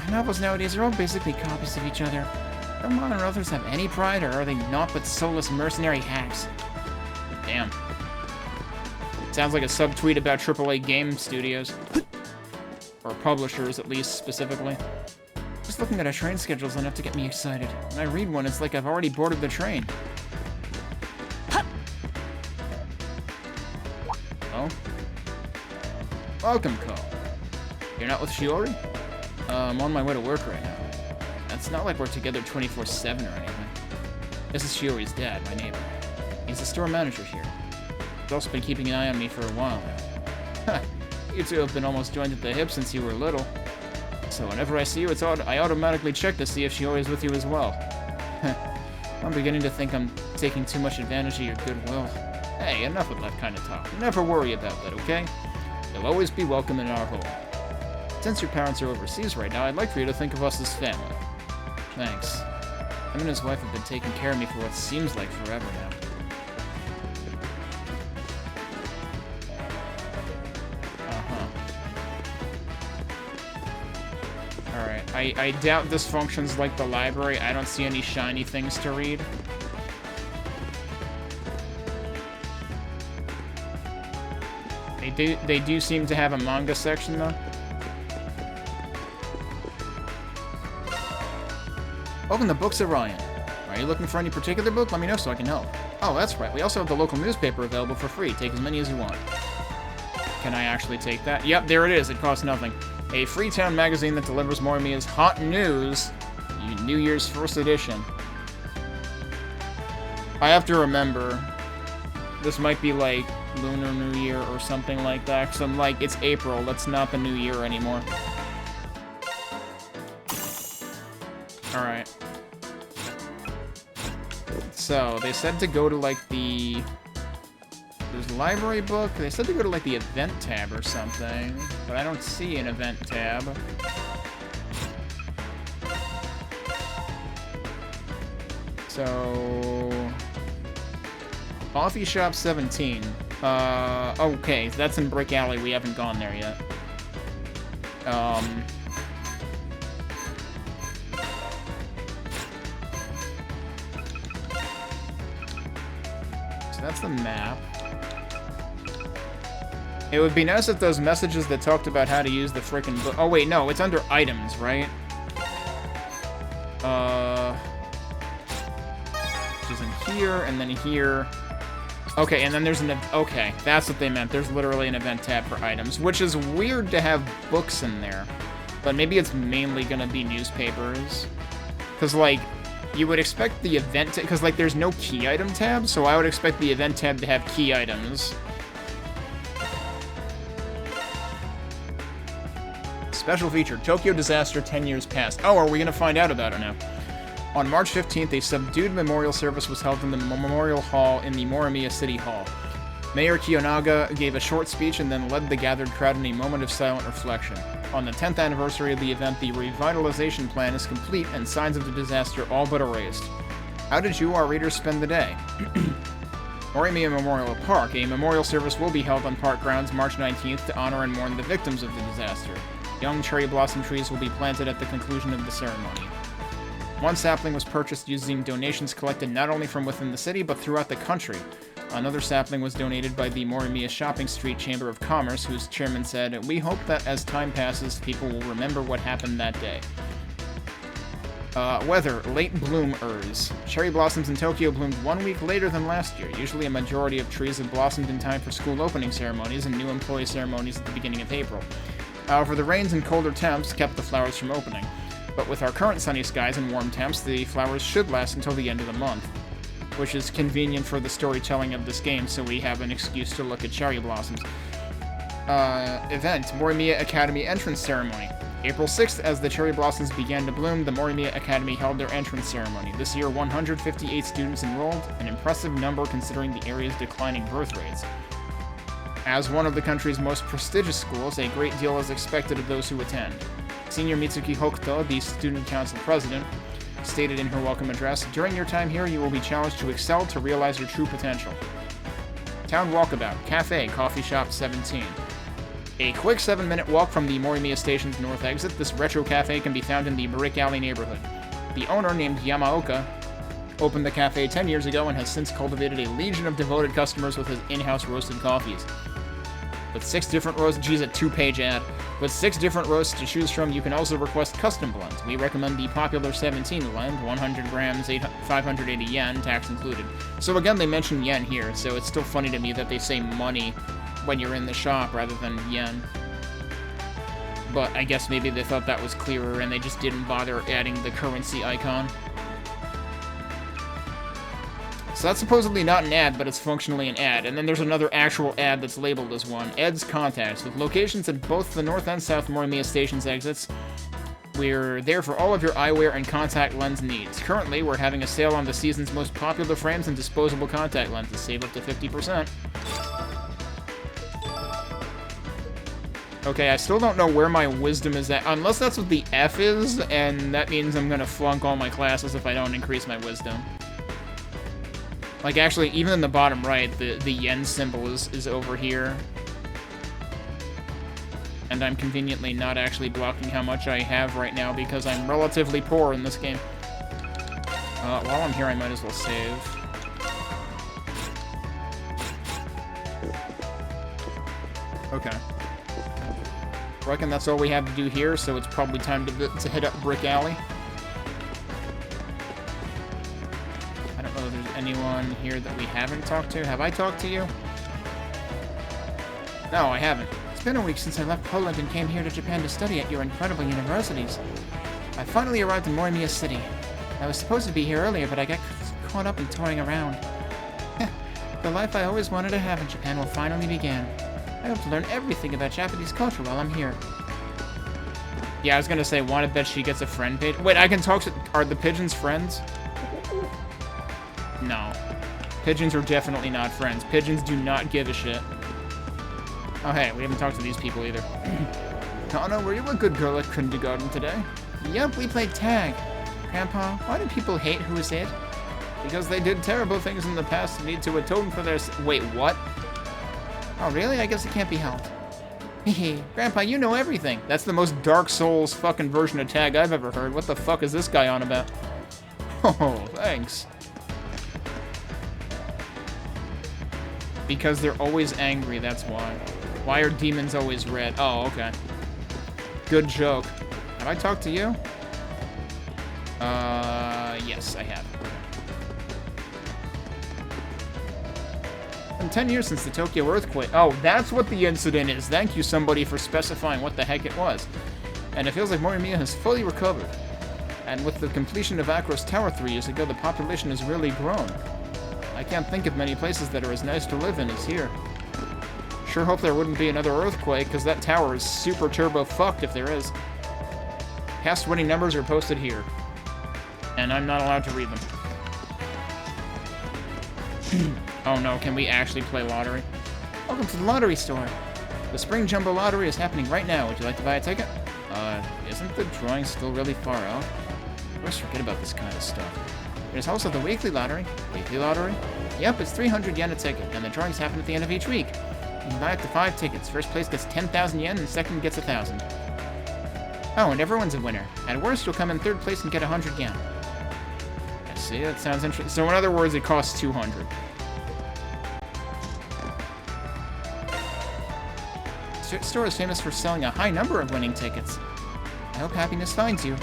Novels nowadays are all basically copies of each other. Do modern authors have any pride, or are they naught but soulless mercenary hacks? Damn. Sounds like a sub-tweet about AAA game studios. Or publishers, at least, specifically. Just looking at a train schedule is enough to get me excited. When I read one, it's like I've already boarded the train. Oh? Welcome, Ko. You're not with Shiori? I'm on my way to work right now. It's not like we're together 24/7 or anything. This is Shiori's dad, my neighbor. He's the store manager here. He's also been keeping an eye on me for a while now. You two have been almost joined at the hip since you were little. So whenever I see you, I automatically check to see if Shiori's with you as well. I'm beginning to think I'm taking too much advantage of your goodwill. Hey, enough of that kind of talk. Never worry about that, okay? You'll always be welcome in our home. Since your parents are overseas right now, I'd like for you to think of us as family. Thanks. Him and his wife have been taking care of me for what seems like forever now. Alright, I doubt this functions like the library. I don't see any shiny things to read. They do seem to have a manga section, though. Welcome to Books Orion. Are you looking for any particular book? Let me know so I can help. Oh, that's right. We also have the local newspaper available for free. Take as many as you want. Can I actually take that? Yep, there it is. It costs nothing. A Freetown magazine that delivers Morimiya's hot news. New Year's first edition. I have to remember, this might be like Lunar New Year or something like that. Because I'm like, it's April. That's not the new year anymore. Alright. So, they said to go to like the... There's a library book. They said to go to like the event tab or something. But I don't see an event tab. So... Coffee Shop 17. Okay, that's in Brick Alley. We haven't gone there yet. So that's the map. It would be nice if those messages that talked about how to use the frickin' book... Oh, wait, no, it's under items, right? Which is in here, and then here... Okay, and then there's an... Okay, that's what they meant. There's literally an event tab for items, which is weird to have books in there. But maybe it's mainly gonna be newspapers. Because, like, you would expect the event... Because, like, there's no key item tab, so I would expect the event tab to have key items. Special feature, Tokyo disaster 10 years past. Oh, are we gonna find out about it now? On March 15th, a subdued memorial service was held in the Memorial Hall in the Morimiya City Hall. Mayor Kiyonaga gave a short speech and then led the gathered crowd in a moment of silent reflection. On the 10th anniversary of the event, the revitalization plan is complete and signs of the disaster all but erased. How did you, our readers, spend the day? Morimiya Memorial Park. A memorial service will be held on park grounds March 19th to honor and mourn the victims of the disaster. Young cherry blossom trees will be planted at the conclusion of the ceremony. One sapling was purchased using donations collected not only from within the city, but throughout the country. Another sapling was donated by the Morimiya Shopping Street Chamber of Commerce, whose chairman said, "We hope that as time passes, people will remember what happened that day." Weather, late bloomers. Cherry blossoms in Tokyo bloomed 1 week later than last year. Usually a majority of trees have blossomed in time for school opening ceremonies and new employee ceremonies at the beginning of April. However, the rains and colder temps kept the flowers from opening. But with our current sunny skies and warm temps, the flowers should last until the end of the month, which is convenient for the storytelling of this game, so we have an excuse to look at cherry blossoms. Event, Morimiya Academy entrance ceremony. April 6th, as the cherry blossoms began to bloom, the Morimiya Academy held their entrance ceremony. This year, 158 students enrolled, an impressive number considering the area's declining birth rates. As one of the country's most prestigious schools, a great deal is expected of those who attend. Senior Mitsuki Hokuto, the student council president, stated in her welcome address, "During your time here, you will be challenged to excel to realize your true potential." Town Walkabout, Cafe, Coffee Shop 17. A quick 7-minute walk from the Morimiya Station's north exit, this retro cafe can be found in the Brick Alley neighborhood. The owner, named Yamaoka, opened the cafe 10 years ago and has since cultivated a legion of devoted customers with his in-house roasted coffees. With 6 different roasts, geez, a 2-page ad. With 6 different roasts to choose from, you can also request custom blends. We recommend the popular 17 blend, 100 grams, 580 yen, tax included. So again, they mention yen here, so it's still funny to me that they say money when you're in the shop rather than yen. But I guess maybe they thought that was clearer and they just didn't bother adding the currency icon. So that's supposedly not an ad, but it's functionally an ad. And then there's another actual ad that's labeled as one. Ed's Contacts, with locations at both the North and South Morimiya Station's exits. We're there for all of your eyewear and contact lens needs. Currently, we're having a sale on the season's most popular frames and disposable contact lenses. Save up to 50%. Okay, I still don't know where my wisdom is at, unless that's what the F is, and that means I'm gonna flunk all my classes if I don't increase my wisdom. Like, actually, even in the bottom right, the yen symbol is over here. And I'm conveniently not actually blocking how much I have right now because I'm relatively poor in this game. While I'm here, I might as well save. Okay. I reckon that's all we have to do here, so it's probably time to hit up Brick Alley. anyone here that we haven't talked to? Have I talked to you? No, I haven't. It's been a week since I left Poland and came here to Japan to study at your incredible universities. I finally arrived in Morimiya City. I was supposed to be here earlier, but I got caught up in touring around. The life I always wanted to have in Japan will finally begin. I hope to learn everything about Japanese culture while I'm here. Yeah, I was gonna say, wanna bet she gets a friend page. Wait, I can talk to... Are the pigeons friends? No. Pigeons are definitely not friends. Pigeons do not give a shit. Oh, hey, we haven't talked to these people either. Kana, were you a good girl at kindergarten today? Yep, we played tag. Grandpa, why do people hate Who Is It? Because they did terrible things in the past and need to atone for their... Wait, what? Oh, really? I guess it can't be helped. Hehe, Grandpa, you know everything. That's the most Dark Souls fucking version of tag I've ever heard. What the fuck is this guy on about? Oh, thanks. Because they're always angry, that's why. Why are demons always red? Oh, okay. Good joke. Have I talked to you? Yes, I have. It's been 10 years since the Tokyo earthquake. Oh, that's what the incident is. Thank you, somebody, for specifying what the heck it was. And it feels like Morimiya has fully recovered. And with the completion of Akros Tower 3 years ago, the population has really grown. I can't think of many places that are as nice to live in as here. Sure hope there wouldn't be another earthquake, because that tower is super turbo fucked if there is. Past winning numbers are posted here. And I'm not allowed to read them. Oh no, can we actually play lottery? Welcome to the lottery store. The Spring Jumbo Lottery is happening right now. Would you like to buy a ticket? Isn't the drawing still really far out? I always forget about this kind of stuff. There's also the weekly lottery. Weekly lottery? Yep, it's 300 yen a ticket, and the drawings happen at the end of each week. You can buy up to 5 tickets. First place gets 10,000 yen, and second gets 1,000. Oh, and everyone's a winner. At worst, you'll come in third place and get 100 yen. I see, that sounds interesting. So in other words, it costs 200. The store is famous for selling a high number of winning tickets. I hope happiness finds you.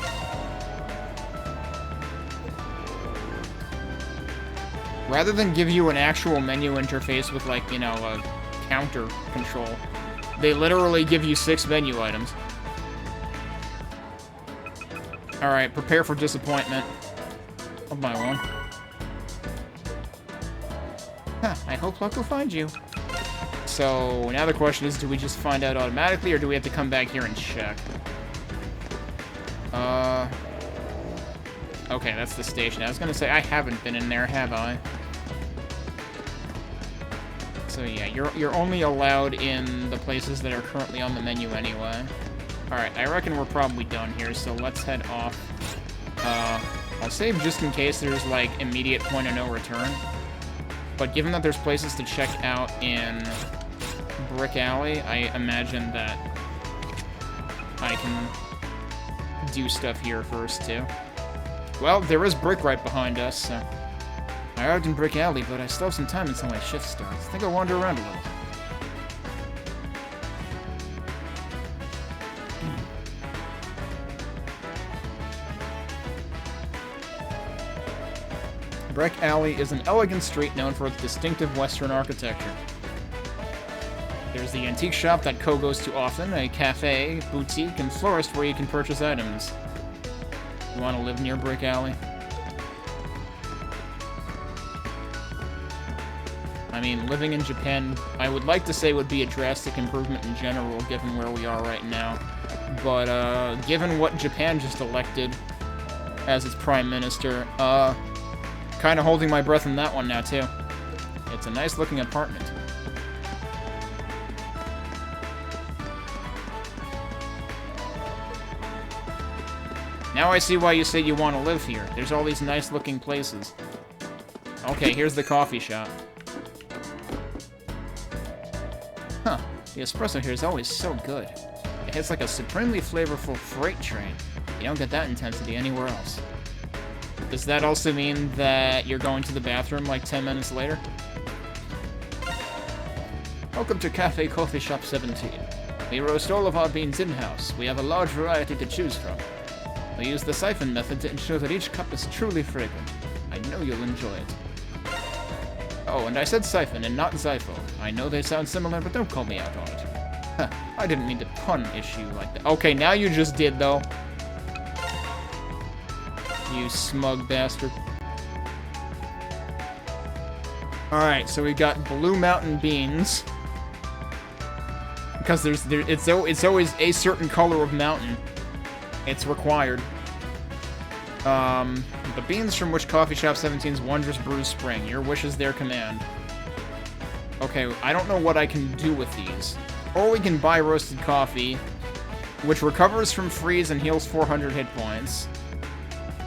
Rather than give you an actual menu interface with, like, you know, a counter control, they literally give you 6 menu items. Alright, prepare for disappointment. I'll buy one. Huh, I hope luck will find you. So, now the question is, do we just find out automatically, or do we have to come back here and check? Okay, that's the station. I was gonna say, I haven't been in there, have I? So yeah, you're only allowed in the places that are currently on the menu anyway. Alright, I reckon we're probably done here, so let's head off. I'll save just in case there's, like, immediate point of no return. But given that there's places to check out in Brick Alley, I imagine that I can do stuff here first, too. Well, there is Brick right behind us, so... I arrived in Brick Alley, but I still have some time until my shift starts. I think I'll wander around a little. Brick Alley is an elegant street known for its distinctive Western architecture. There's the antique shop that Ko goes to often, a cafe, boutique, and florist where you can purchase items. You want to live near Brick Alley? I mean, living in Japan, I would like to say would be a drastic improvement in general, given where we are right now. But, given what Japan just elected as its prime minister, kind of holding my breath on that one now, too. It's a nice-looking apartment. Now I see why you say you want to live here. There's all these nice-looking places. Okay, here's the coffee shop. Huh, the espresso here is always so good. It hits like a supremely flavorful freight train. You don't get that intensity anywhere else. Does that also mean that you're going to the bathroom like 10 minutes later? Welcome to Cafe Coffee Shop 17. We roast all of our beans in-house. We have a large variety to choose from. We use the siphon method to ensure that each cup is truly fragrant. I know you'll enjoy it. Oh, and I said siphon and not zypho. I know they sound similar, but don't call me out on it. Huh, I didn't mean to pun issue like that. Okay, now you just did, though. You smug bastard. Alright, so we got Blue Mountain Beans. Because it's always a certain color of mountain. It's required. The beans from which Coffee Shop 17's Wondrous Brew spring. Your wish is their command. Okay, I don't know what I can do with these. Or we can buy roasted coffee, which recovers from freeze and heals 400 hit points.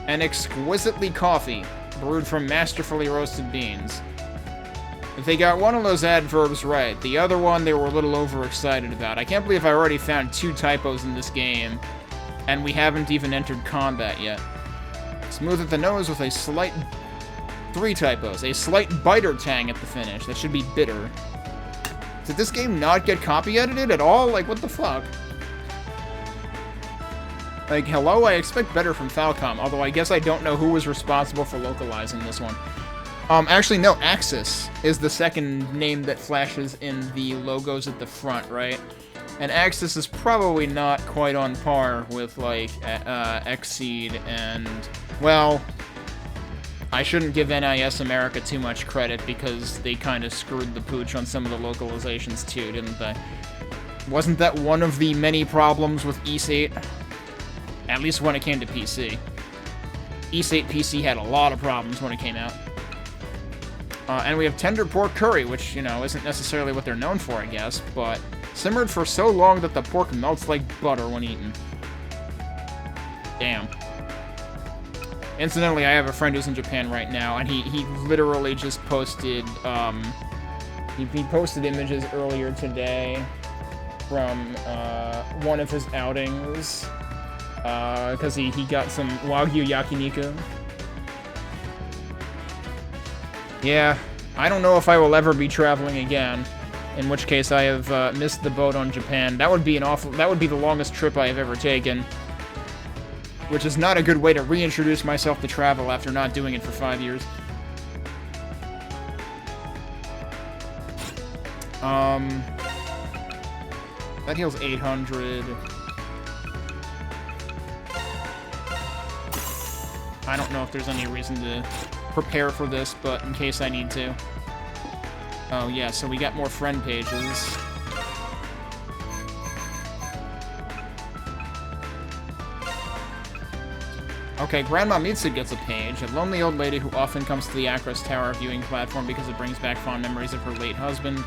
And exquisitely coffee, brewed from masterfully roasted beans. If they got one of those adverbs right, the other one they were a little overexcited about. I can't believe I already found 2 typos in this game, and we haven't even entered combat yet. Smooth at the nose with a slight... 3 typos. A slight biter tang at the finish. That should be bitter. Did this game not get copy edited at all? Like, what the fuck? Like, hello? I expect better from Falcom, although I guess I don't know who was responsible for localizing this one. Actually, no, Axis is the second name that flashes in the logos at the front, right? And Axis is probably not quite on par with, like, Xseed and... Well, I shouldn't give NIS America too much credit because they kind of screwed the pooch on some of the localizations too, didn't they? Wasn't that one of the many problems with East 8? At least when it came to PC. East 8 PC had a lot of problems when it came out. And we have tender pork curry, which, you know, isn't necessarily what they're known for, I guess, but simmered for so long that the pork melts like butter when eaten. Damn. Incidentally, I have a friend who's in Japan right now, and he literally just posted, he posted images earlier today from, one of his outings, because he got some Wagyu yakiniku. Yeah, I don't know if I will ever be traveling again, in which case I have, missed the boat on Japan. That would be the longest trip I have ever taken. Which is not a good way to reintroduce myself to travel after not doing it for 5 years. That heals 800. I don't know if there's any reason to prepare for this, but in case I need to. Oh yeah, so we got more friend pages. Okay, Grandma Mitsu gets a page, a lonely old lady who often comes to the Akros Tower viewing platform because it brings back fond memories of her late husband.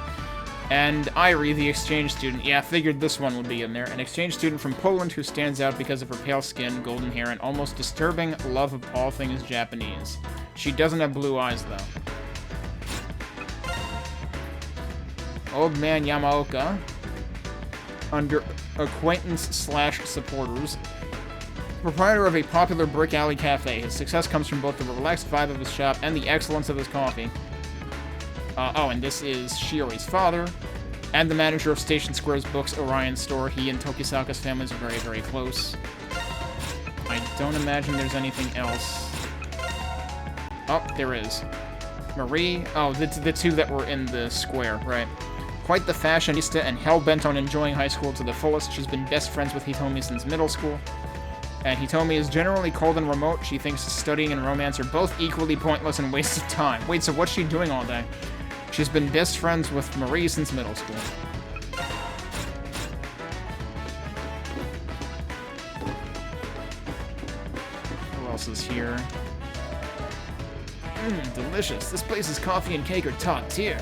And Irie, the exchange student. Yeah, figured this one would be in there. An exchange student from Poland who stands out because of her pale skin, golden hair, and almost disturbing love of all things Japanese. She doesn't have blue eyes, though. Old Man Yamaoka, under acquaintance/supporters, proprietor of a popular brick alley cafe. His success comes from both the relaxed vibe of his shop and the excellence of his coffee. Oh, and this is Shiori's father, and the manager of Station Square's Books Orion store. He and Tokisaka's families are very, very close. I don't imagine there's anything else. Oh, there is. Marie. Oh, the 2 that were in the square, right. Quite the fashionista and hell-bent on enjoying high school to the fullest. She's been best friends with Hitomi since middle school. And Hitomi is generally cold and remote. She thinks studying and romance are both equally pointless and wastes of time. Wait, so what's she doing all day? She's been best friends with Marie since middle school. Who else is here? Delicious. This place's coffee and cake are top tier.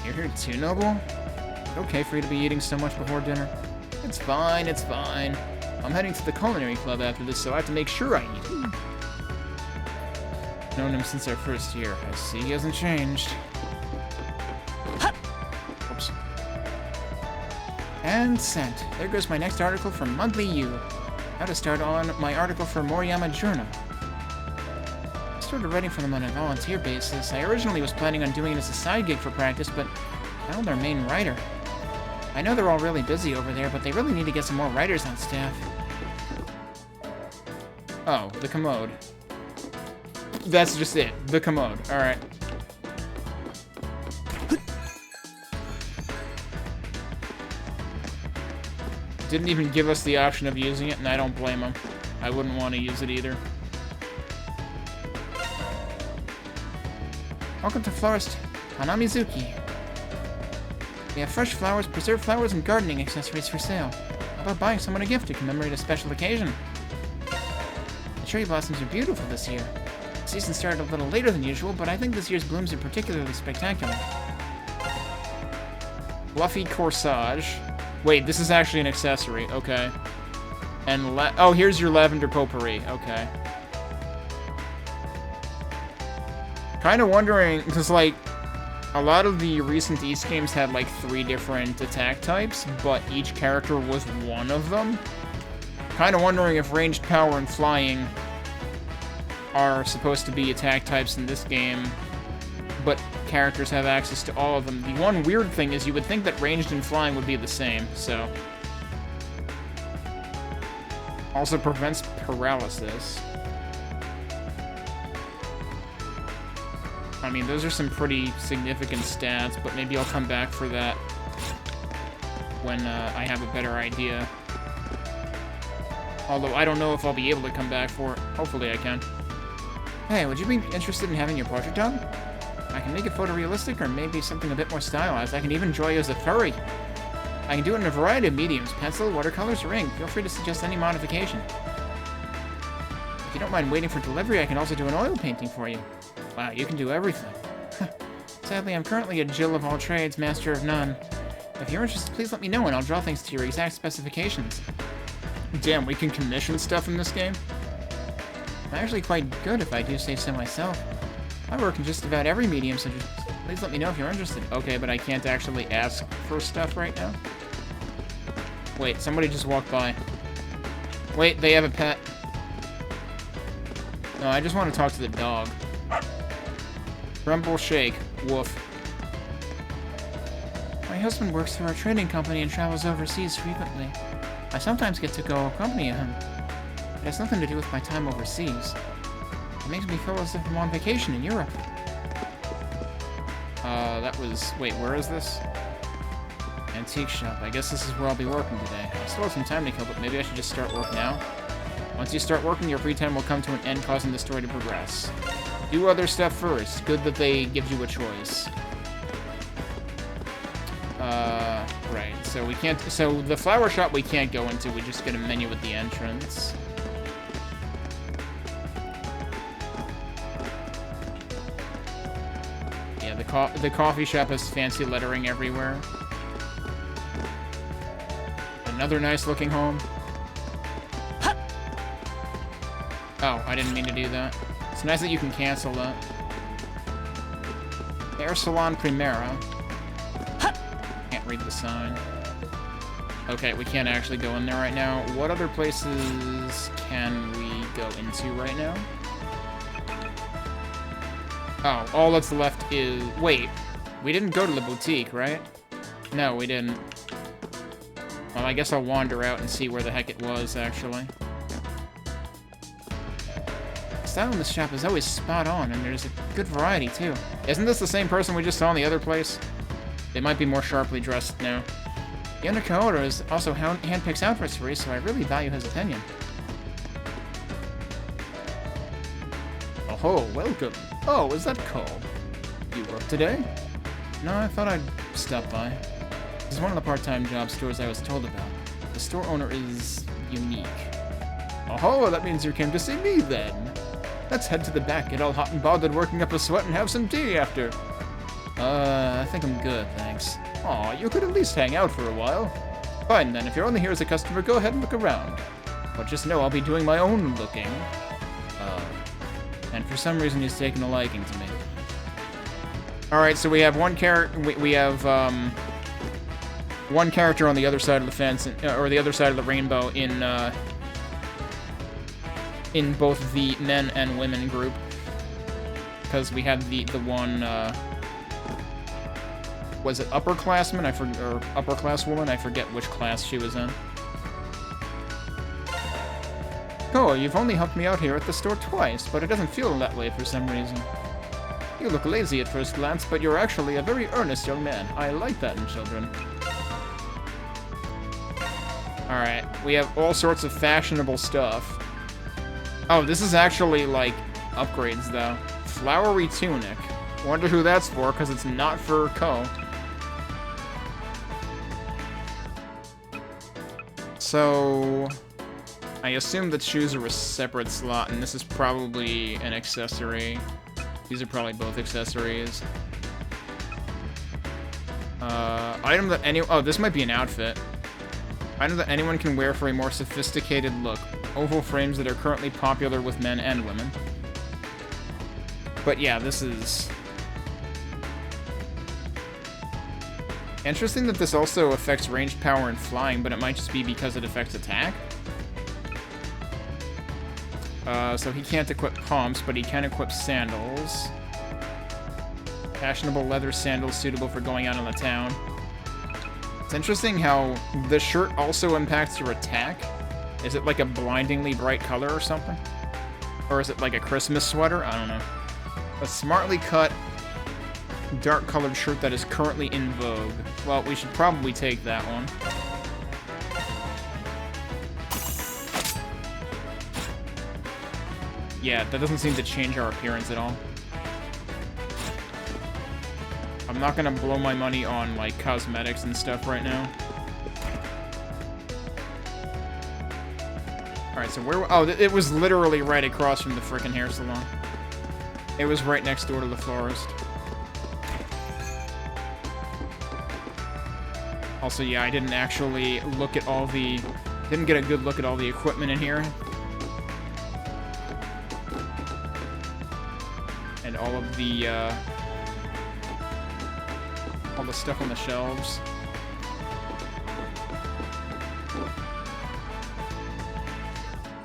You're here too, Noble? Okay for you to be eating so much before dinner? It's fine, it's fine. I'm heading to the culinary club after this, so I have to make sure I eat. Known him since our first year. I see he hasn't changed. Oops. And sent. There goes my next article from Monthly U. How to start on my article for Moriyama Journal. I started writing for them on a volunteer basis. I originally was planning on doing it as a side gig for practice, but I'm their main writer. I know they're all really busy over there, but they really need to get some more writers on staff. Oh, the commode. That's just it. The commode. Alright. Didn't even give us the option of using it, and I don't blame him. I wouldn't want to use it either. Welcome to Florist Hanamizuki. We have fresh flowers, preserved flowers, and gardening accessories for sale. How about buying someone a gift to commemorate a special occasion? The cherry blossoms are beautiful this year. The season started a little later than usual, but I think this year's blooms are particularly spectacular. Fluffy corsage. Wait, this is actually an accessory. Okay. And oh, here's your lavender potpourri. Okay. Kind of wondering, because, like, a lot of the recent East games had, like, 3 different attack types, but each character was one of them. Kind of wondering if ranged power and flying are supposed to be attack types in this game, but characters have access to all of them. The one weird thing is you would think that ranged and flying would be the same, so... Also prevents paralysis. I mean, those are some pretty significant stats, but maybe I'll come back for that when I have a better idea. Although I don't know if I'll be able to come back for it. Hopefully I can. Hey, would you be interested in having your portrait done? I can make it photorealistic or maybe something a bit more stylized. I can even draw you as a furry. I can do it in a variety of mediums, pencil, watercolors, or ink. Feel free to suggest any modification. If you don't mind waiting for delivery, I can also do an oil painting for you. Wow, you can do everything. Sadly, I'm currently a Jill of all trades, master of none. If you're interested, please let me know and I'll draw things to your exact specifications. Damn, we can commission stuff in this game? I'm actually quite good if I do say so myself. I work in just about every medium, so just please let me know if you're interested. Okay, but I can't actually ask for stuff right now. Wait, somebody just walked by. Wait, they have a pet. No, I just want to talk to the dog. Rumble Shake. Woof. My husband works for a trading company and travels overseas frequently. I sometimes get to go accompany him. It has nothing to do with my time overseas. It makes me feel as if I'm on vacation in Europe. That was... Wait, where is this? Antique shop. I guess this is where I'll be working today. I still have some time to kill, but maybe I should just start work now. Once you start working, your free time will come to an end, causing the story to progress. Do other stuff first. Good that they give you a choice. Right. So we can't... So the flower shop we can't go into. We just get a menu at the entrance. Yeah, the coffee shop has fancy lettering everywhere. Another nice-looking home. Oh, I didn't mean to do that. It's nice that you can cancel that. Hair Salon Primera. Can't read the sign. Okay, we can't actually go in there right now. What other places can we go into right now? Oh, all that's left is... Wait, we didn't go to the boutique, right? No, we didn't. Well, I guess I'll wander out and see where the heck it was, actually. The style in this shop is always spot on, and there's a good variety, too. Isn't this the same person we just saw in the other place? They might be more sharply dressed now. The owner Kaoru is also handpicks outfits for you, so I really value his opinion. Oh, welcome. Oh, is that Cole? You work today? No, I thought I'd stop by. This is one of the part-time job stores I was told about. The store owner is unique. Oh, that means you came to see me then. Let's head to the back, get all hot and bothered working up a sweat and have some tea after. I think I'm good, thanks. Aw, you could at least hang out for a while. Fine then, if you're only here as a customer, go ahead and look around. But just know I'll be doing my own looking. And for some reason he's taken a liking to me. Alright, so we have one character, we have, one character on the other side of the fence, or the other side of the rainbow in both the men and women group. Because we had the one, was it upperclassman? Or upper-class woman? I forget which class she was in. Oh, you've only helped me out here at the store twice, but it doesn't feel that way for some reason. You look lazy at first glance, but you're actually a very earnest young man. I like that in children. Alright, we have all sorts of fashionable stuff. Oh, this is actually, like, upgrades, though. Flowery tunic. Wonder who that's for, because it's not for Ko. So... I assume that shoes are a separate slot, and this is probably an accessory. These are probably both accessories. Item that oh, this might be an outfit. Item that anyone can wear for a more sophisticated look. Oval frames that are currently popular with men and women. But yeah, this is... Interesting that this also affects range, power, and flying, but it might just be because it affects attack. So he can't equip pumps, but he can equip sandals. Fashionable leather sandals suitable for going out in the town. It's interesting how the shirt also impacts your attack. Is it like a blindingly bright color or something? Or is it like a Christmas sweater? I don't know. A smartly cut, dark-colored shirt that is currently in vogue. Well, we should probably take that one. Yeah, that doesn't seem to change our appearance at all. I'm not gonna blow my money on, like, cosmetics and stuff right now. Alright, so where... Oh, it was literally right across from the frickin' hair salon. It was right next door to the florist. Also, yeah, I didn't actually look at all the... Didn't get a good look at all the equipment in here. And all of the, all the stuff on the shelves.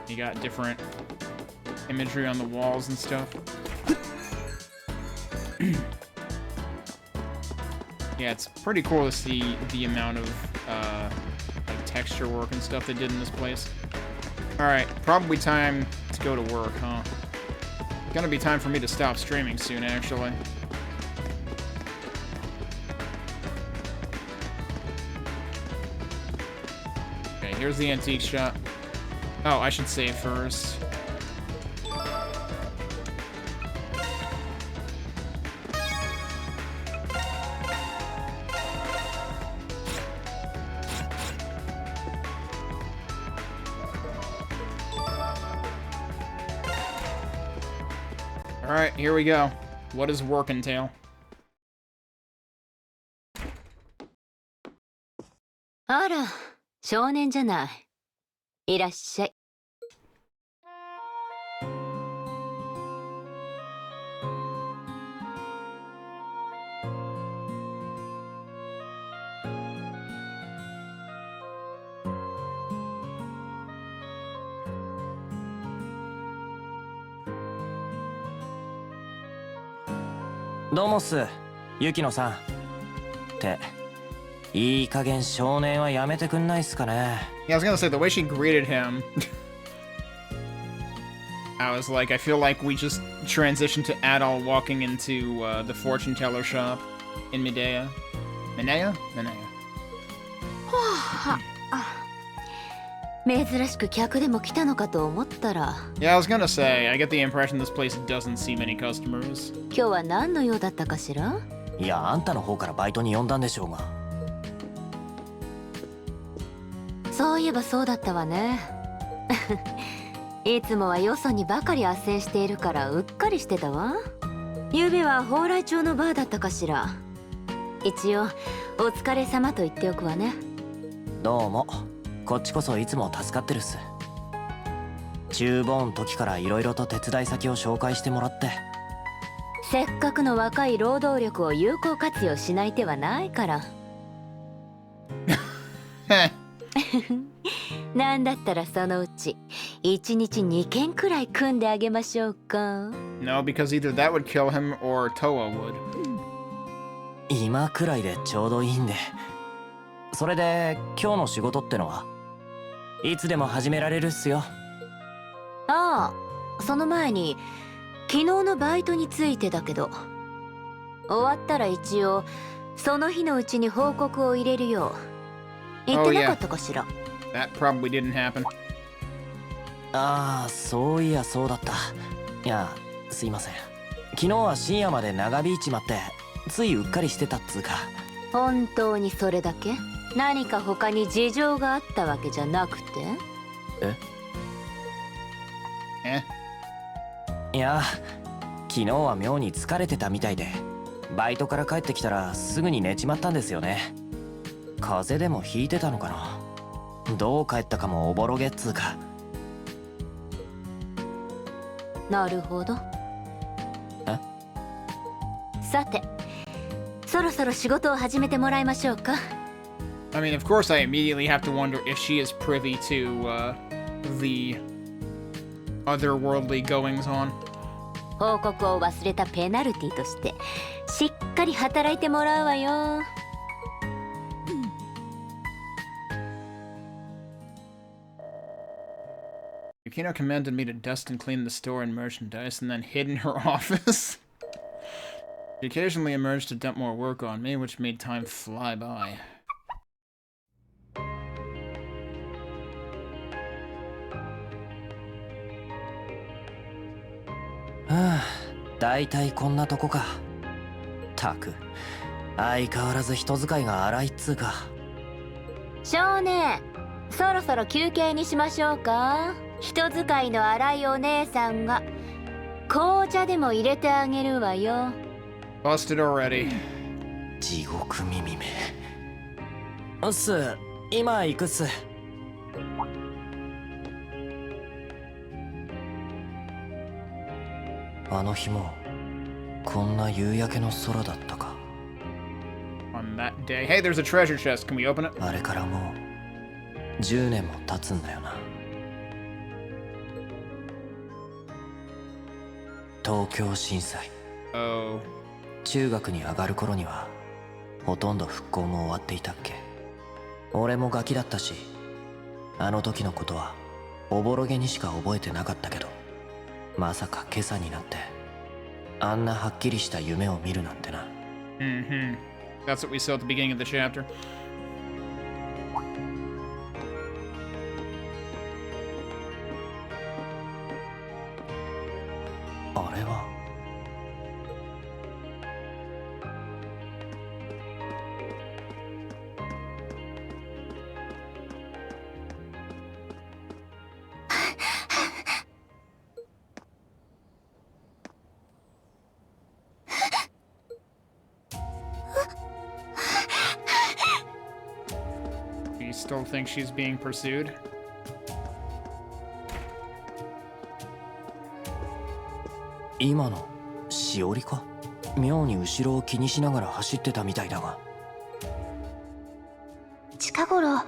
You got different imagery on the walls and stuff. Yeah, it's pretty cool to see the amount of, like, texture work and stuff they did in this place. Alright, probably time to go to work, huh? Gonna be time for me to stop streaming soon, actually. Okay, here's the antique shop. Oh, I should save first. Alright, here we go. What does work entail? あら、少年じゃない。いらっしゃい。どうもっす、ユキノさん。って、いい加減少年はやめてくんないっすかね。Yeah, I was gonna say, the way she greeted him... I was like, I feel like we just transitioned to Adol walking into the fortune teller shop in Medea. Medea? Medea. 珍しく客でも来たのかと思ったら。Yeah, I was gonna say, I get the impression this place doesn't see many customers. 今日は何の用だったかしら？いや、あんたの方からバイトに呼んだんでしょうが。そういえばそうだったわね。いつもはよそにばかり斡旋しているからうっかりしてたわ。昨べは蓬莱町のバーだったかしら。一応お疲れ様と言っておくわね。どうも。こっちこそいつも助かってるっす。中ボーン時から色々と手伝い先を紹介してもらって。せっかくの若い労働力を有効活用しない手はないから。なんだったらそのうち1日2件くらい組んであげましょうか。No, because either that would kill him or Toa would. 今くらいでちょうどいいんで。それで今日の仕事ってのはいつでも始められるっすよ。ああ、その前に昨日のバイトについてだけど、終わったら一応その日のうちに報告を入れるよう言ってなかったかしら。That probably didn't happen. ああ、そういやそうだった。いや、すいません。昨日は深夜まで長引いちまって、ついうっかりしてたっつうか。本当にそれだけ？何か他に事情があったわけじゃなくて？いや、昨日は妙に疲れてたみたいで、バイトから帰ってきたらすぐに寝ちまったんですよね。風邪でもひいてたのかな。どう帰ったかもおぼろげっつうか。なるほど。さて、そろそろ仕事を始めてもらいましょうか。I mean, of course, I immediately have to wonder if she is privy to the otherworldly goings on. 報告を忘れたペナルティとしてしっかり働いてもらうわよ。Yukino commanded me to dust and clean the store and merchandise, and then hid in her office. She occasionally emerged to dump more work on me, which made time fly by. だいたいこんなとこか。たく、相変わらず人使いが荒いっつうか。少年、そろそろ休憩にしましょうか。人使いの荒いお姉さんが紅茶でも入れてあげるわよ。Busted already. 地獄耳め。うっす、今行くっす。あの日もこんな夕焼けの空だったか。 On that day. Hey, there's a treasure chest. Can we open it? あれからもう10年も経つんだよな。東京震災。Oh. 中学に上がる頃にはほとんど復興も終わっていたっけ。俺もガキだったし、あの時のことはおぼろげにしか覚えてなかったけど、まさか今朝になってあんなはっきりした夢を見るなんてな。Mm-hmm. That's what we saw at the beginning of the chapter. あれはDo you still think she's being pursued? 今のしおりか。妙に後ろを気にしながら走ってたみたいだが。近頃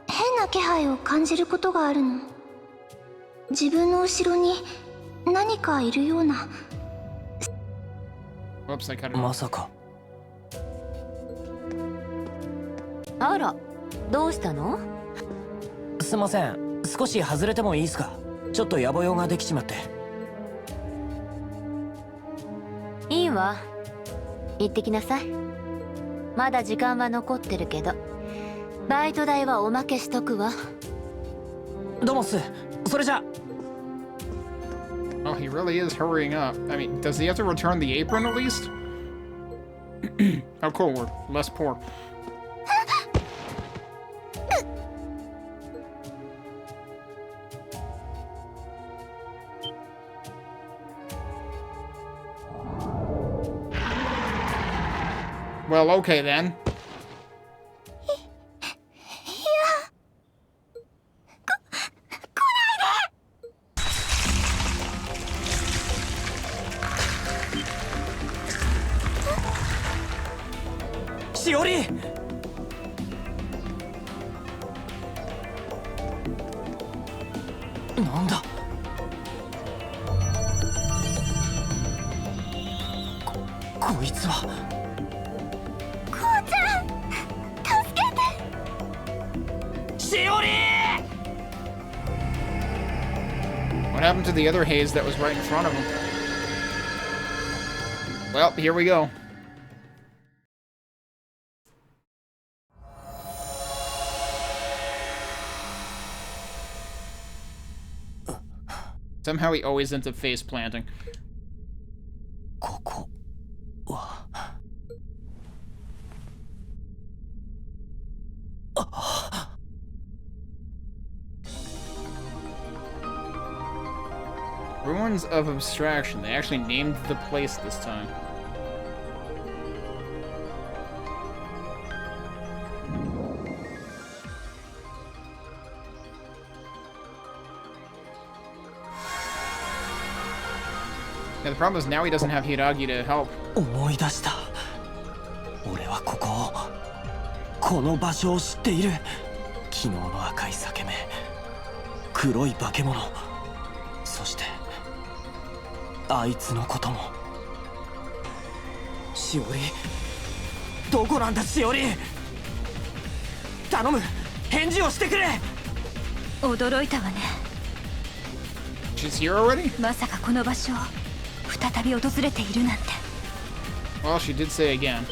変な気配を感じることがあるの。自分の後ろに何かいるような。 Whoops, I cut it off. まさか。あら、どうしたの？すいません、少し外れてもいいですか。ちょっと野暮用ができちまって。いいわ、行ってきなさい。まだ時間は残ってるけど、バイト代はおまけしとくわ。どうもっす。それじゃ。 Oh, he really is hurrying up. I mean, does he have to return the apron at least? Oh, cool, we're less poor. Well, okay then. Shiori! なんだ。こいつは。こうちゃん、助けて。しおり！ What happened to the other haze that was right in front of him? Well, here we go. Somehow he always ends up face planting. ここはRuins of Abstraction. They actually named the place this time. Yeah, the problem is now he doesn't have Hiragi to help. 思い出した。俺はここをこの場所を知っている。昨日の赤い裂け目、黒い化け物、そしてあいつのことも。しおり、どこなんだしおり。頼む、返事をしてくれ。驚いたわね。 She's here already? まさかこの場所を再び訪れているなんて。 Well, she did say again.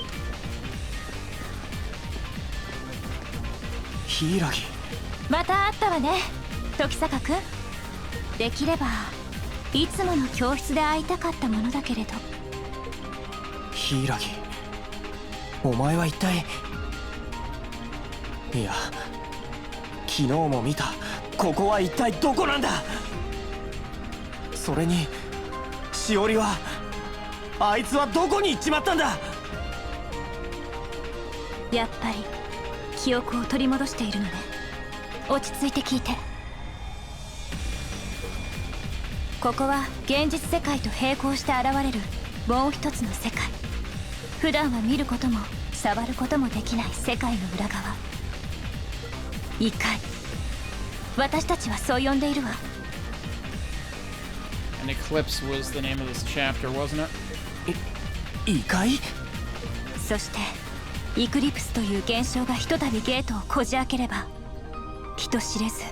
柊。また会ったわね、時坂君。できればいつもの教室で会いたかったものだけれど。柊、お前は一体。いや、昨日も見た。ここは一体どこなんだ。それにしおりは、あいつはどこに行っちまったんだ。やっぱり記憶を取り戻しているのね。落ち着いて聞いて。ここは現実世界と並行して現れるもう一つの世界。普段は見ることも触ることもできない世界の裏側、異界。私たちはそう呼んでいるわ。 An eclipse was the name of this chapter, wasn't it? 異界。そしてイクリプスという現象がひとたびゲートをこじ開ければ、人知れず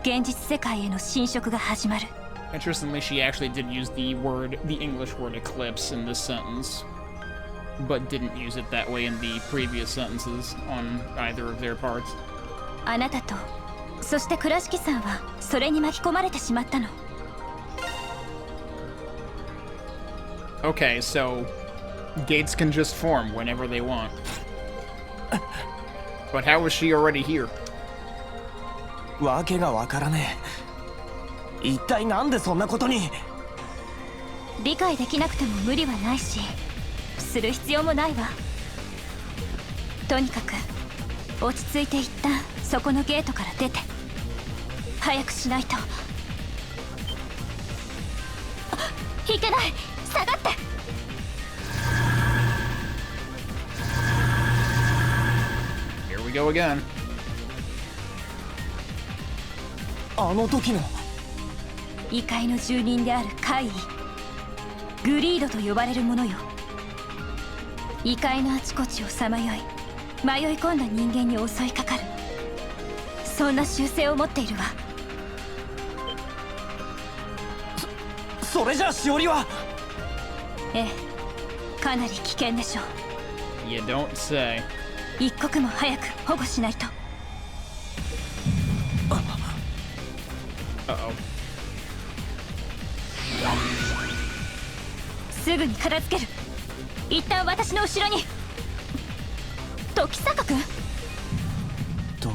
現実世界への侵食が始まる。 Interestingly, she actually did use the English word eclipse in this sentence, but didn't use it that way in the previous sentences on either of their parts. あなたとそして倉敷さんはそれに巻き込まれてしまったの。 Okay, so gates can just form whenever they want. But how is she already here? わけがわからねえ。一体なんでそんなことに。理解できなくても無理はないし、する必要もないわ。とにかく落ち着いて一旦そこのゲートから出て。早くしないと。いけない、下がって。 Here we go again. あの時の異界の住人である怪異、グリードと呼ばれるものよ。異界のあちこちをさまよい迷い込んだ人間に襲いかかる、そんな習性を持っているわ。それじゃあしおりは。ええ、かなり危険でしょう。 You don't say. 一刻も早く保護しないと。 Uh-oh. すぐに片付ける。一旦私の後ろに。時坂君。ど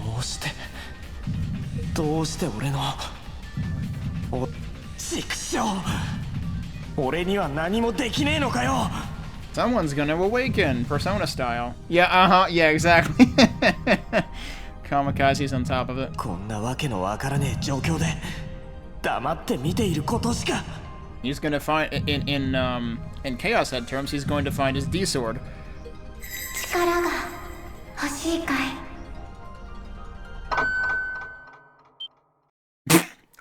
うして俺の。お畜生。俺には何もできねえのかよ。 Someone's gonna awaken, Persona style. Yeah, uh-huh, yeah, exactly. Kamikaze's on top of it. こんなわけのわからねえ状況で黙って見ていることしか。 He's gonna find in Chaos Head terms, he's going to find his D sword. 力が欲しいかい。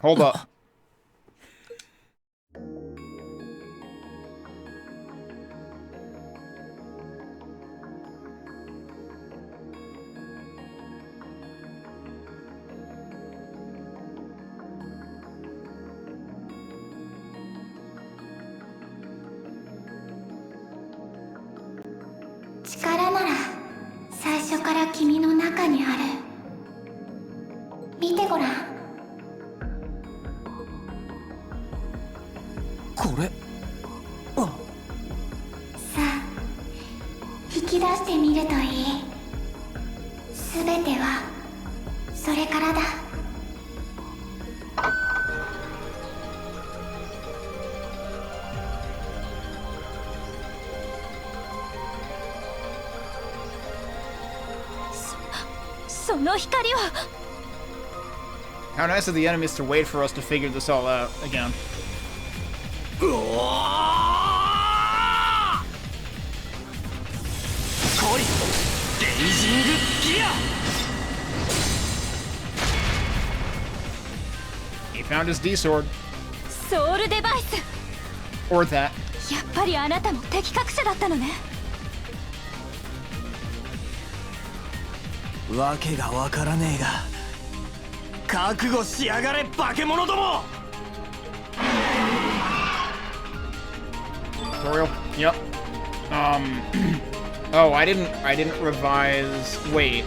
Hold up.「力なら最初から君の中にある。見てごらん。き出してみるといい。すべてはそれからだ。その光は。 How nice of the enemies to wait for us to figure this all out again. He found his D sword. ソウルデバイス。 Or that. やっぱりあなたも敵隠者だったのね。わけがわからねえが覚悟しやがれ化け物ども。 Tutorial. Yep. Oh, I didn't revise. Wait.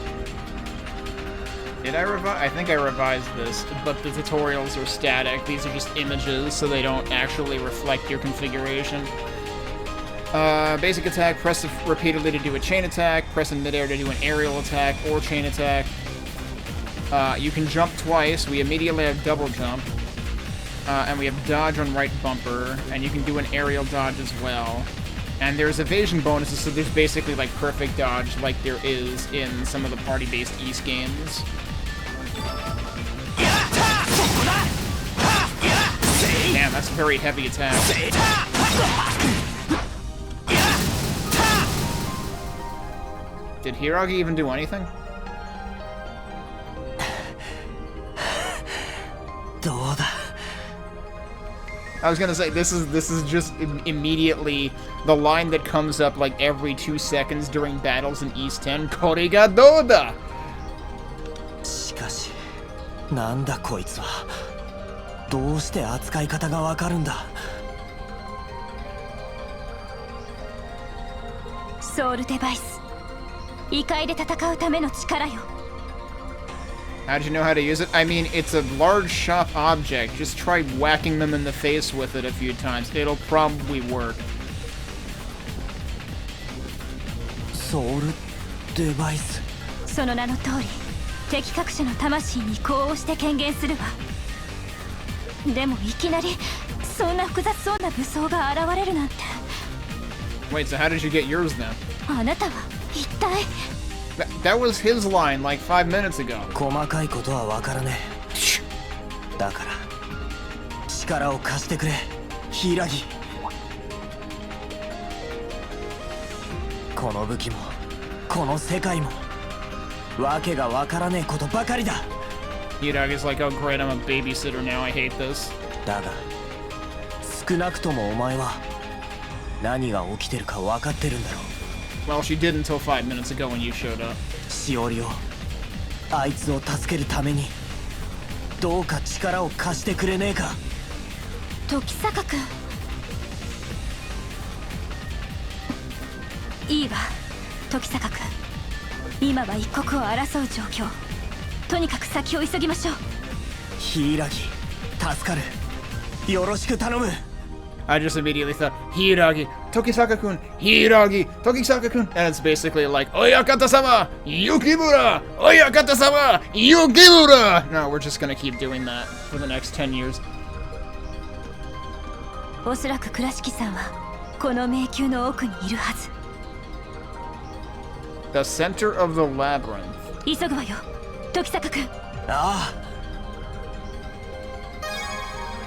Did I revise? I think I revised this, but the tutorials are static. These are just images, so they don't actually reflect your configuration. Basic attack, press repeatedly to do a chain attack, press in midair to do an aerial attack or chain attack. You can jump twice, we immediately have double jump. And we have dodge on right bumper, and you can do an aerial dodge as well. And there's evasion bonuses, so there's basically like perfect dodge like there is in some of the party-based East games. Damn, that's a very heavy attack. Did Hiragi even do anything? I was gonna say, this is just immediately the line that comes up like every 2 seconds during battles in East 10. Kore ga douda? しかし、なんだこいつは。どうして扱い方がわかるんだ。ソウルデバイス。異界で戦うための力よ。 How did you know how to use it? I mean, it's a large shop object. Just try whacking them in the face with it a few times. It'll probably work. ソウルデバイス。その名の通り、敵隠者の魂に呼応して権限するわ。でもいきなりそんな複雑そうな武装が現れるなんて。Wait, so how did you get yours then? あなたは一体。 That was his line like 5 minutes ago. 細かいことはわからねえ。だから力を貸してくれ、柊。この武器もこの世界もわけがわからねえことばかりだ。Hiragi's like, oh great, I'm a babysitter now, I hate this. だが少なくともお前は何が起きてるか分かってるんだろう。 Well, she did until 5 minutes ago when you showed up. しおりをあいつを助けるためにどうか力を貸してくれねえか。時坂君。いいわ、時坂君。今は一刻を争う状況。とにかく先を急ぎましょう。柊、助かる。よろしく頼む。 I just immediately thought, Hiragi, Tokisaka-kun, Hiragi, Tokisaka-kun, and it's basically like, Oyakata-sama, Yukimura, Oyakata-sama, Yukimura! No, we're just gonna keep doing that for the next 10 years. おそらく倉敷さんはこの迷宮の奥にいるはず。 The center of the labyrinth. 急ぐわよ、時坂君。ああ。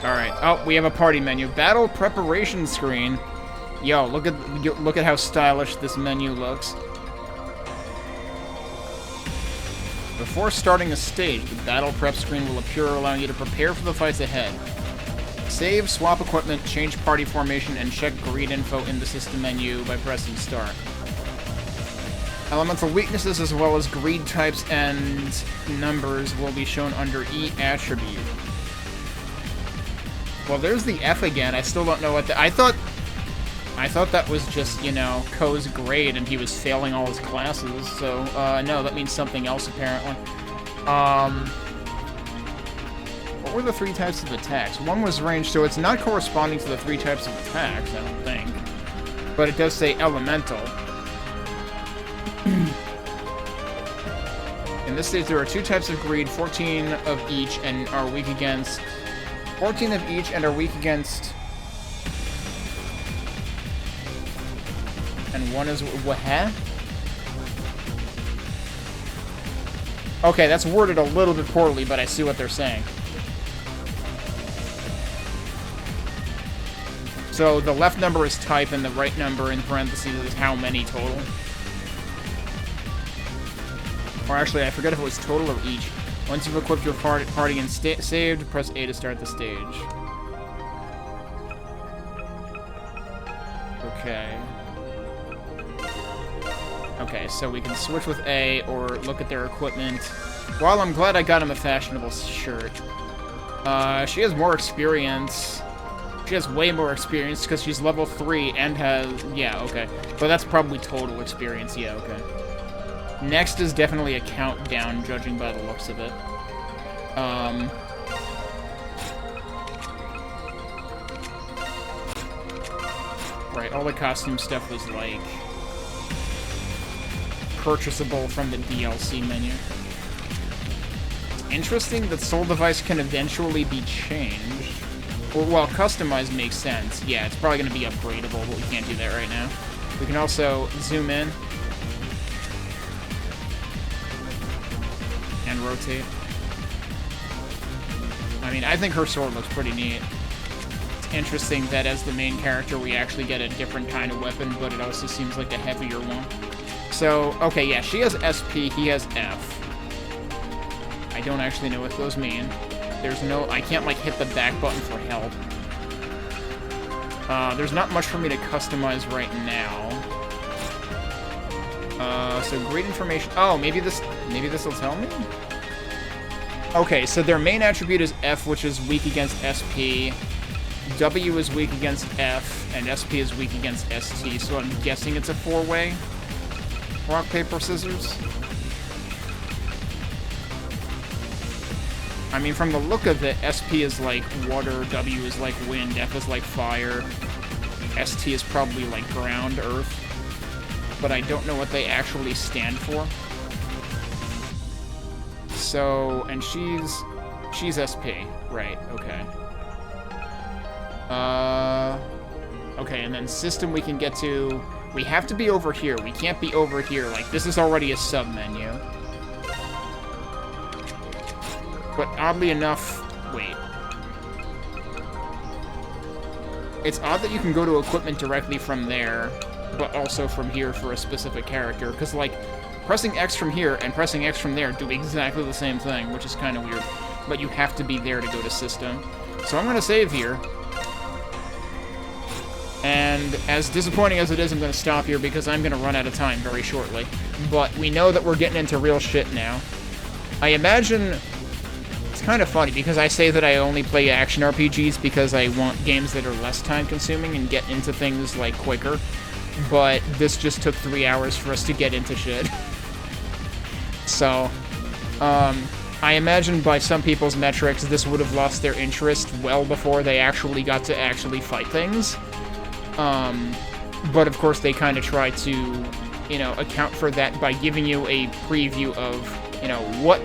Alright, oh, we have a party menu. Battle preparation screen. Yo, look at how stylish this menu looks. Before starting a stage, the battle prep screen will appear, allowing you to prepare for the fights ahead. Save, swap equipment, change party formation, and check greed info in the system menu by pressing start. Elemental weaknesses as well as greed types and numbers will be shown under E attribute. Well, there's the F again. I still don't know what I thought that was just, you know, Ko's grade and he was failing all his classes. So, no, that means something else apparently. What were the 3 types of attacks? One was range, so it's not corresponding to the 3 types of attacks, I don't think. But it does say elemental. In this stage, there are 2 types of greed, 14 of each, and are weak against... 14 of each and are weak against... And one is... What? Huh? Okay, that's worded a little bit poorly, but I see what they're saying. So the left number is type, and the right number in parentheses is how many total. Or actually, I forget if it was total or each. Once you've equipped your party and saved, press A to start the stage. Okay. Okay, so we can switch with A or look at their equipment. While I'm glad I got him a fashionable shirt. She has more experience. She has way more experience because she's level 3 and has... Yeah, okay. But that's probably total experience. Yeah, okay. Next is definitely a countdown, judging by the looks of it. Right, all the costume stuff was, like, purchasable from the DLC menu. Interesting that Soul Device can eventually be changed. Well, customized makes sense. Yeah, it's probably going to be upgradable, but we can't do that right now. We can also zoom in. And rotate. I mean, I think her sword looks pretty neat. It's interesting that as the main character, we actually get a different kind of weapon, but it also seems like a heavier one. So, okay, yeah, she has SP, he has F. I don't actually know what those mean. There's no... I can't, like, hit the back button for help. There's not much for me to customize right now. So great information... Oh, maybe this will tell me? Okay, so their main attribute is F, which is weak against SP. W is weak against F, and SP is weak against ST, so I'm guessing it's a 4-way. Rock, paper, scissors? I mean, from the look of it, SP is like water, W is like wind, F is like fire, ST is probably like ground, earth. But I don't know what they actually stand for. So, and she's SP, right, okay. Okay, and then system we can get to... We have to be over here. We can't be over here. Like, this is already a sub-menu. But oddly enough... Wait. It's odd that you can go to equipment directly from there, but also from here for a specific character. Because, like, pressing X from here and pressing X from there do exactly the same thing, which is kind of weird. But you have to be there to go to system. So I'm going to save here. And as disappointing as it is, I'm going to stop here because I'm going to run out of time very shortly. But we know that we're getting into real shit now. I imagine... It's kind of funny because I say that I only play action RPGs because I want games that are less time-consuming and get into things, like, quicker. But this just took 3 hours for us to get into shit. So, I imagine by some people's metrics, this would have lost their interest well before they actually got to actually fight things. But of course they kind of try to, you know, account for that by giving you a preview of, you know, what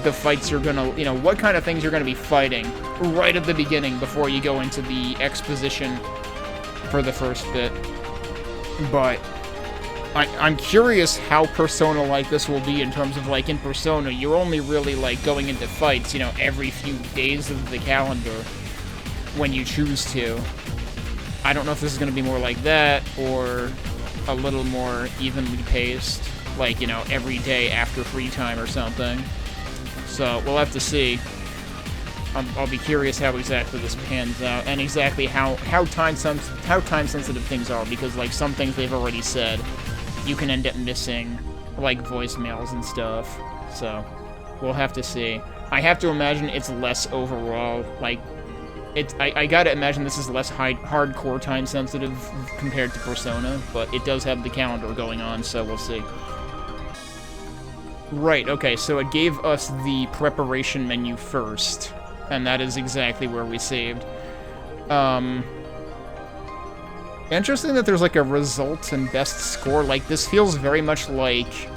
the fights are gonna, you know, what kind of things you're gonna be fighting right at the beginning before you go into the exposition for the first bit. But I'm curious how Persona-like this will be in terms of, like, in Persona, you're only really, like, going into fights, you know, every few days of the calendar when you choose to. I don't know if this is going to be more like that, or a little more evenly paced, like, you know, every day after free time or something. So, we'll have to see. I'll be curious how exactly this pans out, and exactly how time-sensitive things are, because, like, some things they've already said, you can end up missing, like, voicemails and stuff. So, we'll have to see. I have to imagine it's less overall, like, I gotta imagine this is less hardcore time-sensitive compared to Persona, but it does have the calendar going on, so we'll see. Right, okay, so it gave us the preparation menu first, and that is exactly where we saved. Interesting that there's like a results and best score. Like, this feels very much like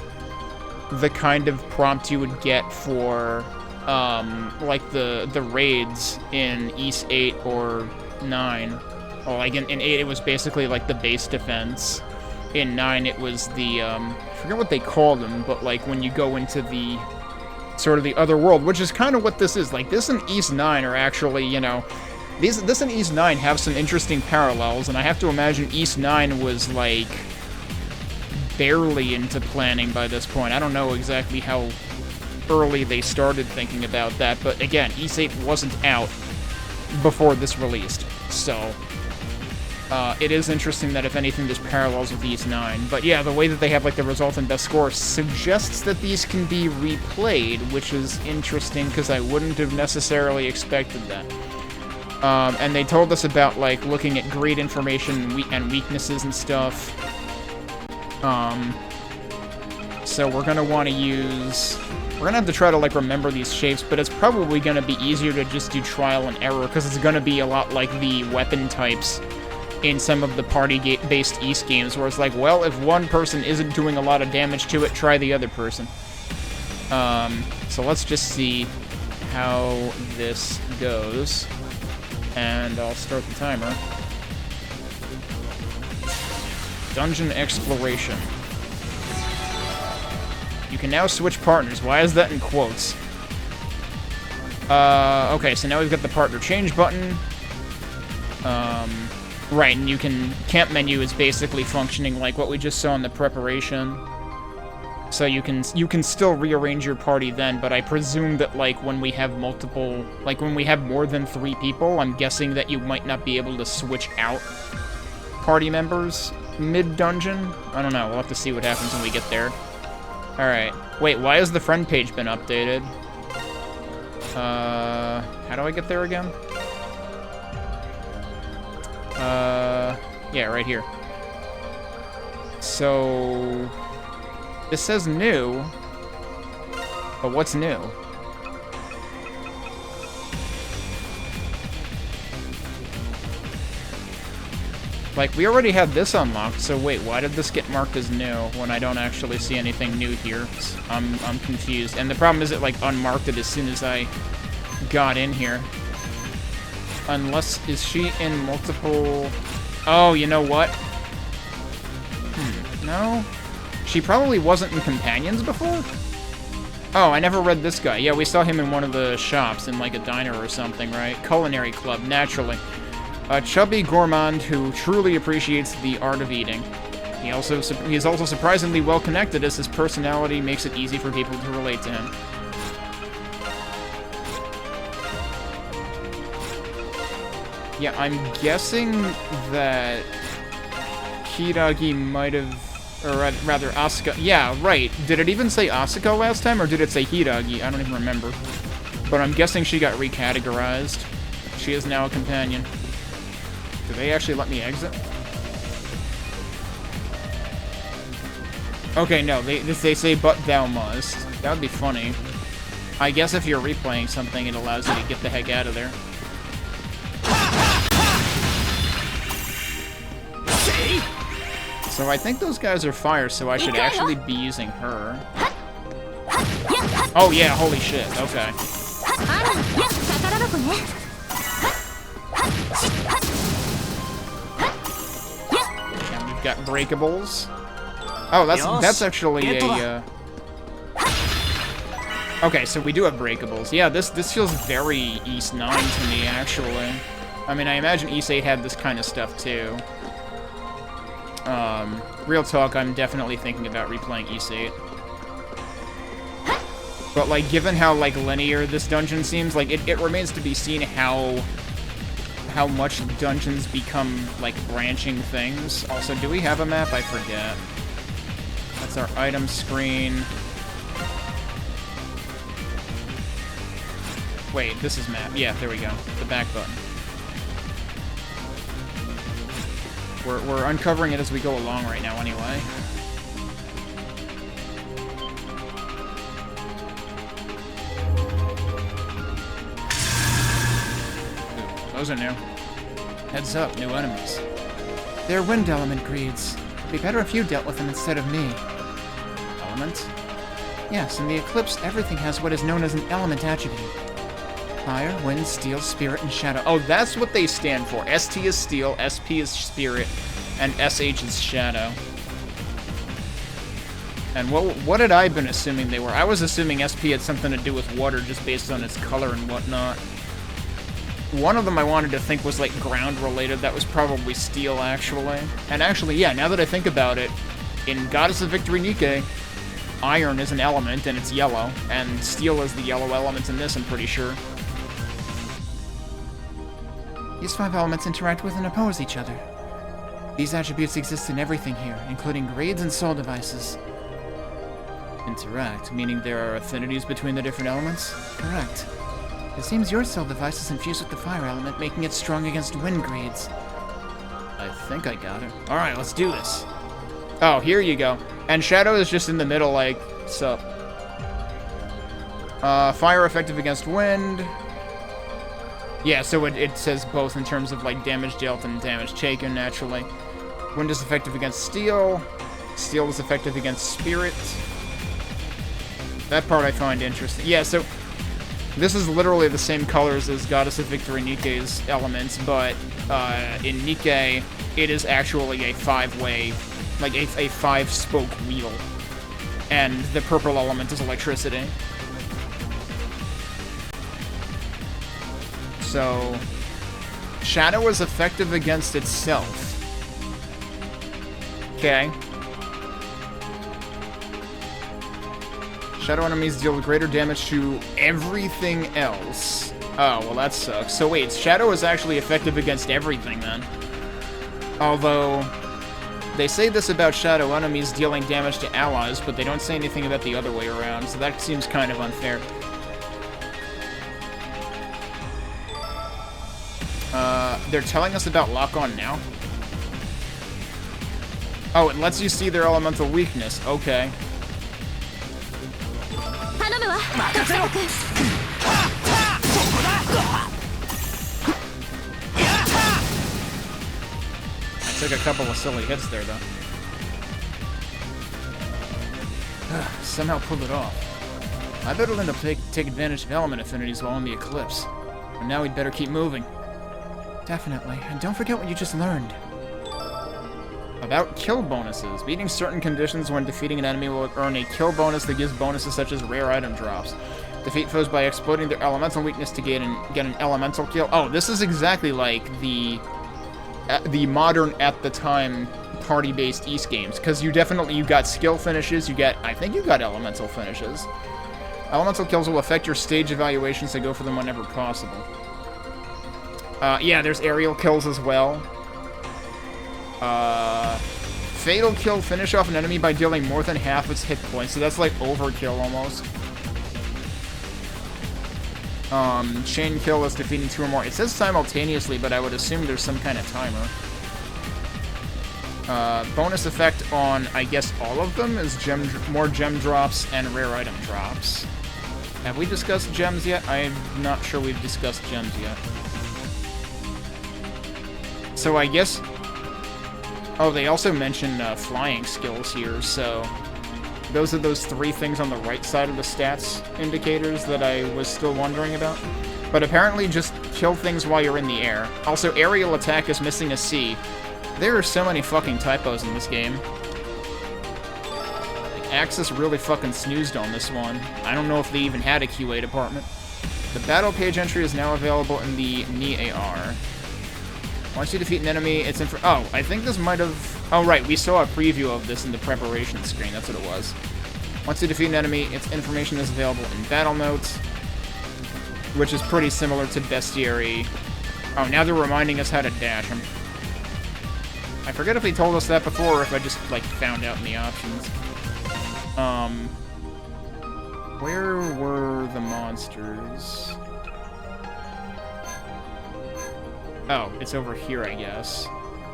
the kind of prompt you would get for, like the raids in East 8 or 9. Or like in 8 it was basically like the base defense. In 9 it was the, I forget what they called them, but like when you go into the, sort of the other world, which is kind of what this is. Like, this and East 9 are actually, you know, this and East 9 have some interesting parallels, and I have to imagine East 9 was, like, barely into planning by this point. I don't know exactly how early they started thinking about that, but again, East 8 wasn't out before this released, so it is interesting that, if anything, this parallels with East 9. But yeah, the way that they have, like, the result and best score suggests that these can be replayed, which is interesting, because I wouldn't have necessarily expected that. And they told us about, like, looking at grade information and weaknesses and stuff. So we're gonna want to use... We're gonna have to try to, like, remember these shapes, but it's probably gonna be easier to just do trial and error, because it's gonna be a lot like the weapon types in some of the party-based East games, where it's like, well, if one person isn't doing a lot of damage to it, try the other person. So let's just see how this goes. And I'll start the timer. Dungeon exploration. You can now switch partners. Why is that in quotes? Okay, so now we've got the partner change button. Right, and you can... Camp menu is basically functioning like what we just saw in the preparation. So you can still rearrange your party then, but I presume that, like, when we have multiple... Like, when we have more than 3 people, I'm guessing that you might not be able to switch out party members mid-dungeon? I don't know, we'll have to see what happens when we get there. Alright. Wait, why has the friend page been updated? How do I get there again? Yeah, right here. So... This says new, but what's new? Like, we already had this unlocked, so wait, why did this get marked as new when I don't actually see anything new here? I'm confused. And the problem is it, like, unmarked it as soon as I got in here. Unless, is she in multiple... Oh, you know what? No? She probably wasn't in Companions before? Oh, I never read this guy. Yeah, we saw him in one of the shops, in like a diner or something, right? Culinary Club, naturally. A chubby gourmand who truly appreciates the art of eating. He is also surprisingly well-connected, as his personality makes it easy for people to relate to him. Yeah, I'm guessing that Hiragi might have... Or rather, Asuka. Yeah, right. Did it even say Asuka last time, or did it say Hiragi? I don't even remember. But I'm guessing she got recategorized. She is now a companion. Do they actually let me exit? Okay, no. They say, but thou must. That would be funny. I guess if you're replaying something, it allows you to get the heck out of there. So I think those guys are fire, so I should actually be using her. Oh yeah, holy shit, okay. And we've got breakables. Oh, that's actually a... Okay, so we do have breakables. Yeah, this feels very East 9 to me, actually. I mean, I imagine East 8 had this kind of stuff, too. Real talk, I'm definitely thinking about replaying East 8. But, like, given how, like, linear this dungeon seems, like, it remains to be seen how much dungeons become, like, branching things. Also, do we have a map? I forget. That's our item screen. Wait, this is map. Yeah, there we go. The back button. We're uncovering it as we go along right now, anyway. Ooh, those are new. Heads up, new enemies. They're wind element greeds. It'd be better if you dealt with them instead of me. Element? Yes, in the Eclipse, everything has what is known as an element attribute. Fire, wind, steel, spirit, and shadow. Oh, that's what they stand for. ST is steel, SP is spirit, and SH is shadow. And what had I been assuming they were? I was assuming SP had something to do with water just based on its color and whatnot. One of them I wanted to think was, like, ground-related. That was probably steel, actually. And actually, yeah, now that I think about it, in Goddess of Victory Nike, iron is an element, and it's yellow. And steel is the yellow element in this, I'm pretty sure. These 5 elements interact with and oppose each other. These attributes exist in everything here, including grades and soul devices. Interact, meaning there are affinities between the different elements? Correct. It seems your soul device is infused with the fire element, making it strong against wind grades. I think I got it. Alright, let's do this. Oh, here you go. And shadow is just in the middle, like, sup. Fire effective against wind. Yeah, so it says both in terms of, like, damage dealt and damage taken, naturally. Wind is effective against steel. Steel is effective against spirit. That part I find interesting. Yeah, so this is literally the same colors as Goddess of Victory Nike's elements, but in Nike, it is actually a 5-way, like a 5-spoke wheel. And the purple element is electricity. So, shadow is effective against itself. Okay. Shadow enemies deal greater damage to everything else. Oh, well that sucks. So wait, shadow is actually effective against everything then. Although, they say this about shadow enemies dealing damage to allies, but they don't say anything about the other way around, so that seems kind of unfair. They're telling us about lock-on now? Oh, it lets you see their elemental weakness. Okay. I took a couple of silly hits there, though. Somehow pulled it off. I bet it'll end up take advantage of element affinities while in the Eclipse. And now we'd better keep moving. Definitely. And don't forget what you just learned. About kill bonuses. Beating certain conditions when defeating an enemy will earn a kill bonus that gives bonuses such as rare item drops. Defeat foes by exploiting their elemental weakness to get an elemental kill. Oh, this is exactly like the modern, at the time, party-based East games. Because you got skill finishes, I think you got elemental finishes. Elemental kills will affect your stage evaluations, so go for them whenever possible. Yeah, there's aerial kills as well. Fatal kill, finish off an enemy by dealing more than half its hit points, so that's like overkill almost. Chain kill is defeating 2 or more. It says simultaneously, but I would assume there's some kind of timer. Bonus effect on, I guess, all of them is more gem drops and rare item drops. Have we discussed gems yet? I'm not sure we've discussed gems yet. So I guess... Oh, they also mention flying skills here, so... Those are those 3 things on the right side of the stats indicators that I was still wondering about. But apparently just kill things while you're in the air. Also, aerial attack is missing a C. There are so many fucking typos in this game. Like, Axis really fucking snoozed on this one. I don't know if they even had a QA department. The battle page entry is now available in the Ni AR. Once you defeat an enemy, it's in for... Oh, I think this might have... Oh, right, we saw a preview of this in the preparation screen. That's what it was. Once you defeat an enemy, its information is available in battle notes, which is pretty similar to bestiary. Oh, now they're reminding us how to dash. I forget if they told us that before or if I just, like, found out in the options. Where were the monsters? Oh, it's over here, I guess.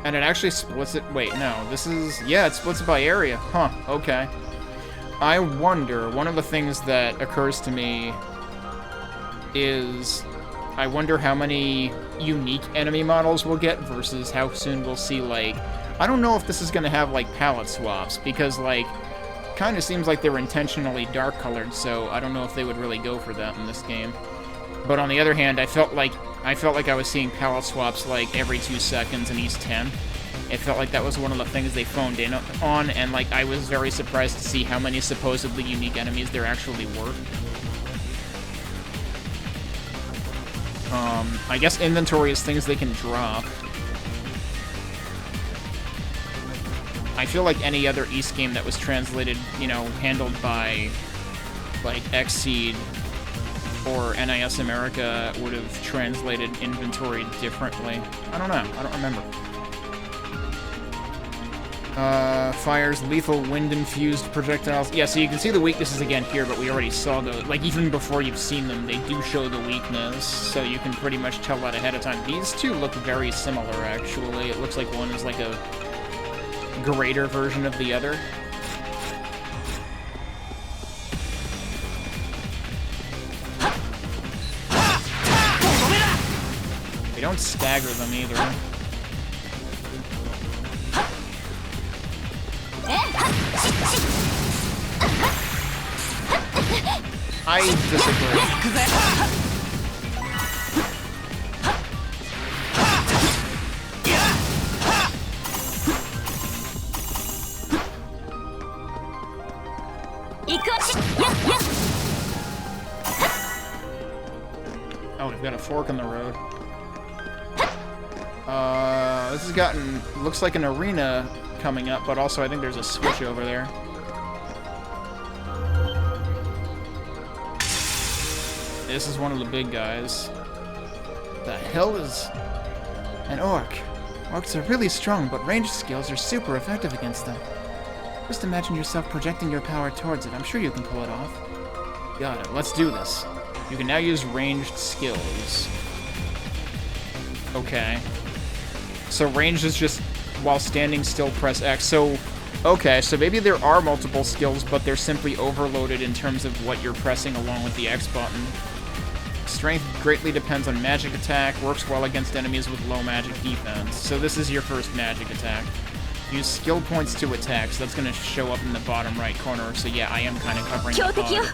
And it actually splits it... Wait, no. This is... Yeah, it splits it by area. Huh, okay. I wonder... One of the things that occurs to me is... I wonder how many unique enemy models we'll get versus how soon we'll see, like, I don't know if this is going to have, like, palette swaps, because, like, kind of seems like they were intentionally dark-colored, so I don't know if they would really go for that in this game. But on the other hand, I felt like I was seeing palette swaps, like, every 2 seconds in East 10. It felt like that was one of the things they phoned in on, and, like, I was very surprised to see how many supposedly unique enemies there actually were. I guess inventory is things they can drop. I feel like any other East game that was translated, you know, handled by, like, Xseed or NIS America would have translated inventory differently. I don't know. I don't remember. Fires lethal wind-infused projectiles. Yeah, so you can see the weaknesses again here, but we already saw those. Like, even before you've seen them, they do show the weakness, so you can pretty much tell that ahead of time. These two look very similar, actually. It looks like one is like a greater version of the other. They don't stagger them either. I disagree. Oh, we've got a fork in the road. This has gotten, looks like an arena coming up, but also I think there's a switch over there. This is one of the big guys. The hell is an orc? Orcs are really strong, but ranged skills are super effective against them. Just imagine yourself projecting your power towards it. I'm sure you can pull it off. Got it. Let's do this. You can now use ranged skills. Okay. So ranged is just while standing still, press X. So, okay, so maybe there are multiple skills, but they're simply overloaded in terms of what you're pressing along with the X button. Strength greatly depends on magic attack, works well against enemies with low magic defense. So this is your first magic attack. Use skill points to attack, so that's going to show up in the bottom right corner. So yeah, I am kind of covering the bottom.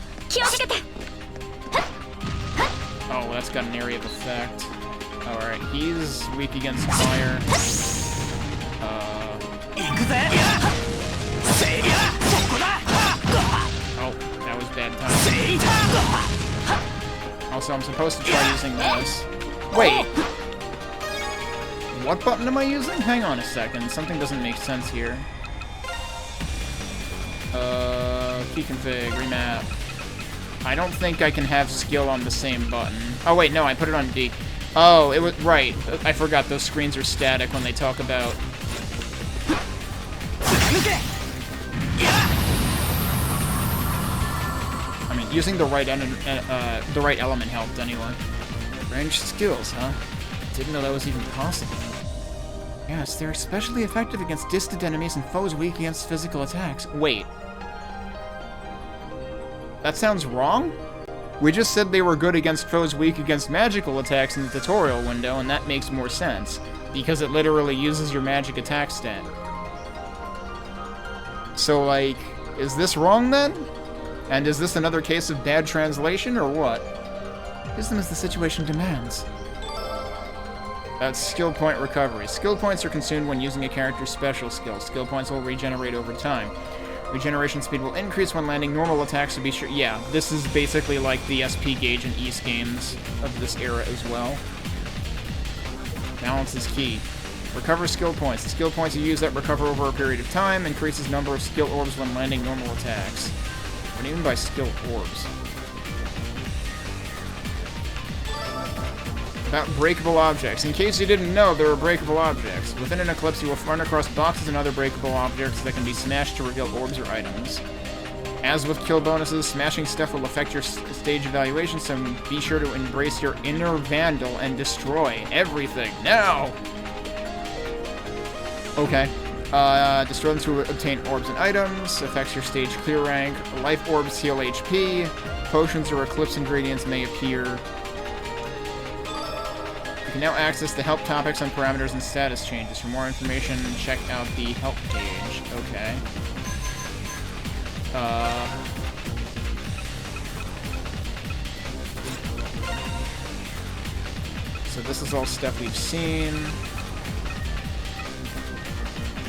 Oh, that's got an area of effect. Alright, he's weak against fire. Oh, that was bad timing. Also, I'm supposed to try using this. Wait! What button am I using? Hang on a second. Something doesn't make sense here. Key config, remap. I don't think I can have skill on the same button. Oh, wait, no, I put it on D. Oh, it was... Right. I forgot those screens are static when they talk about... I mean, using the right element helped anyway. Ranged skills, huh? Didn't know that was even possible. Yes, they're especially effective against distant enemies and foes weak against physical attacks. Wait. That sounds wrong? We just said they were good against foes weak against magical attacks in the tutorial window, and that makes more sense, because it literally uses your magic attack stat. So, like, is this wrong then? And is this another case of bad translation, or what? Use them as the situation demands. That's skill point recovery. Skill points are consumed when using a character's special skill. Skill points will regenerate over time. Regeneration speed will increase when landing normal attacks, so be sure... Yeah, this is basically like the SP gauge in East games of this era as well. Balance is key. Recover skill points. The skill points you use that recover over a period of time increases number of skill orbs when landing normal attacks. What do you mean by skill orbs? About breakable objects. In case you didn't know, there are breakable objects. Within an eclipse, you will run across boxes and other breakable objects that can be smashed to reveal orbs or items. As with kill bonuses, smashing stuff will affect your stage evaluation, so be sure to embrace your inner vandal and destroy everything. Now! Okay. Destroy them to obtain orbs and items. Affects your stage clear rank. Life orbs heal HP. Potions or eclipse ingredients may appear. can now access the help topics on parameters and status changes. For more information, check out the help page. Okay. So this is all stuff we've seen.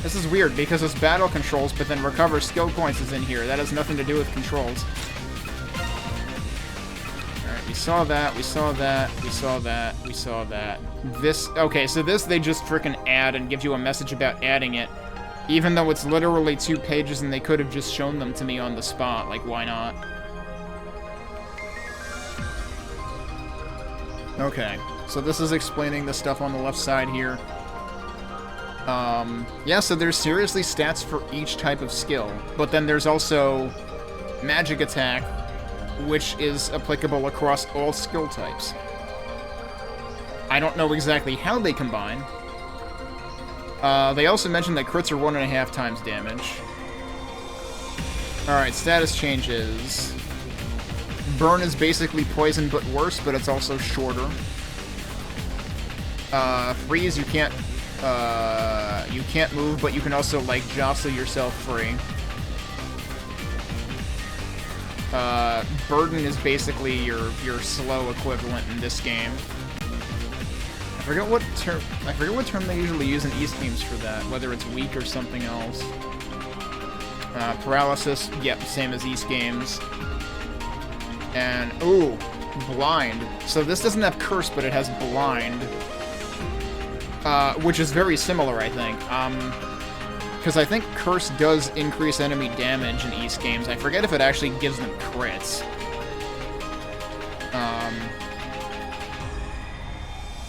This is weird because it's battle controls, but then recover skill points is in here. That has nothing to do with controls. Alright, we saw that, we saw that, we saw that, we saw that. This, okay, so this they just frickin' add and give you a message about adding it. Even though it's literally 2 pages and they could have just shown them to me on the spot. Like, why not? Okay, so this is explaining the stuff on the left side here. Yeah, so there's seriously stats for each type of skill, but then there's also magic attack, which is applicable across all skill types. I don't know exactly how they combine. They also mentioned that crits are 1.5 times damage. Alright, status changes. Burn is basically poison, but worse, but it's also shorter. Freeze, you can't move, but you can also, like, jostle yourself free. Burden is basically your slow equivalent in this game. I forget what term they usually use in East games for that, whether it's weak or something else. Paralysis, yep, same as East games. And, ooh, blind. So this doesn't have curse, but it has blind. Which is very similar, I think. Because I think curse does increase enemy damage in East games. I forget if it actually gives them crits.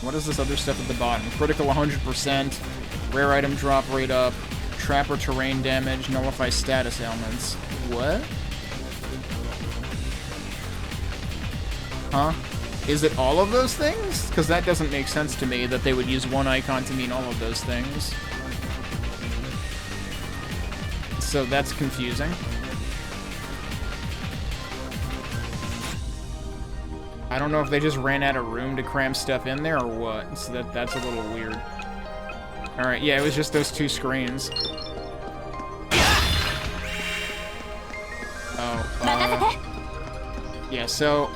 What is this other stuff at the bottom? Critical 100%, rare item drop rate up, trap or terrain damage, nullify status ailments. What? Huh? Is it all of those things? Because that doesn't make sense to me that they would use one icon to mean all of those things. So that's confusing. I don't know if they just ran out of room to cram stuff in there or what. So that's a little weird. Alright, yeah, it was just those 2 screens. Oh, yeah, so...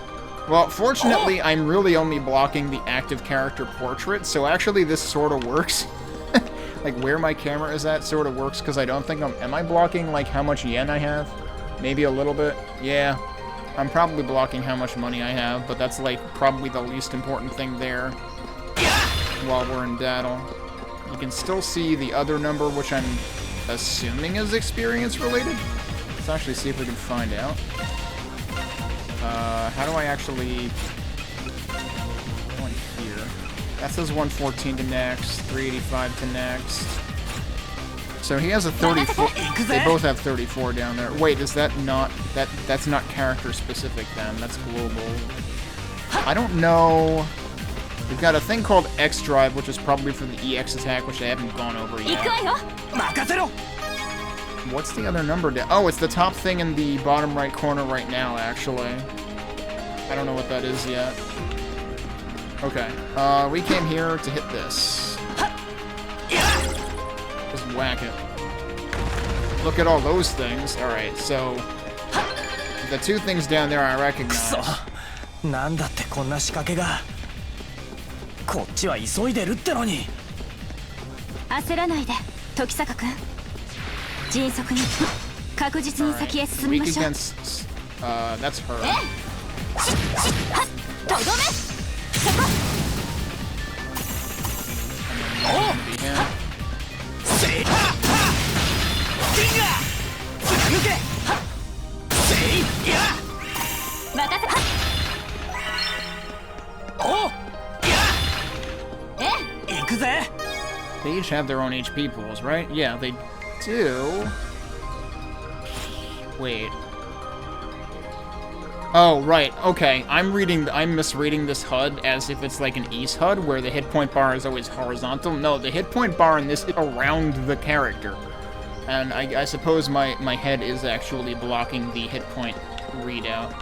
Well, fortunately, I'm really only blocking the active character portrait, so actually this sort of works. Like, where my camera is at sort of works, because I don't think am I blocking, like, how much yen I have? Maybe a little bit? Yeah. I'm probably blocking how much money I have, but that's, like, probably the least important thing there while we're in battle. You can still see the other number, which I'm assuming is experience-related. Let's actually see if we can find out. How do I actually... Go in here. That says 114 to next, 385 to next. So he has a 34... They both have 34 down there. Wait, is that not... That's not character-specific then. That's global. I don't know... We've got a thing called X Drive, which is probably for the EX attack, which I haven't gone over yet. What's the other number down? Oh, it's the top thing in the bottom right corner right now, actually. I don't know what that is yet. Okay. We came here to hit this. Just whack it. Look at all those things. Alright, so... The 2 things down there I recognize. なんだってこんな仕掛けが。こっちは急いでるってのに。焦らないで、時坂君。迅速に確実に先へ進みましょう。That's her. とどめ。そこ。せい。ディンガー。貫け。せい。や。任せ。お。や。行くぜ。 They each have their own HP pools, right? Yeah, they do. Wait. Oh, right. Okay. I'm misreading this HUD as if it's like an East HUD where the hit point bar is always horizontal. No, the hit point bar in this is around the character. And I suppose my head is actually blocking the hit point readout.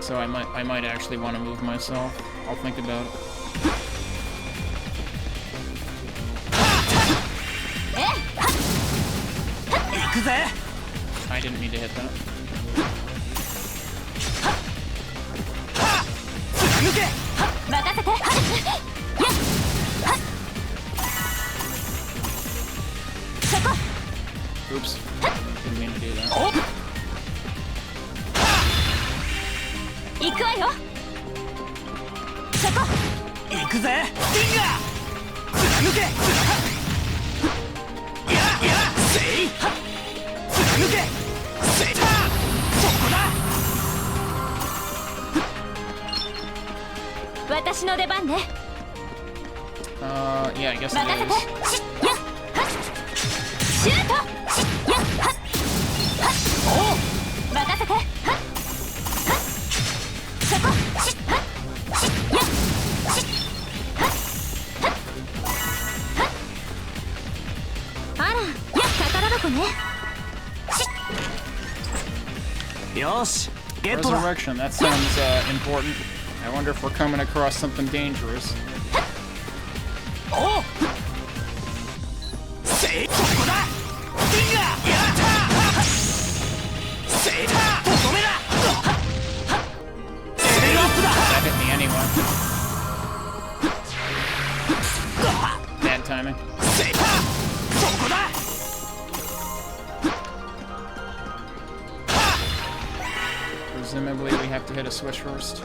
So I might actually want to move myself. I'll think about it. I didn't mean to hit that. Oops. Didn't mean to do that. Yeah, I guess it is. Resurrection, that sounds important. I wonder if we're coming across something dangerous. That hit me anyway. Bad timing. Presumably we have to hit a switch first.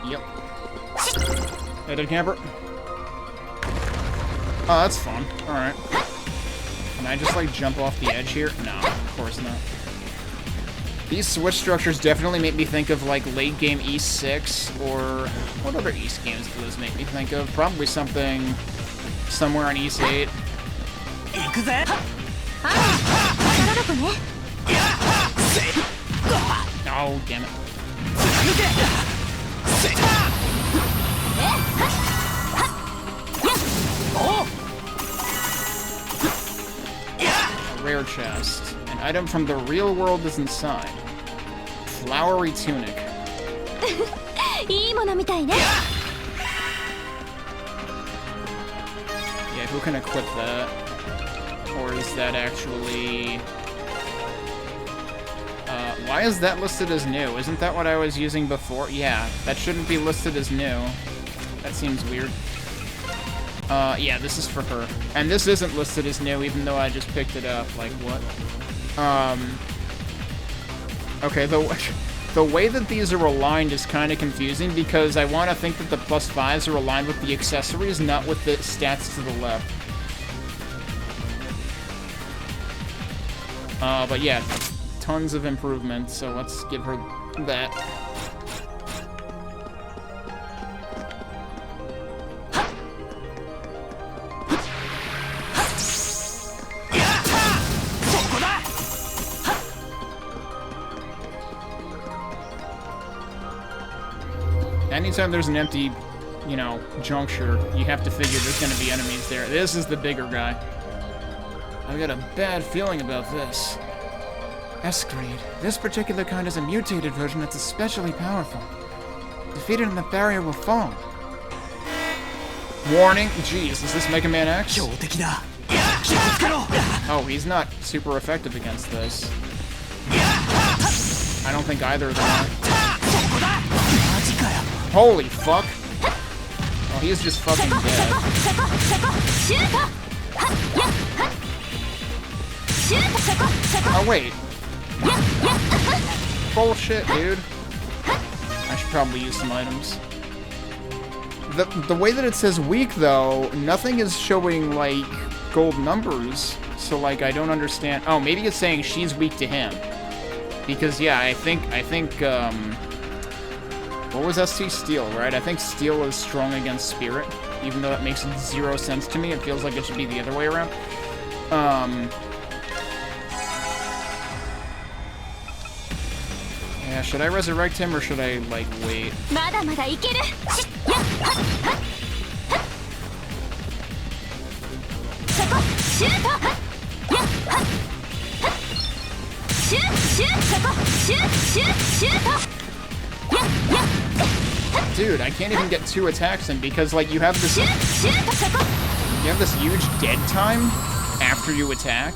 Yep. Headed camper. Oh, that's fun. Alright. Can I just, like, jump off the edge here? No, of course not. These switch structures definitely make me think of, like, late game East 6, or... what other East games do those make me think of? Probably something... somewhere on East 8. Oh, damn it. A rare chest. An item from the real world is inside. Flowery tunic. Yeah, who can equip that? Or is that actually... why is that listed as new? Isn't that what I was using before? Yeah, that shouldn't be listed as new. That seems weird. Yeah, this is for her. And this isn't listed as new, even though I just picked it up. Like, what? Okay, the way that these are aligned is kind of confusing, because I want to think that the +5s are aligned with the accessories, not with the stats to the left. But yeah, tons of improvement, so let's give her that. Anytime there's an empty, you know, juncture, you have to figure there's gonna be enemies there. This is the bigger guy. I've got a bad feeling about this. S-grade. This particular kind is a mutated version that's especially powerful. Defeated and the barrier will fall. Warning. Jeez, is this Mega Man X? Oh, he's not super effective against this. I don't think either of them are. Holy fuck! Oh, he's just fucking dead. Oh, wait. Bullshit, dude. I should probably use some items. The way that it says weak, though, nothing is showing, like, gold numbers. So, like, I don't understand. Oh, maybe it's saying she's weak to him. Because, yeah, I think, what was ST? Steel, right? I think Steel is strong against Spirit, even though that makes zero sense to me. It feels like it should be the other way around. Yeah, should I resurrect him or should I, like, wait? Dude, I can't even get 2 attacks in because, like, you have this huge dead time after you attack.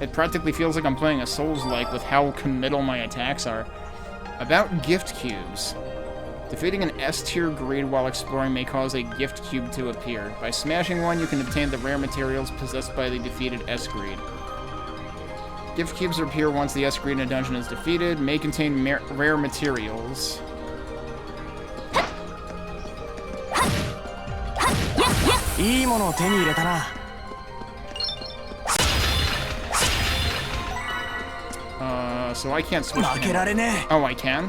It practically feels like I'm playing a Souls-like with how committal my attacks are. About gift cubes. Defeating an S-tier greed while exploring may cause a gift cube to appear. By smashing one, you can obtain the rare materials possessed by the defeated S-greed. Gift cubes appear once the S-greed in a dungeon is defeated, may contain rare materials. So I can't switch to him. Oh, I can?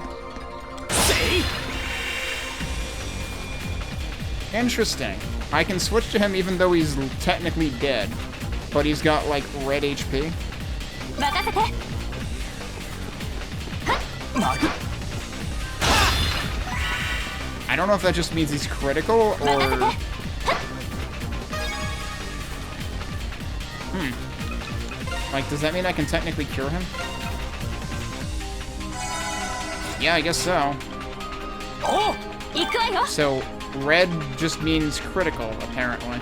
Interesting. I can switch to him even though he's technically dead, but he's got, like, red HP. I don't know if that just means he's critical, or... Like, does that mean I can technically cure him? Yeah, I guess so. So, red just means critical, apparently.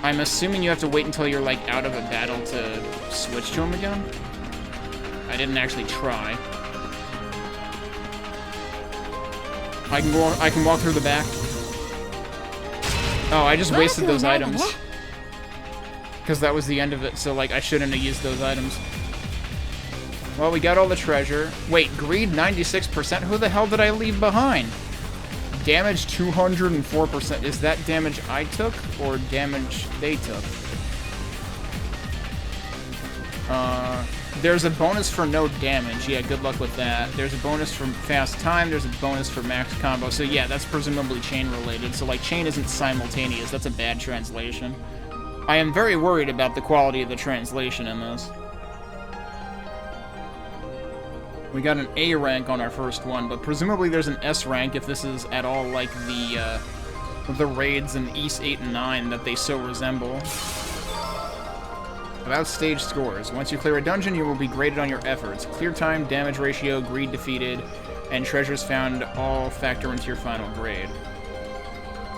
I'm assuming you have to wait until you're, like, out of a battle to switch to him again? I didn't actually try. I can walk through the back. Oh, I just wasted those items. Because that was the end of it, so, like, I shouldn't have used those items. Well, we got all the treasure. Wait, greed 96%? Who the hell did I leave behind? Damage 204%. Is that damage I took, or damage they took? There's a bonus for no damage. Yeah, good luck with that. There's a bonus for fast time. There's a bonus for max combo. So yeah, that's presumably chain related. So, like, chain isn't simultaneous. That's a bad translation. I am very worried about the quality of the translation in this. We got an A rank on our first one, but presumably there's an S rank if this is at all like the raids in East 8 and 9 that they so resemble. About stage scores. Once you clear a dungeon, you will be graded on your efforts. Clear time, damage ratio, greed defeated, and treasures found all factor into your final grade.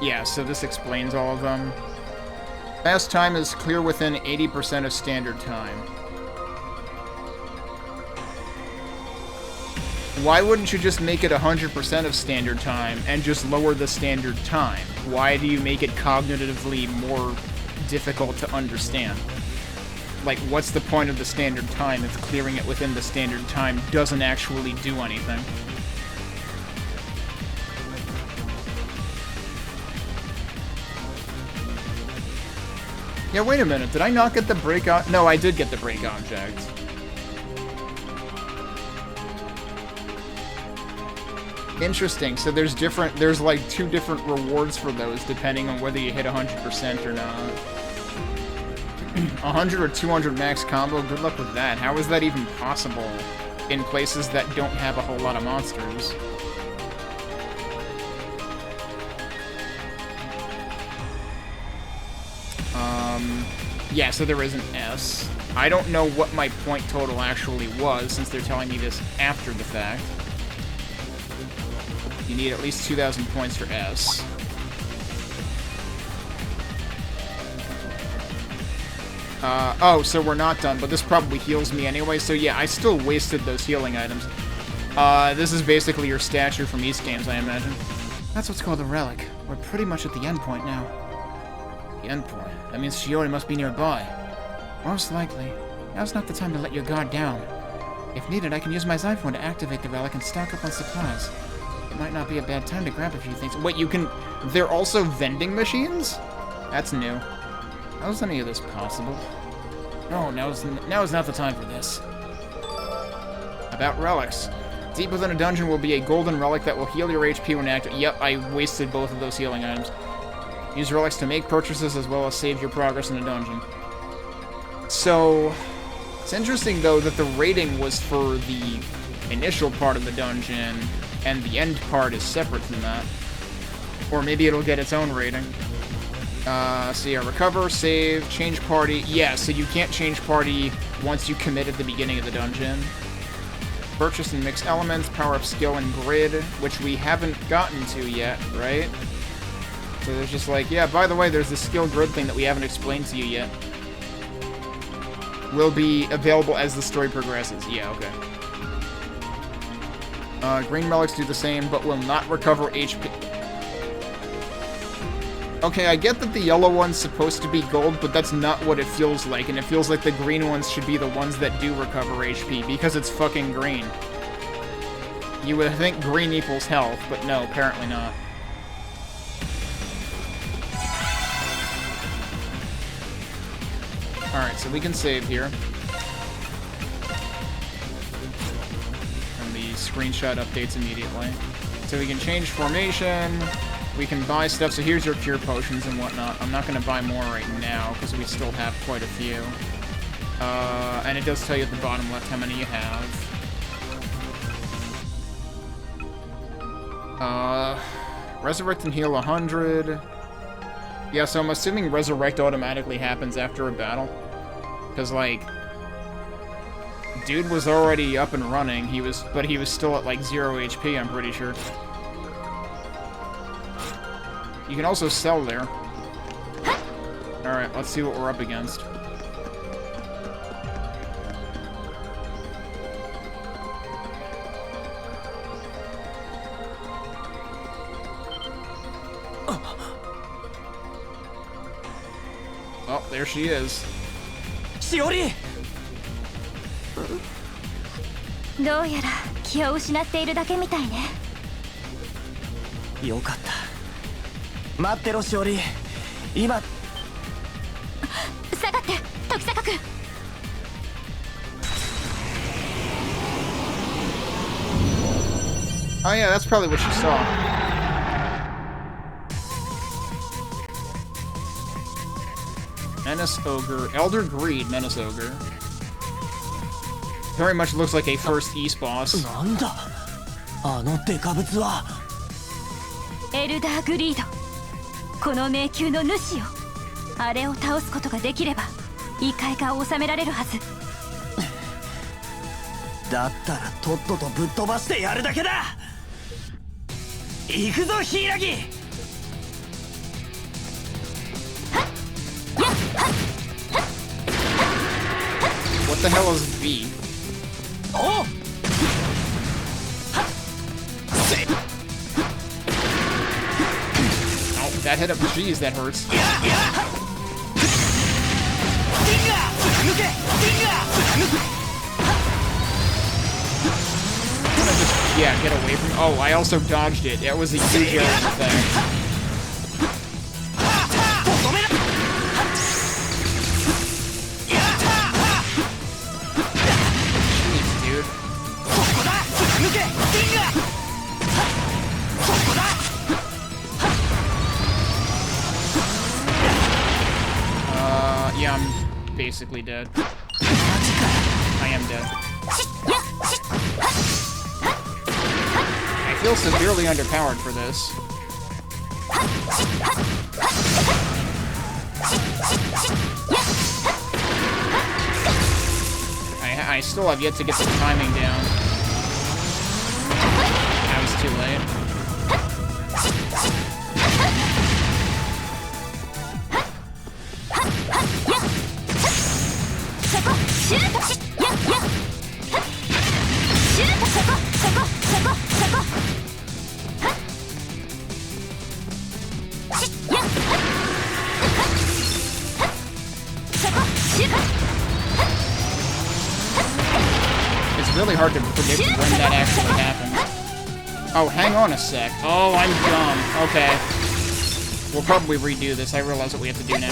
Yeah, so this explains all of them. Fast time is clear within 80% of standard time. Why wouldn't you just make it 100% of standard time and just lower the standard time? Why do you make it cognitively more difficult to understand? Like, what's the point of the standard time if clearing it within the standard time doesn't actually do anything? Yeah, wait a minute. Did I not get the break on? No, I did get the break object. Interesting. So there's like 2 different rewards for those depending on whether you hit 100% or not. 100 or 200 max combo, good luck with that. How is that even possible in places that don't have a whole lot of monsters? Yeah, so there is an S. I don't know what my point total actually was, since they're telling me this after the fact. You need at least 2,000 points for S. Oh, so we're not done, but this probably heals me anyway, so yeah, I still wasted those healing items. This is basically your statue from East Games, I imagine. That's what's called a relic. We're pretty much at the end point now. The end point? That means Shiori must be nearby. Most likely. Now's not the time to let your guard down. If needed, I can use my Xiphone to activate the relic and stock up on supplies. It might not be a bad time to grab a few things. Wait, you can... They're also vending machines? That's new. How is any of this possible? No, now is not the time for this. About relics. Deep within a dungeon will be a golden relic that will heal your HP when active. Yep, I wasted both of those healing items. Use relics to make purchases as well as save your progress in a dungeon. So, it's interesting though that the rating was for the initial part of the dungeon, and the end part is separate from that. Or maybe it'll get its own rating. So yeah, recover, save, change party. Yeah, so you can't change party once you commit at the beginning of the dungeon. Purchase and mix elements, power up skill and grid, which we haven't gotten to yet, right? So there's just like, yeah, by the way, there's this skill grid thing that we haven't explained to you yet. Will be available as the story progresses. Yeah, okay. Green relics do the same, but will not recover HP. Okay, I get that the yellow one's supposed to be gold, but that's not what it feels like, and it feels like the green ones should be the ones that do recover HP, because it's fucking green. You would think green equals health, but no, apparently not. Alright, so we can save here. And the screenshot updates immediately. So we can change formation, we can buy stuff. So here's your cure potions and whatnot. I'm not going to buy more right now, because we still have quite a few. And it does tell you at the bottom left how many you have. Resurrect and heal 100. Yeah, so I'm assuming resurrect automatically happens after a battle. Because, like, dude was already up and running, but he was still at, like, 0 HP, I'm pretty sure. You can also sell there. Alright, let's see what we're up against. Oh, there she is. Shiori! どうやら気を失っているだけみたいね。よかった。待ってろ、しおり。今。下がって、時坂君。Oh yeah, that's probably what you saw. Menace Ogre. Elder Greed Menace Ogre. Very much looks like a first East boss. なんだあのデカブツは。エルダーグリード。この迷宮の主よ。あれを倒すことができれば異界が収められるはず。だったらとっととぶっ飛ばしてやるだけだ。行くぞ、ヒイラギ。 What the hell is V? Oh! Oh, that hit up. Jeez, that hurts. I'm gonna just, yeah, get away from. Oh, I also dodged it. That was a huge area of effect. Yeah, I'm basically dead. I am dead. I feel severely underpowered for this. I still have yet to get the timing down. I was too late. It's really hard to predict when that actually happens. Oh, hang on a sec. Oh, I'm dumb. Okay. We'll probably redo this. I realize what we have to do now.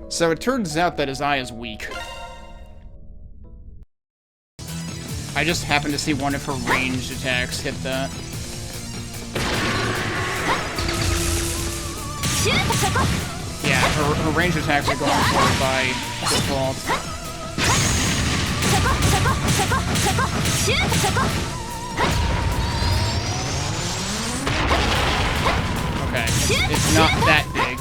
So it turns out that his eye is weak. I just happened to see one of her ranged attacks hit that. Yeah, her ranged attacks are going for it by default. Okay, it's not that big.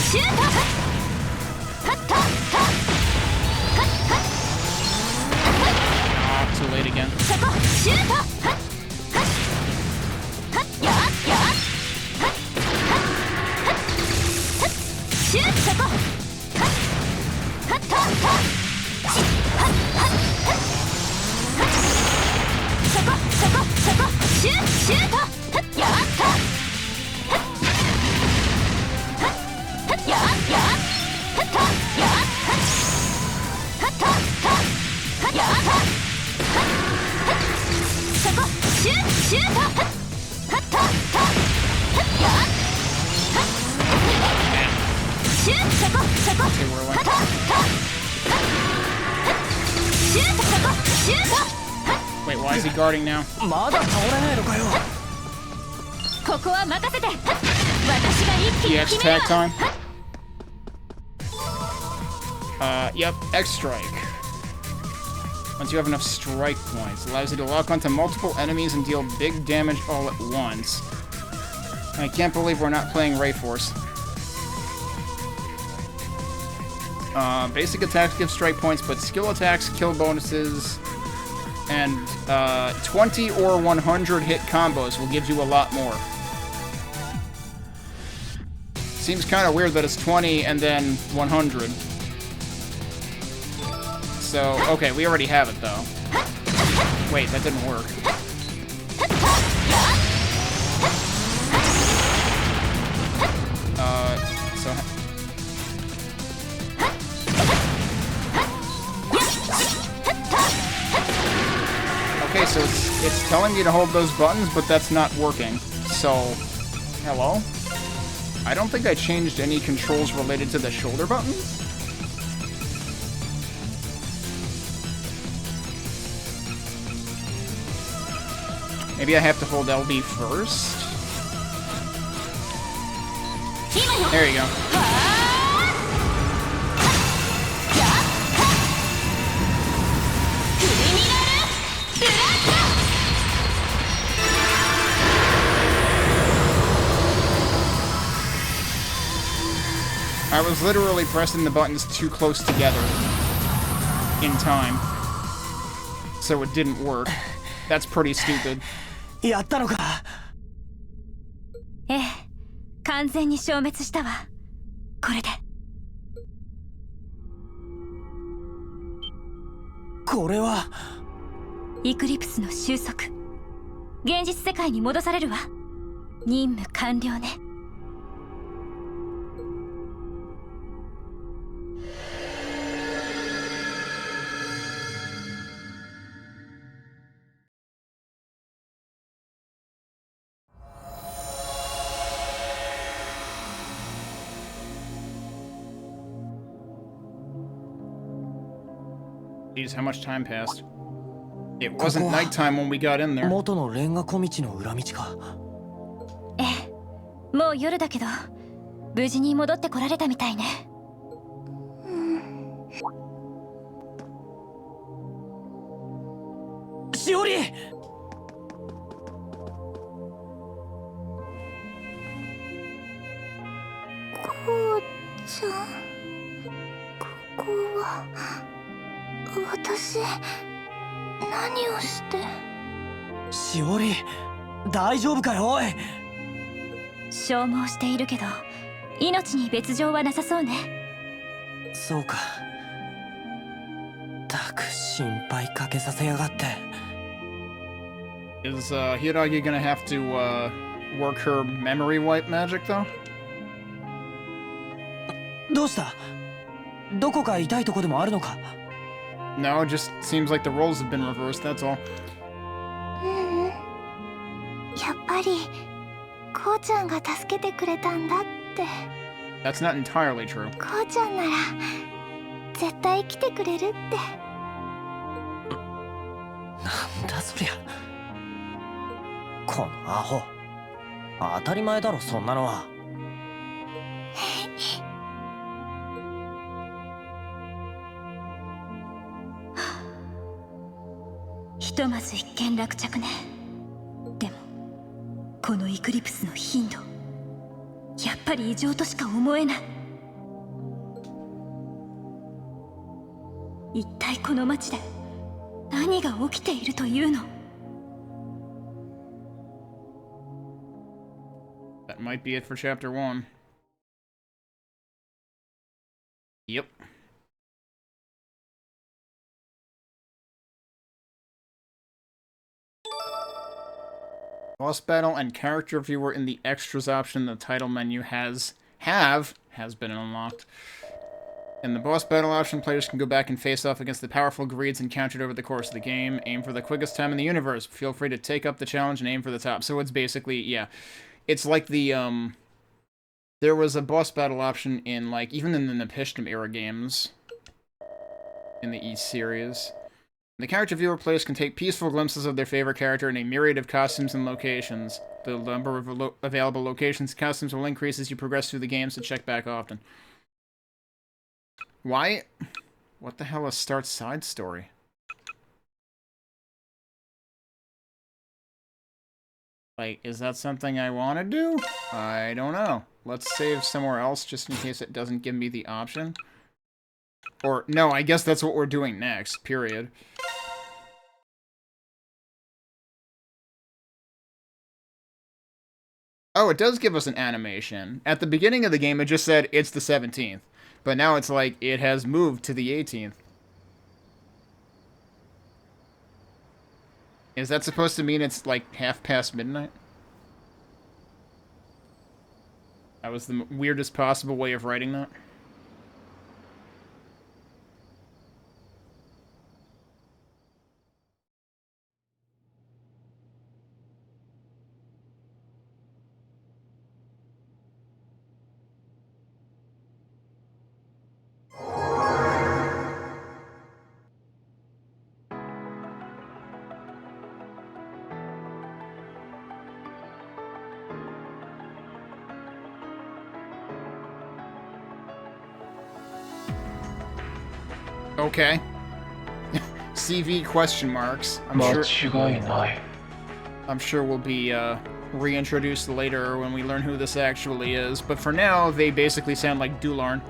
シュート。Too late again. そこシュート。やっやっシュート。そこシュート。やったやっやっそこシュート。シュート。そこシュート。そこシュート。 Wait, why is he guarding now? まだ倒れないのかよ。ここは任せて。私が一気に EX 決める tag わ。 time. Yep, X strike. Once you have enough strike points, it allows you to lock onto multiple enemies and deal big damage all at once. I can't believe we're not playing Ray Force. Basic attacks give strike points, but skill attacks, kill bonuses, and 20 or 100 hit combos will give you a lot more. Seems kind of weird that it's 20 and then 100. So, okay, we already have it though. Wait, that didn't work. So... Okay, so it's telling me to hold those buttons, but that's not working. So, hello? I don't think I changed any controls related to the shoulder buttons. Maybe I have to hold LB first? There you go. I was literally pressing the buttons too close together in time, so it didn't work. That's pretty stupid. やったのか。ええ、完全に消滅したわ。これで。これはイクリプスの収束。現実世界に戻されるわ。任務完了ね。Jeez, how much time passed? It wasn't nighttime when we got in there. 元のレンガ小道の裏道か。ええ、もう夜だけど、無事に戻ってこられたみたいね。しおり！こうちゃん、ここは私何をして。しおり、大丈夫かよおい。消耗しているけど、命に別状はなさそうね。そうか。たく心配かけさせやがって。Is Hiragi gonna have to work her memory wipe magic though? どうした？どこか痛いとこでもあるのか？ No, it just seems like the roles have been reversed, that's all. やっぱりこうちゃんが助けてくれたんだって。 That's not entirely true. こうちゃんなら絶対来てくれるって。なんだそりゃ。このアホ。当たり前だろそんなのは。ひとまず一件落着ね。でもこのイクリプスの頻度、やっぱり異常としか思えない。一体この町で何が起きているというの。 That might be it for chapter 1. Yep. Boss battle and character viewer in the extras option in the title menu has been unlocked. In the boss battle option, players can go back and face off against the powerful greeds encountered over the course of the game. Aim for the quickest time in the universe. Feel free to take up the challenge and aim for the top. So it's basically, yeah. It's like the, there was a boss battle option in, like, even in the Nepishtim era games. In the East series. The character viewer players can take peaceful glimpses of their favorite character in a myriad of costumes and locations. The number of available locations and costumes will increase as you progress through the game, so check back often. Why? What the hell is start side story? Like, is that something I want to do? I don't know. Let's save somewhere else just in case it doesn't give me the option. Or, no, I guess that's what we're doing next, period. Oh, it does give us an animation. At the beginning of the game, it just said, it's the 17th. But now it's like, it has moved to the 18th. Is that supposed to mean it's, like, half past midnight? That was the weirdest possible way of writing that. Okay. CV question marks. I'm sure we'll be reintroduced later when we learn who this actually is. But for now, they basically sound like Dularn.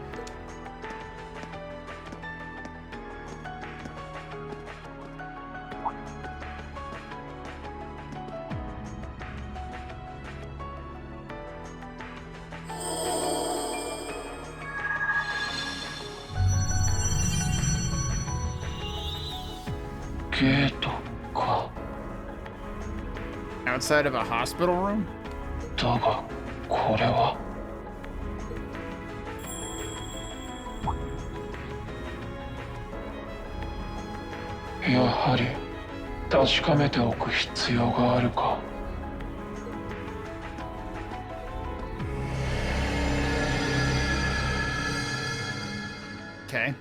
Outside of a hospital room? Okay.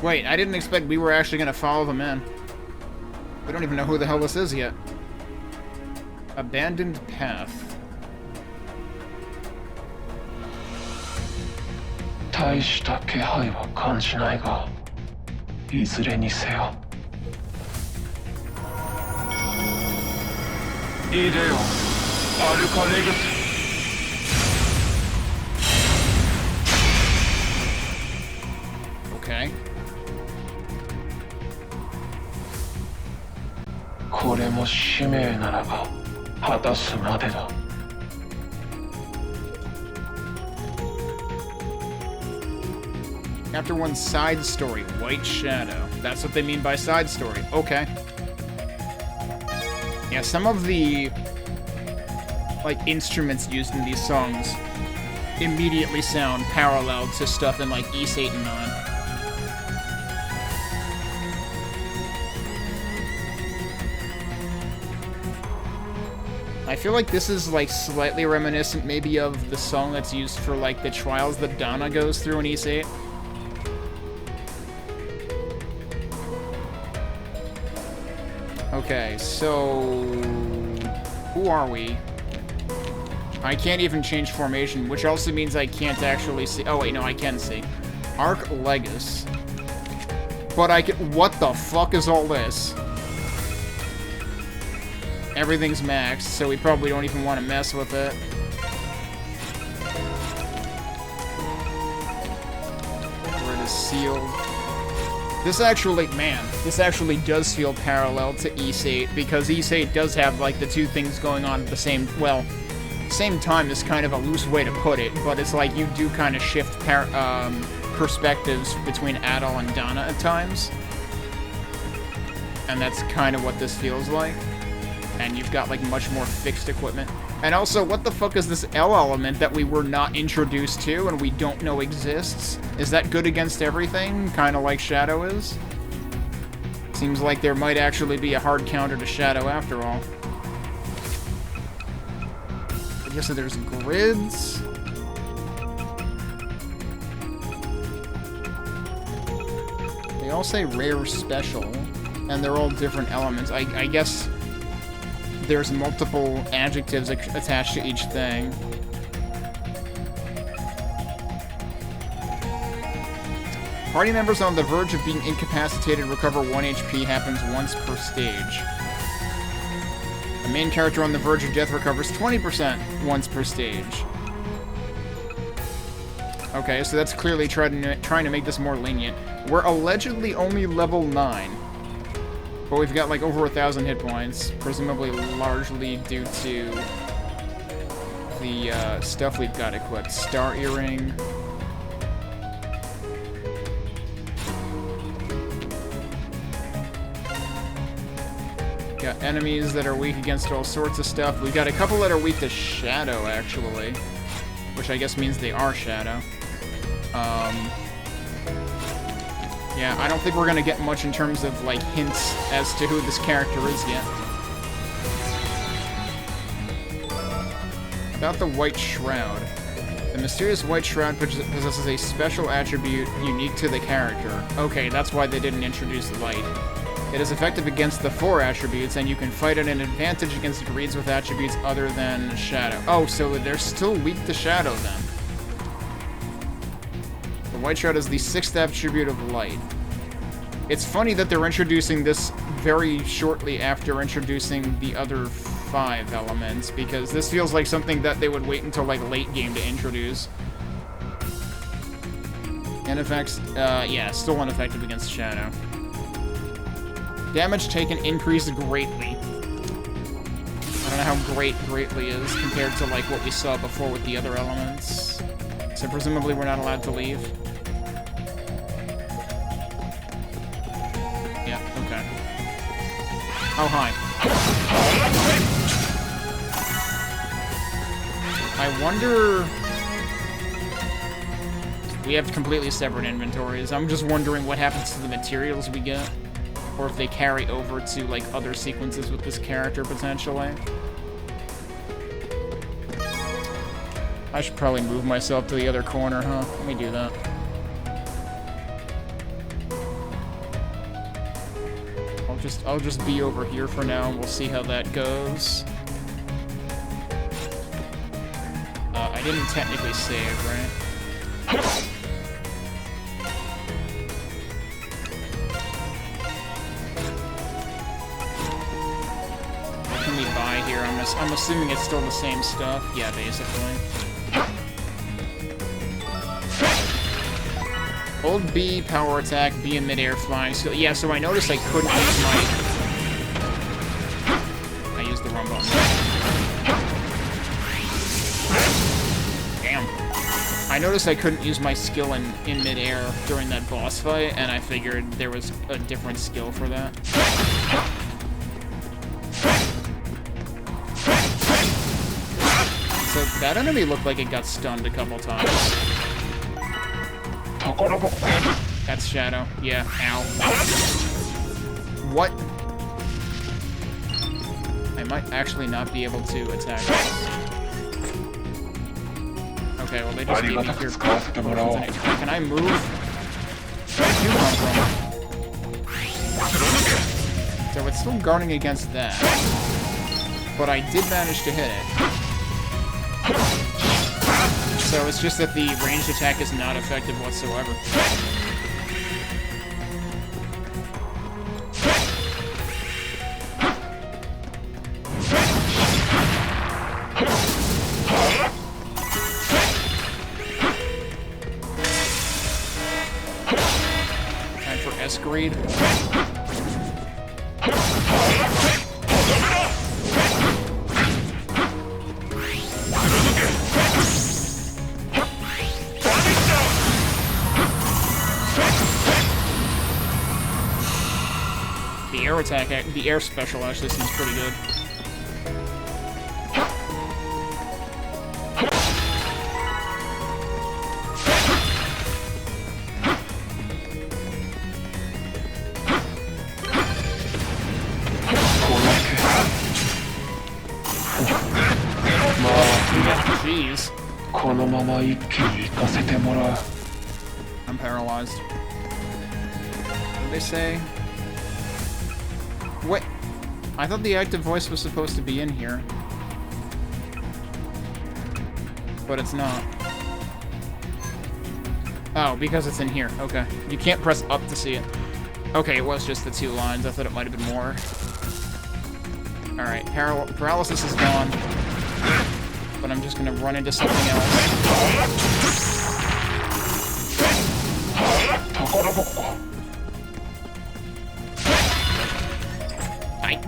Wait, I didn't expect we were actually gonna follow them in. We don't even know who the hell this is yet. Abandoned path. 大した気配は感じないが、いずれにせよ。イデオ、アルカレグス。 Okay. これも使命ならば果たすまでだ。Chapter 1 side story, White Shadow. That's what they mean by side story. Okay. Yeah, some of the like instruments used in these songs immediately sound parallel to stuff in like East 8 and 9. I feel like this is like slightly reminiscent maybe of the song that's used for like the trials that Donna goes through in East 8. Okay, so who are we? I can't even change formation, which also means I can't actually see. Oh wait, no, I can see. Arc Legus. But I can. What the fuck is all this? Everything's maxed, so we probably don't even want to mess with it. sealed. This actually, man, this actually does feel parallel to Ys 8, because Ys 8 does have, like, the two things going on at the same, well, same time is kind of a loose way to put it, but it's like you do kind of shift perspectives between Adol and Dana at times. And that's kind of what this feels like. And you've got, like, much more fixed equipment. And also, what the fuck is this L element that we were not introduced to and we don't know exists? Is that good against everything? Kind of like Shadow is? Seems like there might actually be a hard counter to Shadow after all. I guess there's grids. They all say rare special, and they're all different elements. I guess there's multiple adjectives attached to each thing. Party members on the verge of being incapacitated recover 1 HP happens once per stage. The main character on the verge of death recovers 20% once per stage. Okay, so that's clearly trying to make this more lenient. We're allegedly only level 9. But we've got, like, over 1,000 hit points, presumably largely due to the stuff we've got equipped. Star Earring. Got enemies that are weak against all sorts of stuff. We've got a couple that are weak to Shadow, actually. Which I guess means they are Shadow. Yeah, I don't think we're gonna get much in terms of, like, hints as to who this character is yet. About the White Shroud. The mysterious White Shroud possesses a special attribute unique to the character. Okay, that's why they didn't introduce light. It is effective against the 4 attributes, and you can fight at an advantage against greeds with attributes other than Shadow. Oh, so they're still weak to Shadow, then. The White Shroud is the 6th attribute of light. It's funny that they're introducing this very shortly after introducing the other 5 elements, because this feels like something that they would wait until, like, late game to introduce. And effects, yeah, still ineffective against Shadow. Damage taken increased greatly. I don't know how great greatly is compared to, like, what we saw before with the other elements. So presumably we're not allowed to leave. Yeah, okay. Oh, hi. I wonder... We have completely separate inventories. I'm just wondering what happens to the materials we get. Or if they carry over to, like, other sequences with this character, potentially. I should probably move myself to the other corner, huh? Let me do that. I'll just be over here for now, and we'll see how that goes. I didn't technically save, right? What can we buy here? I'm assuming it's still the same stuff. Yeah, basically. Hold B, power attack, B in midair, flying. So yeah, so I noticed I couldn't use my... I used the wrong button. Damn. I noticed I couldn't use my skill in midair during that boss fight, and I figured there was a different skill for that. So that enemy looked like it got stunned a couple times. That's Shadow. Yeah, ow. What? I might actually not be able to attack this. Okay, well they just gave me here. Can I move? Where did you come from? So it's still guarding against that. But I did manage to hit it. So it's just that the ranged attack is not effective whatsoever. Agreed. The air attack, the air special actually seems pretty good. Jeez. I'm paralyzed. What did they say? Wait, I thought the active voice was supposed to be in here. But it's not. Oh, because it's in here. Okay. You can't press up to see it. Okay, it was just the 2 lines. I thought it might have been more. Alright, paralysis is gone. But I'm just gonna run into something else.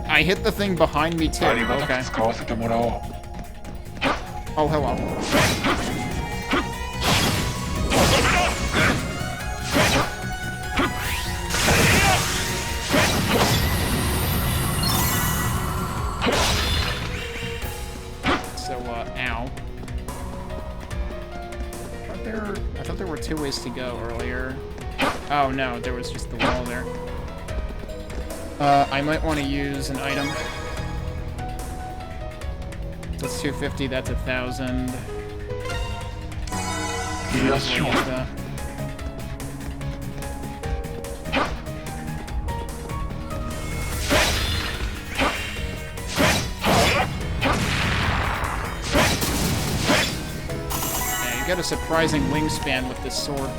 I hit the thing behind me too. Okay. Oh, hello. So, ow. I thought there were 2 ways to go earlier. Oh no, there was just the wall there. I might want to use an item. That's 250, that's 1,000. Yeah, you got a surprising wingspan with this sword.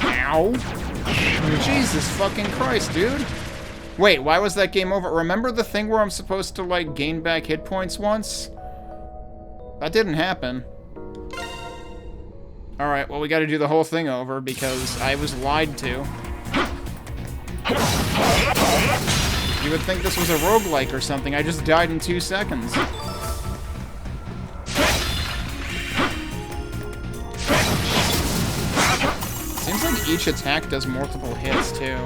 Ow. Jesus fucking Christ, dude. Wait, why was that game over? Remember the thing where I'm supposed to, like, gain back hit points once? That didn't happen. Alright, well, we gotta do the whole thing over because I was lied to. You would think this was a roguelike or something. I just died in 2 seconds. Seems like each attack does multiple hits, too.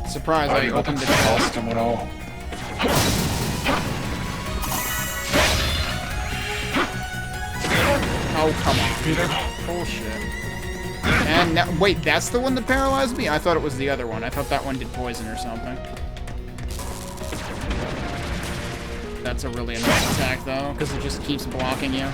Surprise, I opened the chest. Oh, come on. Bullshit. And now, wait, that's the one that paralyzed me? I thought it was the other one. I thought that one did poison or something. That's a really annoying attack, though, because it just keeps blocking you.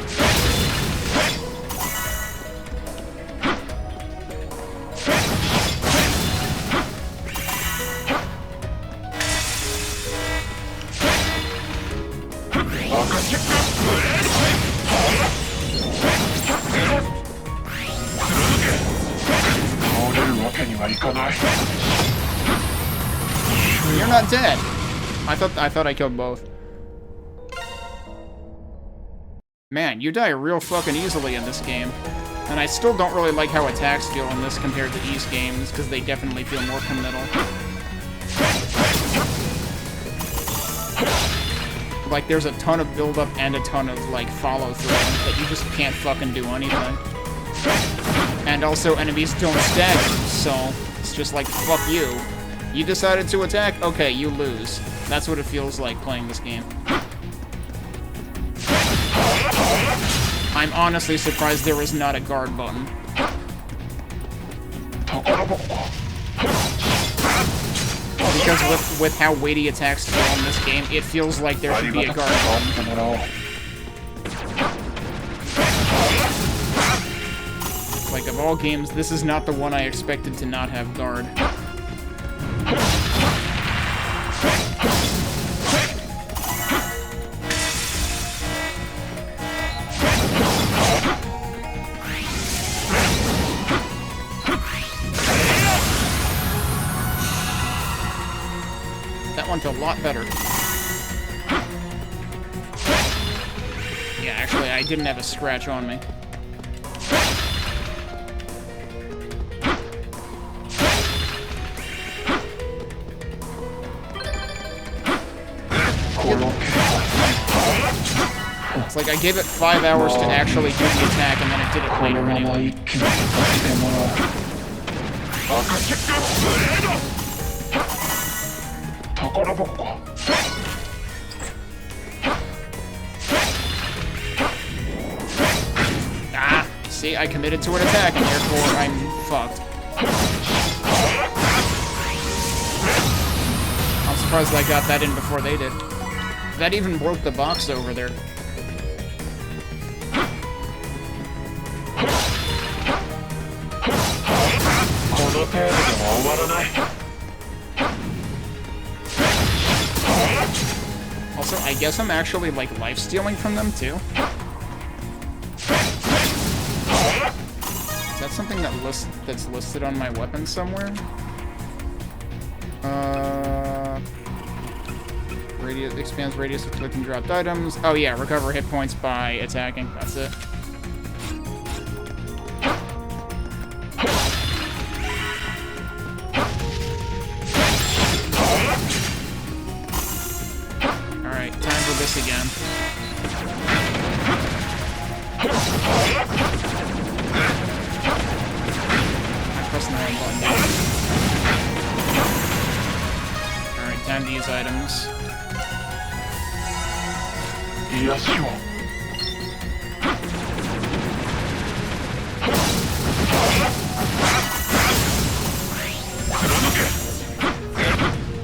You're not dead. I thought I killed both. Man, you die real fucking easily in this game. And I still don't really like how attacks feel in this compared to East games, because they definitely feel more committal. Like, there's a ton of build-up and a ton of, like, follow-through that you just can't fucking do anything. And also, enemies don't stagger, so it's just like, fuck you. You decided to attack? Okay, you lose. That's what it feels like playing this game. I'm honestly surprised there is not a guard button. Because with how weighty attacks feel in this game, it feels like there should be a guard button. Like, of all games, this is not the one I expected to not have guard. That one's a lot better. Yeah, actually, I didn't have a scratch on me. It's like I gave it 5 hours to actually do the attack, and then it did it later anyway. Ah, see, I committed to an attack, and therefore I'm fucked. I'm surprised I got that in before they did. That even broke the box over there. Also, I guess I'm actually, like, life-stealing from them, too. Is that something that's listed on my weapon somewhere? Expands radius of collecting dropped items. Oh yeah, recover hit points by attacking. That's it. Alright, time for this again. I'm pressing the wrong button. Alright, time to use items.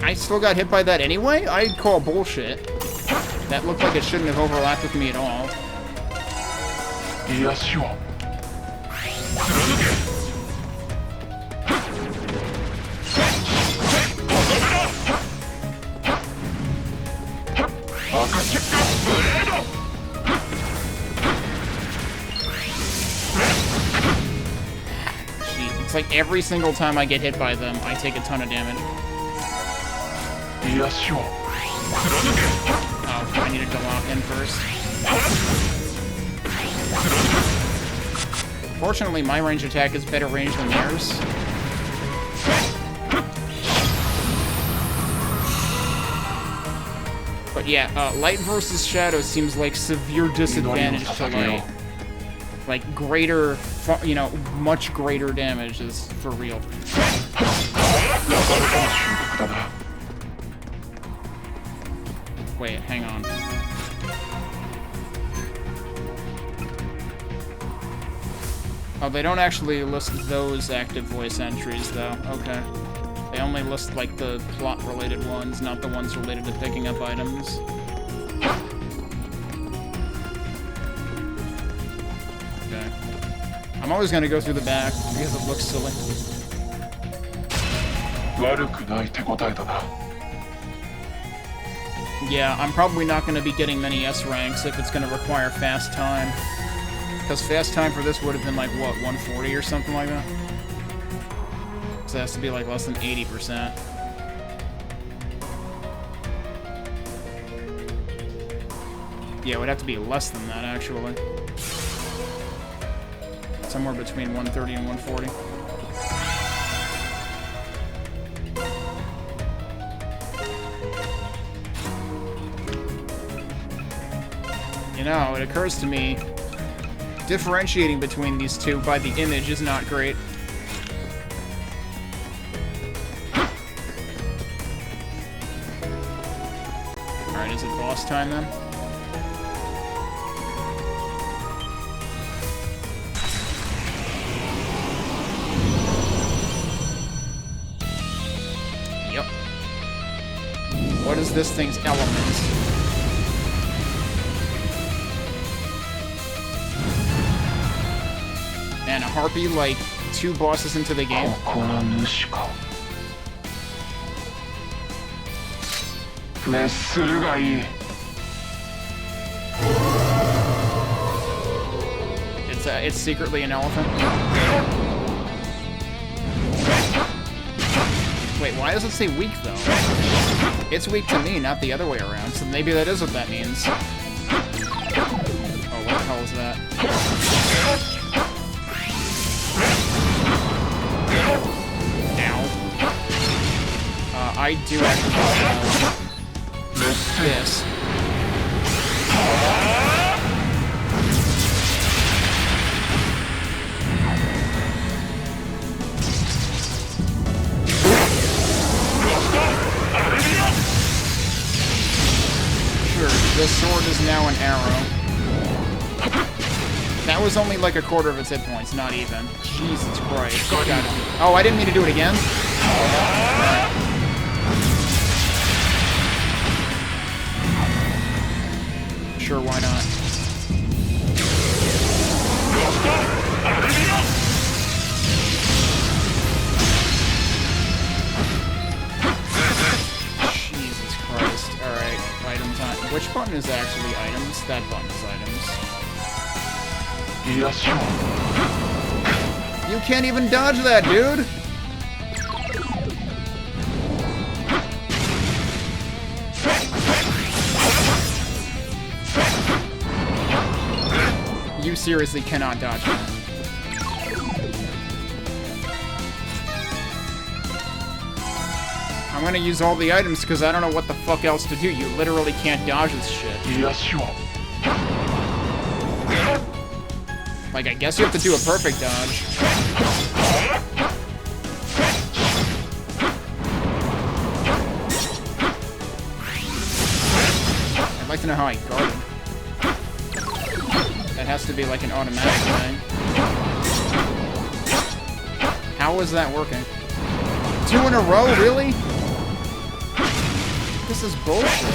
I still got hit by that anyway? I'd call bullshit. That looked like it shouldn't have overlapped with me at all. It's like every single time I get hit by them, I take a ton of damage. Oh, I needed to lock in first. Fortunately, my range attack is better range than theirs. But yeah, light versus shadow seems like severe disadvantage to light. Like greater, you know, much greater damage is for real. Wait, hang on. Oh, they don't actually list those active voice entries, though. Okay. They only list, like, the plot-related ones, not the ones related to picking up items. Okay. I'm always gonna go through the back, because it looks silly. Yeah, I'm probably not gonna be getting many S ranks if it's gonna require fast time. Because fast time for this would have been, like, what, 140 or something like that? So it has to be like less than 80%. Yeah, it would have to be less than that, actually. Somewhere between 130 and 140. You know, it occurs to me, differentiating between these two by the image is not great. Alright, is it boss time then? Yep. What is this thing's element? Man, Harpy like 2 bosses into the game? ここの主か滅するがいい It's secretly an elephant? Wait, why does it say weak, though? It's weak to me, not the other way around, so maybe that is what that means. Oh, what the hell is that? Ow. I do actually have this. The sword is now an arrow. That was only like a quarter of its hit points, not even. Jesus Christ. Oh, I didn't mean to do it again? Sure, why not? Jesus Christ. Alright, item time. Which button is actually items? That button is items. You can't even dodge that, dude! You seriously cannot dodge that. I'm gonna use all the items because I don't know what the fuck else to do. You literally can't dodge this shit. Like, I guess you have to do a perfect dodge. I'd like to know how I guarded. That has to be like an automatic thing. How is that working? 2 in a row, really? This is bullshit.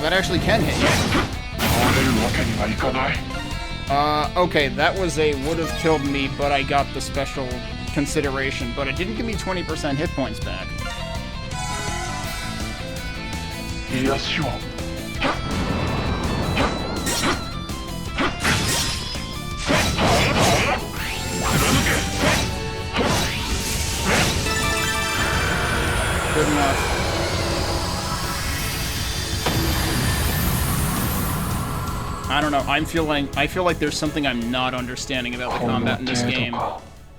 That actually can hit you. Okay, that was a would've killed me, but I got the special consideration, but it didn't give me 20% hit points back. Good enough. I don't know, I feel like there's something I'm not understanding about the combat in this game.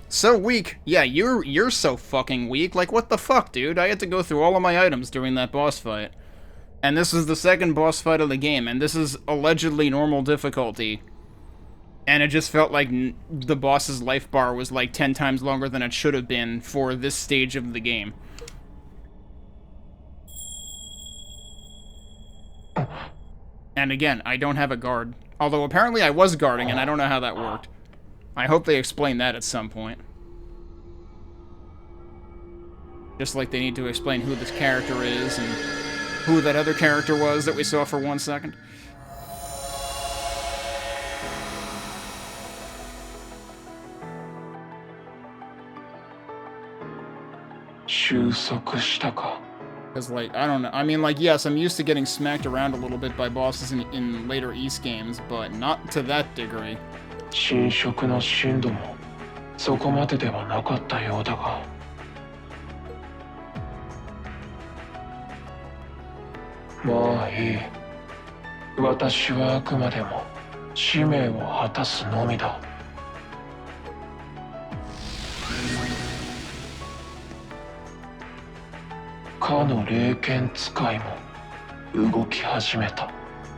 So weak. Yeah, you're so fucking weak. Like, what the fuck, dude? I had to go through all of my items during that boss fight. And this is the second boss fight of the game, and this is allegedly normal difficulty. And it just felt like the boss's life bar was like 10 times longer than it should have been for this stage of the game. And again, I don't have a guard. Although apparently I was guarding, and I don't know how that worked. I hope they explain that at some point. Just like they need to explain who this character is, and who that other character was that we saw for 1 second. Because, like, I don't know. I mean, like, yes, I'm used to getting smacked around a little bit by bosses in later East games, but not to that degree. 侵食の深度もそこまでではなかったようだが。まあいい。私はあくまでも使命を果たすのみだ。かの霊剣使いも動き始めた。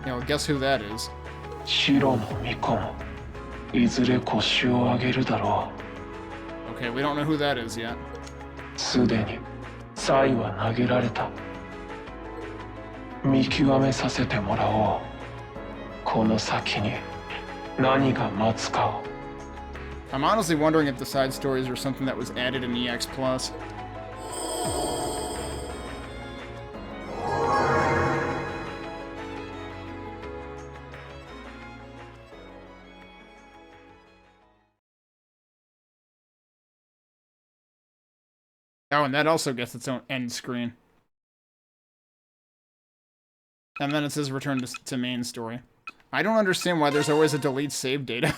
You know, guess who that is? 白の巫女もいずれ腰を上げるだろう。Okay, we don't know who that is yet. すでに才は投げられた。見極めさせてもらおう。この先に何が待つかを。I'm honestly wondering if the side stories are something that was added in EX Plus. Oh, and that also gets its own end screen. And then it says return to main story. I don't understand why there's always a delete save data.